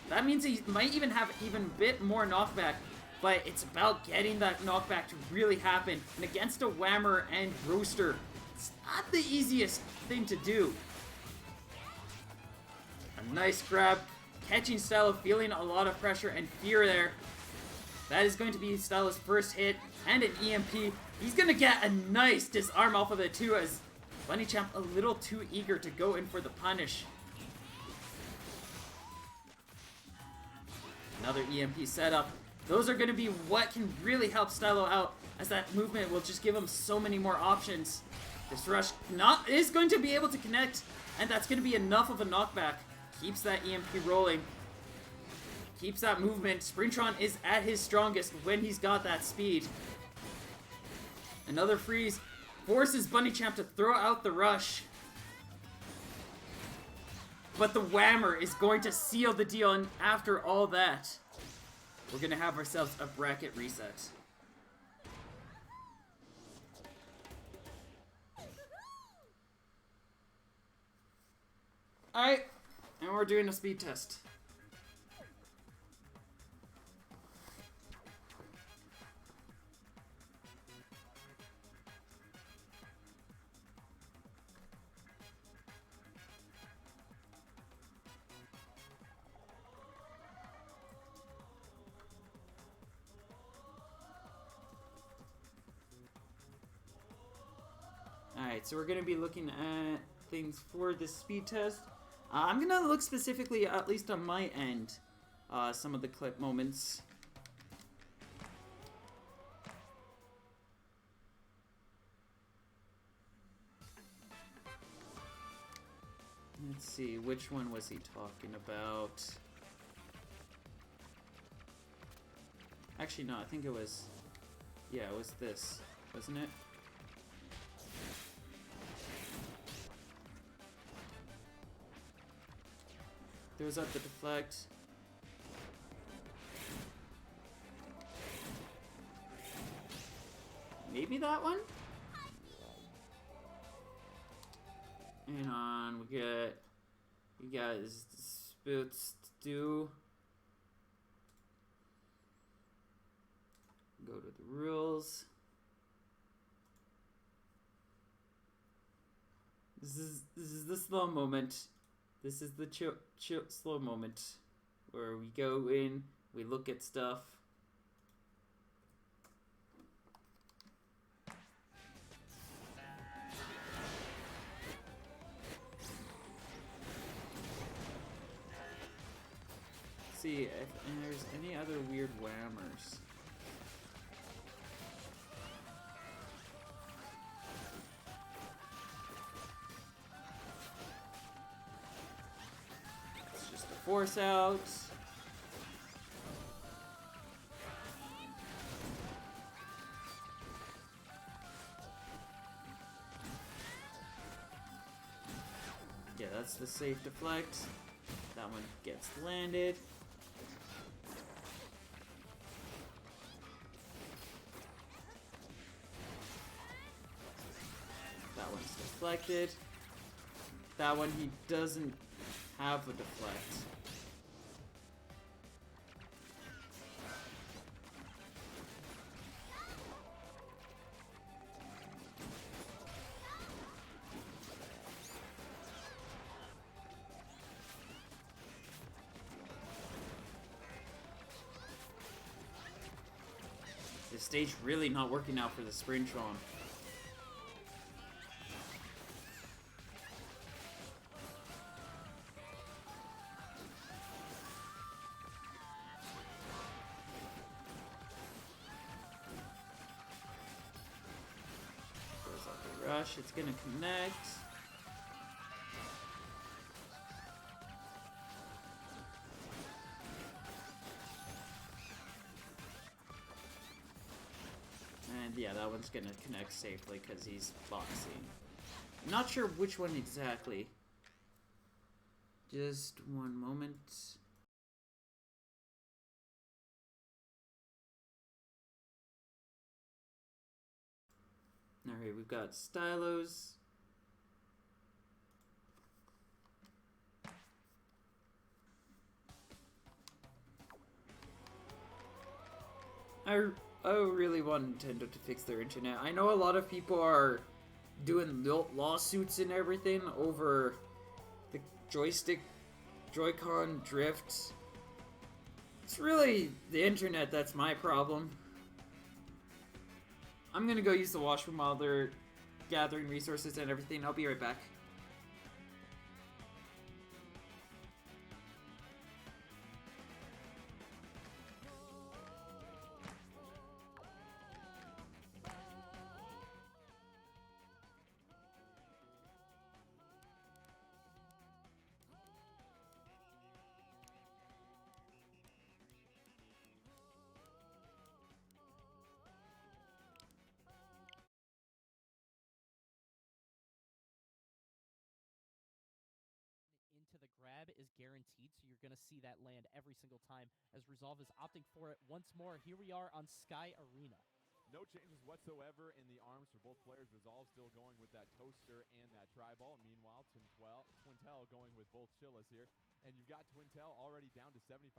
That means he might even have even a bit more knockback, but it's about getting that knockback to really happen. And against a Whammer and Roaster, it's not the easiest thing to do. A nice grab, catching Stylo, feeling a lot of pressure and fear there. That is going to be Stylo's first hit, and an EMP. He's gonna get a nice disarm off of it too, as Bunny Champ a little too eager to go in for the punish. Another EMP setup. Those are going to be what can really help Stylo out, as that movement will just give him so many more options. This rush is going to be able to connect, and that's going to be enough of a knockback. Keeps that EMP rolling. Keeps that movement. Springtron is at his strongest when he's got that speed. Another freeze. Forces Bunny Champ to throw out the rush. But the Whammer is going to seal the deal, and after all that, we're going to have ourselves a bracket reset. Alright, and we're doing a speed test. Alright, so we're going to be looking at things for this speed test. I'm going to look specifically, at least on my end, some of the clip moments. Let's see, which one was he talking about? Actually, no, I think it was... Yeah, it was this, wasn't it? Throws out the deflect. Maybe that one? Hang on, we got disputes to do. Go to the rules. This is the slow moment. This is the chill slow moment where we go in, we look at stuff. See if there's any other weird whammers. It's just a force out. Yeah, that's the safe deflect. That one gets landed. That one's deflected. That one he doesn't have a deflect. The stage really not working out for the Sprintron. Goes up the rush, it's gonna connect. And yeah, that one's gonna connect safely because he's boxing. I'm not sure which one exactly. Just one moment. Alright, we've got Stylos. I really want Nintendo to fix their internet. I know a lot of people are doing lawsuits and everything over the joystick Joy-Con drift. It's really the internet that's my problem. I'm gonna go use the washroom while they're gathering resources and everything. I'll be right back. Into the grab is guaranteed, so you're going to see that land every single time as Resolve is opting for it once more. Here we are on Sky Arena. No changes whatsoever in the arms for both players. Resolve still going with that Toaster and that Tri-Ball. Meanwhile, Twintel going with both Chillas here. And you've got Twintel already down to 75%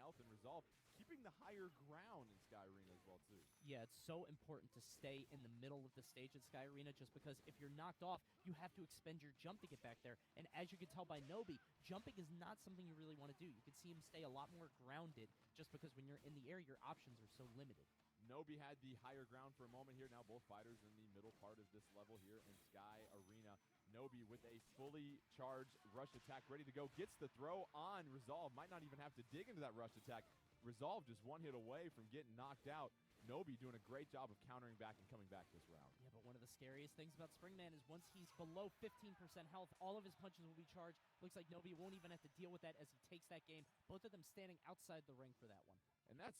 health, and Resolve keeping the higher ground in Sky Arena as well, too. Yeah, it's so important to stay in the middle of the stage at Sky Arena, just because if you're knocked off, you have to expend your jump to get back there. And as you can tell by Nobi, jumping is not something you really want to do. You can see him stay a lot more grounded, just because when you're in the air, your options are so limited. Nobi had the higher ground for a moment here. Now both fighters in the middle part of this level here in Sky Arena. Nobi with a fully charged rush attack ready to go. Gets the throw on Resolve. Might not even have to dig into that rush attack. Resolve just one hit away from getting knocked out. Nobi doing a great job of countering back and coming back this round. Yeah, but one of the scariest things about Springman is once he's below 15% health, all of his punches will be charged. Looks like Nobi won't even have to deal with that as he takes that game. Both of them standing outside the ring for that one. And that's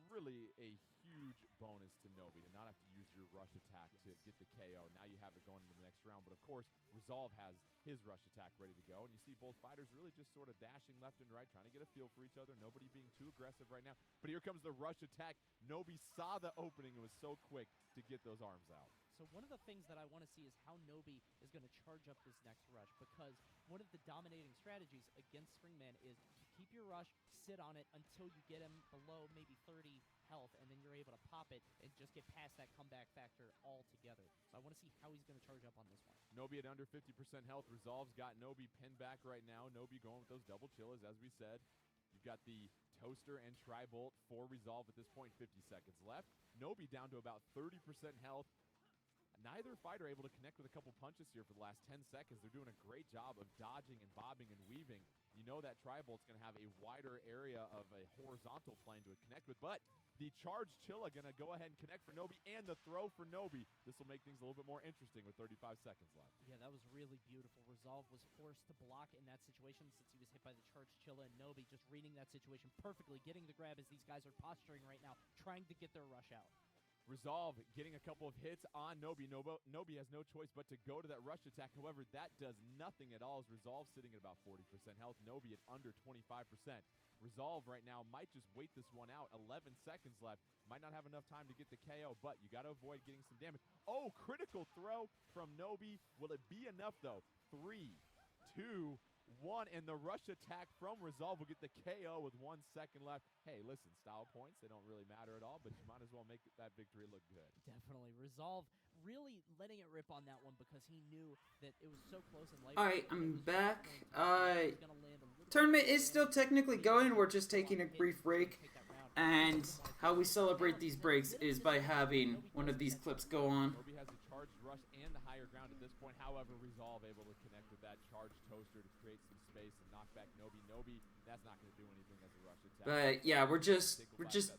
really a huge bonus to Nobi to not have to use your rush attack to get the KO. Now you have it going into the next round. But of course, Resolve has his rush attack ready to go. And you see both fighters really just sort of dashing left and right, trying to get a feel for each other. Nobody being too aggressive right now. But here comes the rush attack. Nobi saw the opening and was so quick to get those arms out. So one of the things that I want to see is how Nobi is going to charge up this next rush, because one of the dominating strategies against Springman is keep your rush, sit on it until you get him below maybe 30 health, and then you're able to pop it and just get past that comeback factor altogether. So I want to see how he's going to charge up on this one. Nobi at under 50% health. Resolve's got Nobi pinned back right now. Nobi going with those double chillas, as we said. You've got the Toaster and Tri-Bolt for Resolve at this point, 50 seconds left. Nobi down to about 30% health. Neither fighter able to connect with a couple punches here for the last 10 seconds. They're doing a great job of dodging and bobbing and weaving. You know that Tri-Bolt's going to have a wider area of a horizontal plane to connect with, but the charged Chilla going to go ahead and connect for Nobi, and the throw for Nobi. This will make things a little bit more interesting with 35 seconds left. Yeah, that was really beautiful. Resolve was forced to block in that situation since he was hit by the charged Chilla, and Nobi just reading that situation perfectly, getting the grab as these guys are posturing right now, trying to get their rush out. Resolve getting a couple of hits on Nobi. Nobi has no choice but to go to that rush attack. However, that does nothing at all as Resolve sitting at about 40% health. Nobi at under 25%. Resolve right now might just wait this one out. 11 seconds left. Might not have enough time to get the KO, but you got to avoid getting some damage. Oh, critical throw from Nobi. Will it be enough, though? 3, 2, 1, and the rush attack from Resolve will get the KO with 1 second left. Hey, listen, style points, they don't really matter at all, but you might as well make that victory look good. Definitely. Resolve really letting it rip on that one because he knew that it was so close in life. Alright, I'm back. Tournament is still technically going. We're just taking a brief break. And how we celebrate these breaks is by having one of these clips go on. Nobi has a charged rush and the higher ground at this point. However, Resolve able to connect with that charged Toaster to create some space and knock back Nobi. Nobi, that's not going to do anything as a rush attack. But yeah, we're just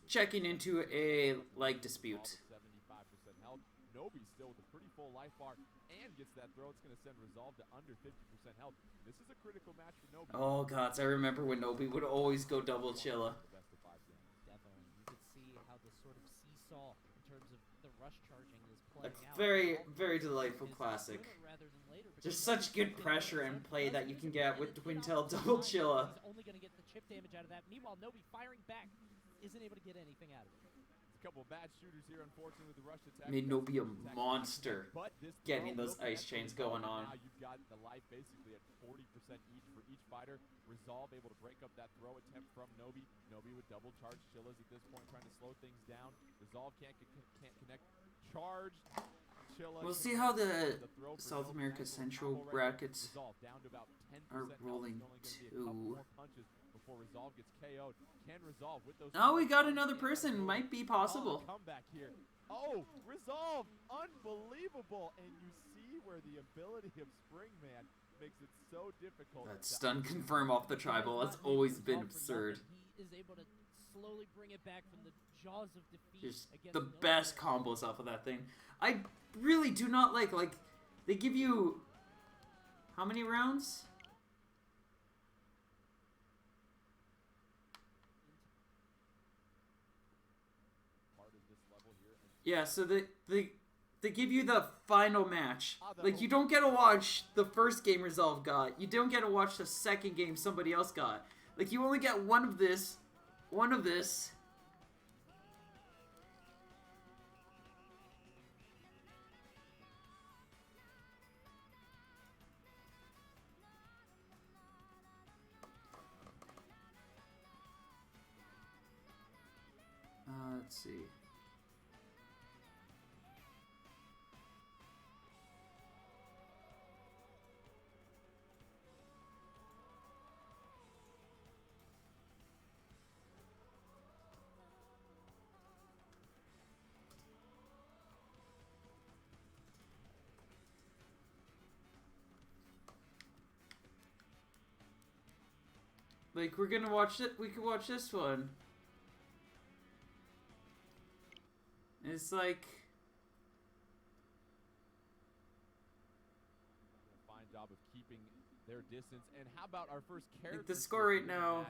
checking into a leg dispute. 75% health. Nobi still with a pretty full life bar and gets that throw. It's going to send Resolve to under 50% health. This is a critical match for Nobi. Oh gods, I remember when Nobi would always go double Chilla. Definitely. You could see how this sort of seesaw in terms of the rush charging is playing out. Very, very delightful classic. Just such good pressure and play that you can get with Twin Tail double Chilla. He's only going to get the chip damage out of that. Meanwhile, Nobi firing back isn't able to get anything out of it. A couple of bad shooters here, unfortunately, with the rush attack. Made Nobi a monster getting those ice chains going on. Now you've got the life basically at 40% each for each fighter. Resolve able to break up that throw attempt from Nobi. Nobi with double charged Chillas at this point, trying to slow things down. Resolve can't connect. Charged Chilla. We'll see how the South America Central brackets are rolling too. Before Resolve gets KO'd. Can Resolve with those... Oh, we got another person. Might be possible. Comeback here. Oh, Resolve. Unbelievable. And you see where the ability of Springman makes it so difficult. That stun confirm off the tribal. That's always been absurd. He is able to slowly bring it back from the jaws of defeat. Just the best combos off of that thing. I really do not like they give you... How many rounds? Yeah, so they give you the final match. Like, you don't get to watch the first game Resolve got. You don't get to watch the second game somebody else got. Like, you only get one of this, one of this. Let's see. Like, we're gonna watch it. We could watch this one. It's like... Fine job of keeping their distance. And how about our first character? Like the score right now,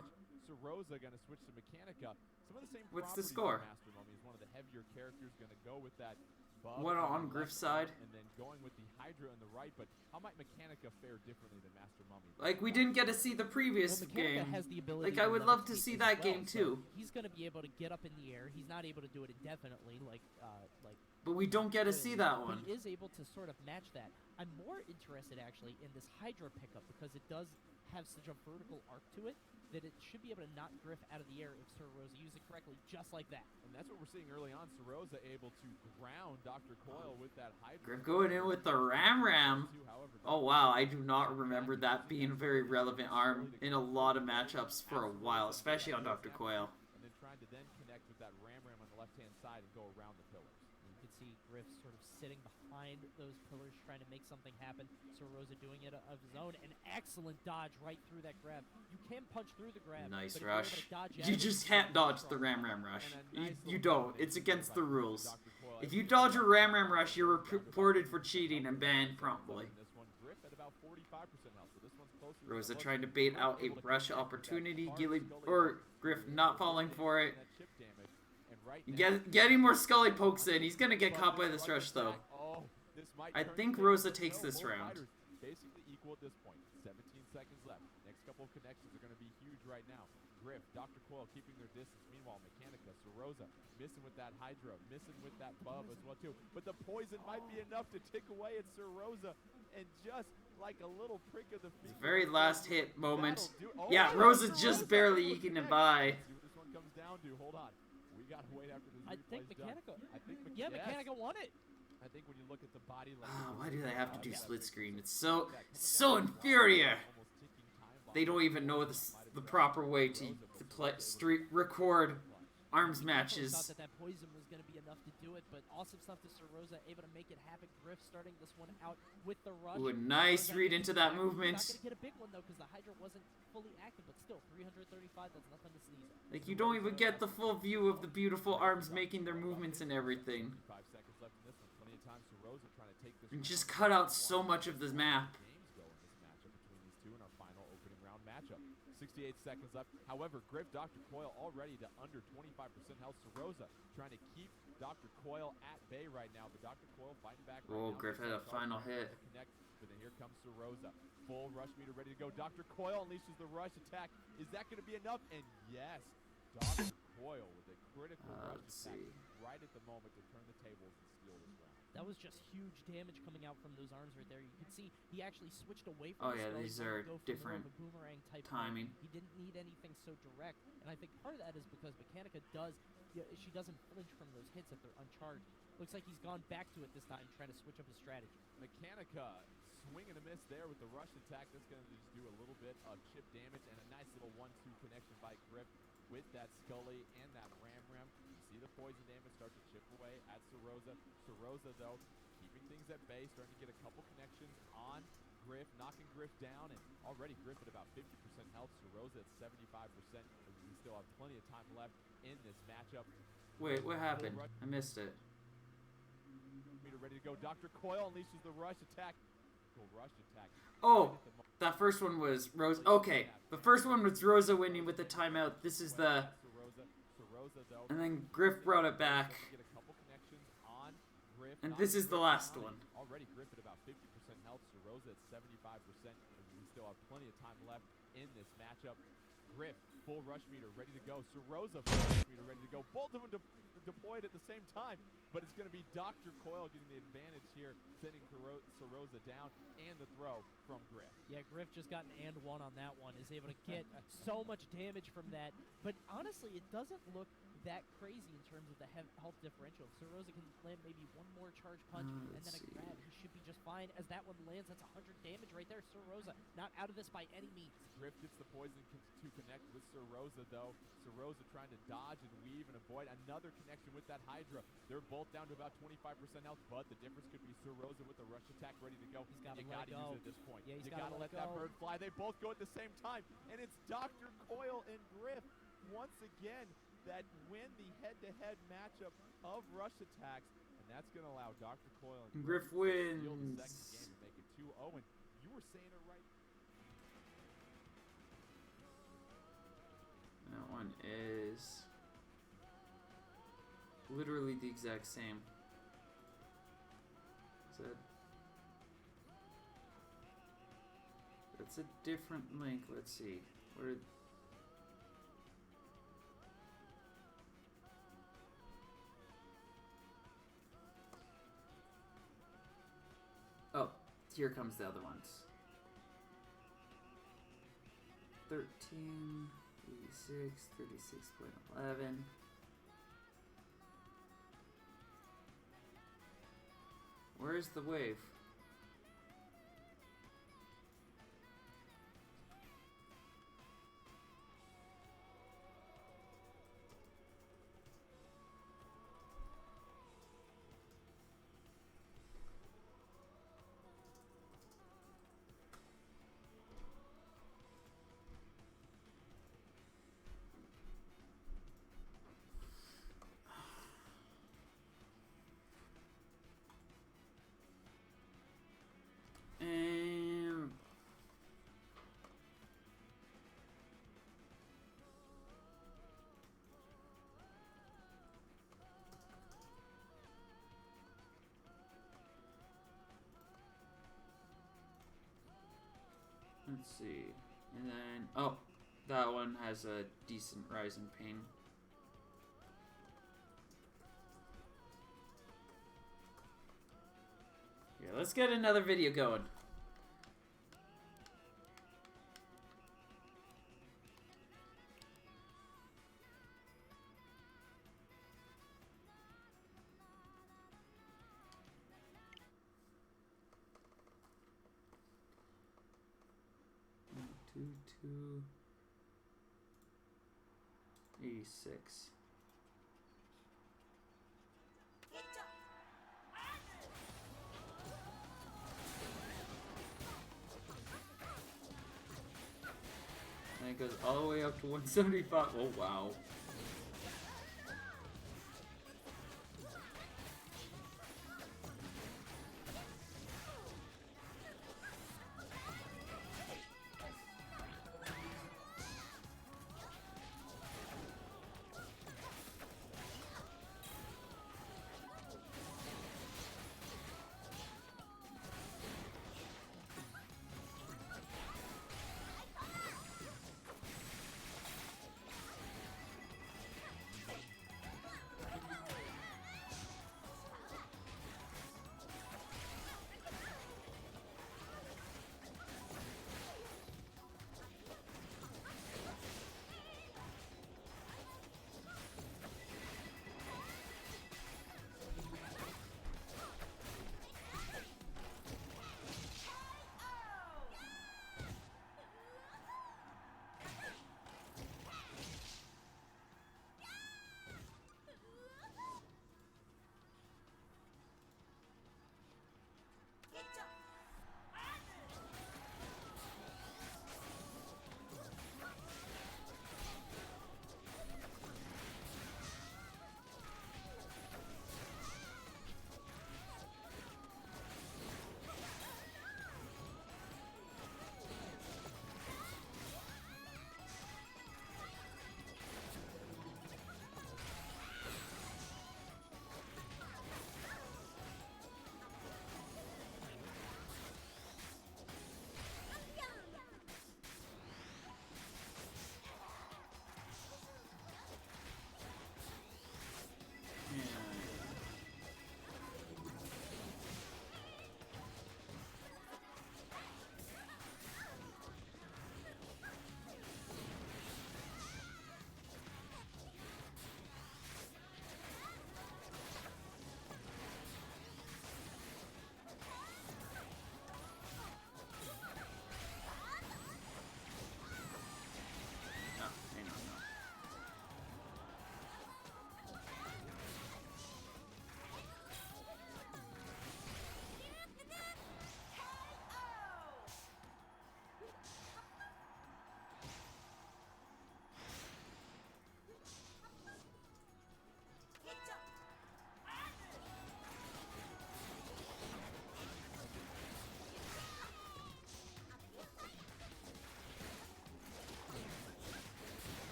Soroza going to switch to Mechanica. Some of the same What's the properties score? of Master Mummy. Is one of the heavier characters, going to go with that buff One on the Griff's left arm, side. and then going with the Hydra on the right. But how might Mechanica fare differently than Master Mummy? Like, we didn't get to see the previous Well, Mechanica game. has the ability Like, I would love to levitate see as that well, game so too. he's going to be able to get up in the air. He's not able to do it indefinitely, like But we don't get to see that but one. he is able to sort of match that. I'm more interested actually in this Hydra pickup because it does have such a vertical arc to it that it should be able to knock Griff out of the air if Soroza uses it correctly, just like that. And that's what we're seeing early on. Soroza able to ground Dr. Coyle with that Hydra. Griff going in with the Ram Ram. Oh wow, I do not remember that being a very relevant arm in a lot of matchups for a while, especially on Dr. Coyle. And then trying to then connect with that Ram Ram on the left-hand side and go around the pillars. You can see Griff sort of sitting behind those pillars trying to make something happen. Soroza doing it of his own. An excellent dodge right through that grab. You can punch through the grab. Nice but if you're able rush. to dodge out You of it, just it's can't really dodge the strong. Ram Rush. And a nice You little don't. It's combination against the by rules. Dr. Coyle. If you dodge a Ram Rush, you're reported for cheating and banned promptly. This one, Griff at about 45% health, so this one's closer to Rosa the trying to look. bait out a Able to rush connect with that opportunity. hard Gilly Scully or punch. Griff not falling for it. That chip damage. And right now, Getting more Scully pokes in. He's gonna get caught by this rush though. Oh, this might I turn think the Rosa tables. takes No, this both round. fighters basically equal at this point. 17 seconds left. Next couple of connections are going to be huge right now. Griff, Dr. Coyle keeping their distance. Meanwhile, Mechanica, Soroza missing with that Hydra, missing with that Bub as well too. But the poison might be enough to tick away at Soroza, and just like a little prick of the feet. Very last hit moment. Oh, Yeah, Rosa just barely eking it by. Let's see what this one comes down to. Hold on. We got to wait after this I think replay's done. Mechanica. I think Yeah, yes. Mechanica won it. I think when you look at the body Why do they have to do yeah. split screen? It's so inferior. They don't even know the proper way to play record arms matches. Thought that poison was going to be enough to do it, but awesome stuff to Soroza, able to make it happen. Griff starting this one out with the rush. Ooh, a nice Soroza read is into that not movement. going to get a big one though, because the Hydra wasn't fully active, but still 335. That's nothing to sneeze at. Like, you don't even get the full view of the beautiful arms making their movements and everything. 5 seconds left in this one. Plenty of time. Soroza trying to take this. And just cut out so much of the map. Games go in this matchup between these two in our final opening round matchup. 68 seconds left. However, Griff, Dr. Coyle already to under 25% health. Soroza trying to keep Dr. Coyle at bay right now, but Dr. Coyle fighting back right Oh, now. Griff had a final hit. Connect, but then here comes Soroza. Full rush meter ready to go. Dr. Coyle unleashes the rush attack. Is that going to be enough? And yes, Dr. Coyle with a critical rush let's attack see. right at the moment to turn the tables and steal this round. That was just huge damage coming out from those arms right there. You can see he actually switched away Oh, from the yeah, Scully these button are to go for more different of a boomerang type timing. play. He didn't need anything so direct, and I think part of that is because Mechanica she doesn't flinch from those hits if they're uncharged. Looks like he's gone back to it this time, trying to switch up his strategy. Mechanica swing and a miss there with the rush attack. That's going to just do a little bit of chip damage and a nice little 1-2 connection by Griff with that Scully and that Ram Ram. You see the poison damage start to chip away at Soroza. Soroza, though, keeping things at bay, starting to get a couple connections on Griff, knocking Griff down, and already Griff at about 50% health. Soroza at 75%. We still have plenty of time left in this matchup. Wait, what happened? I missed it. Meter ready to go. Dr. Coyle unleashes the rush attack. Go rush attack. Oh, that first one was Rosa. Okay, the first one was Rosa winning with the timeout. This is the... Soroza, though, And then Griff brought it back. get a couple connections on Griff. And knocking this is the Griff last down. one. Already Griff at about 50% health. Soroza at 75%. We still have plenty of time left in this matchup. Griff, full rush meter, ready to go. Soroza, full rush meter, ready to go. Both of them deployed at the same time, but it's going to be Dr. Coyle getting the advantage here, sending Soroza down, and the throw from Griff. Yeah, Griff just got an and one on that one. Is able to get so much damage from that. But honestly, it doesn't look that crazy in terms of the health differential. If Soroza can land maybe one more charge punch and then a grab, he should be just fine. As that one lands, that's 100 damage right there. Soroza not out of this by any means. Griff gets the poison to connect with Soroza, though. Soroza trying to dodge and weave and avoid another connection with that Hydra. They're both down to about 25% health, but the difference could be Soroza with the rush attack ready to go. He's gotta you let got to it go. use it at this point. Yeah, he's you gotta got to let let that go. bird fly. They both go at the same time, and it's Dr. Coyle and Griff once again that win the head-to-head matchup of rush attacks, and that's going to allow Dr. Coyle and Griff to steal the wins. second game and make it 2-0. And you were saying it right. one is literally the exact same. Is that... That's a different link. Let's see. Where... Oh, here comes the other ones. 13, 86, 36.11. Where's the wave? Let's see. And then, oh, that one has a decent rise in pain. Yeah, let's get another video going. Two 86. And it goes all the way up to 175. Oh wow.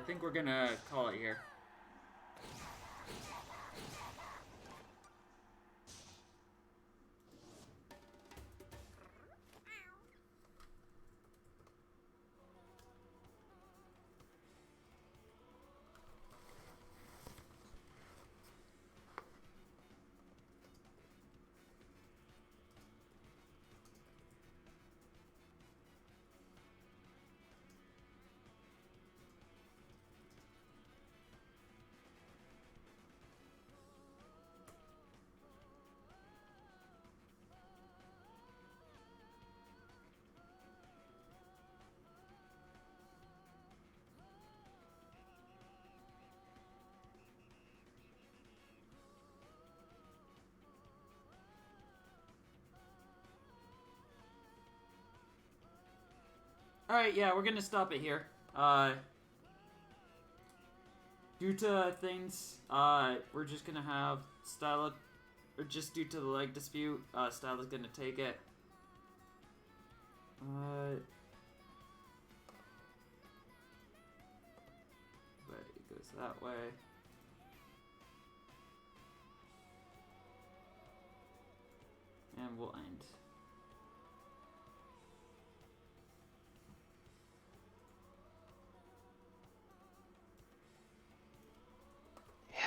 think we're gonna call it here. Alright, yeah, we're gonna stop it here. Due to things, we're just gonna have Styla, or just due to the leg dispute, Styla's gonna take it. But it goes that way. And we'll end.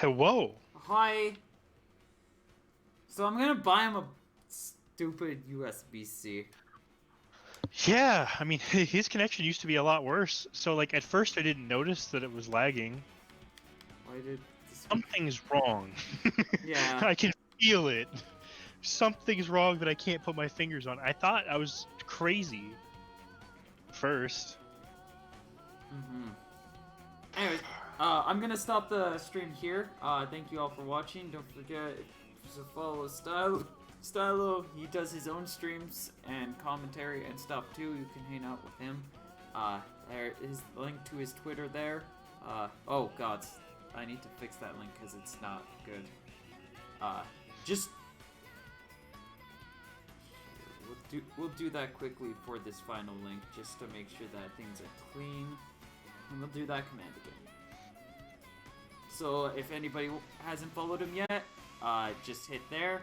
Whoa. Hi. So I'm gonna buy him a stupid USB-C. Yeah, I mean, his connection used to be a lot worse. So, like, at first I didn't notice that it was lagging. Why did this... Something's wrong. Yeah. I can feel it. Something's wrong that I can't put my fingers on. I thought I was crazy first. Anyways, I'm gonna stop the stream here. Thank you all for watching. Don't forget to follow Stylo. He does his own streams and commentary and stuff too. You can hang out with him. There is the link to his Twitter there. Oh god, I need to fix that link because it's not good. Just we'll do that quickly for this final link just to make sure that things are clean. And we'll do that command again. So if anybody hasn't followed him yet, just hit there.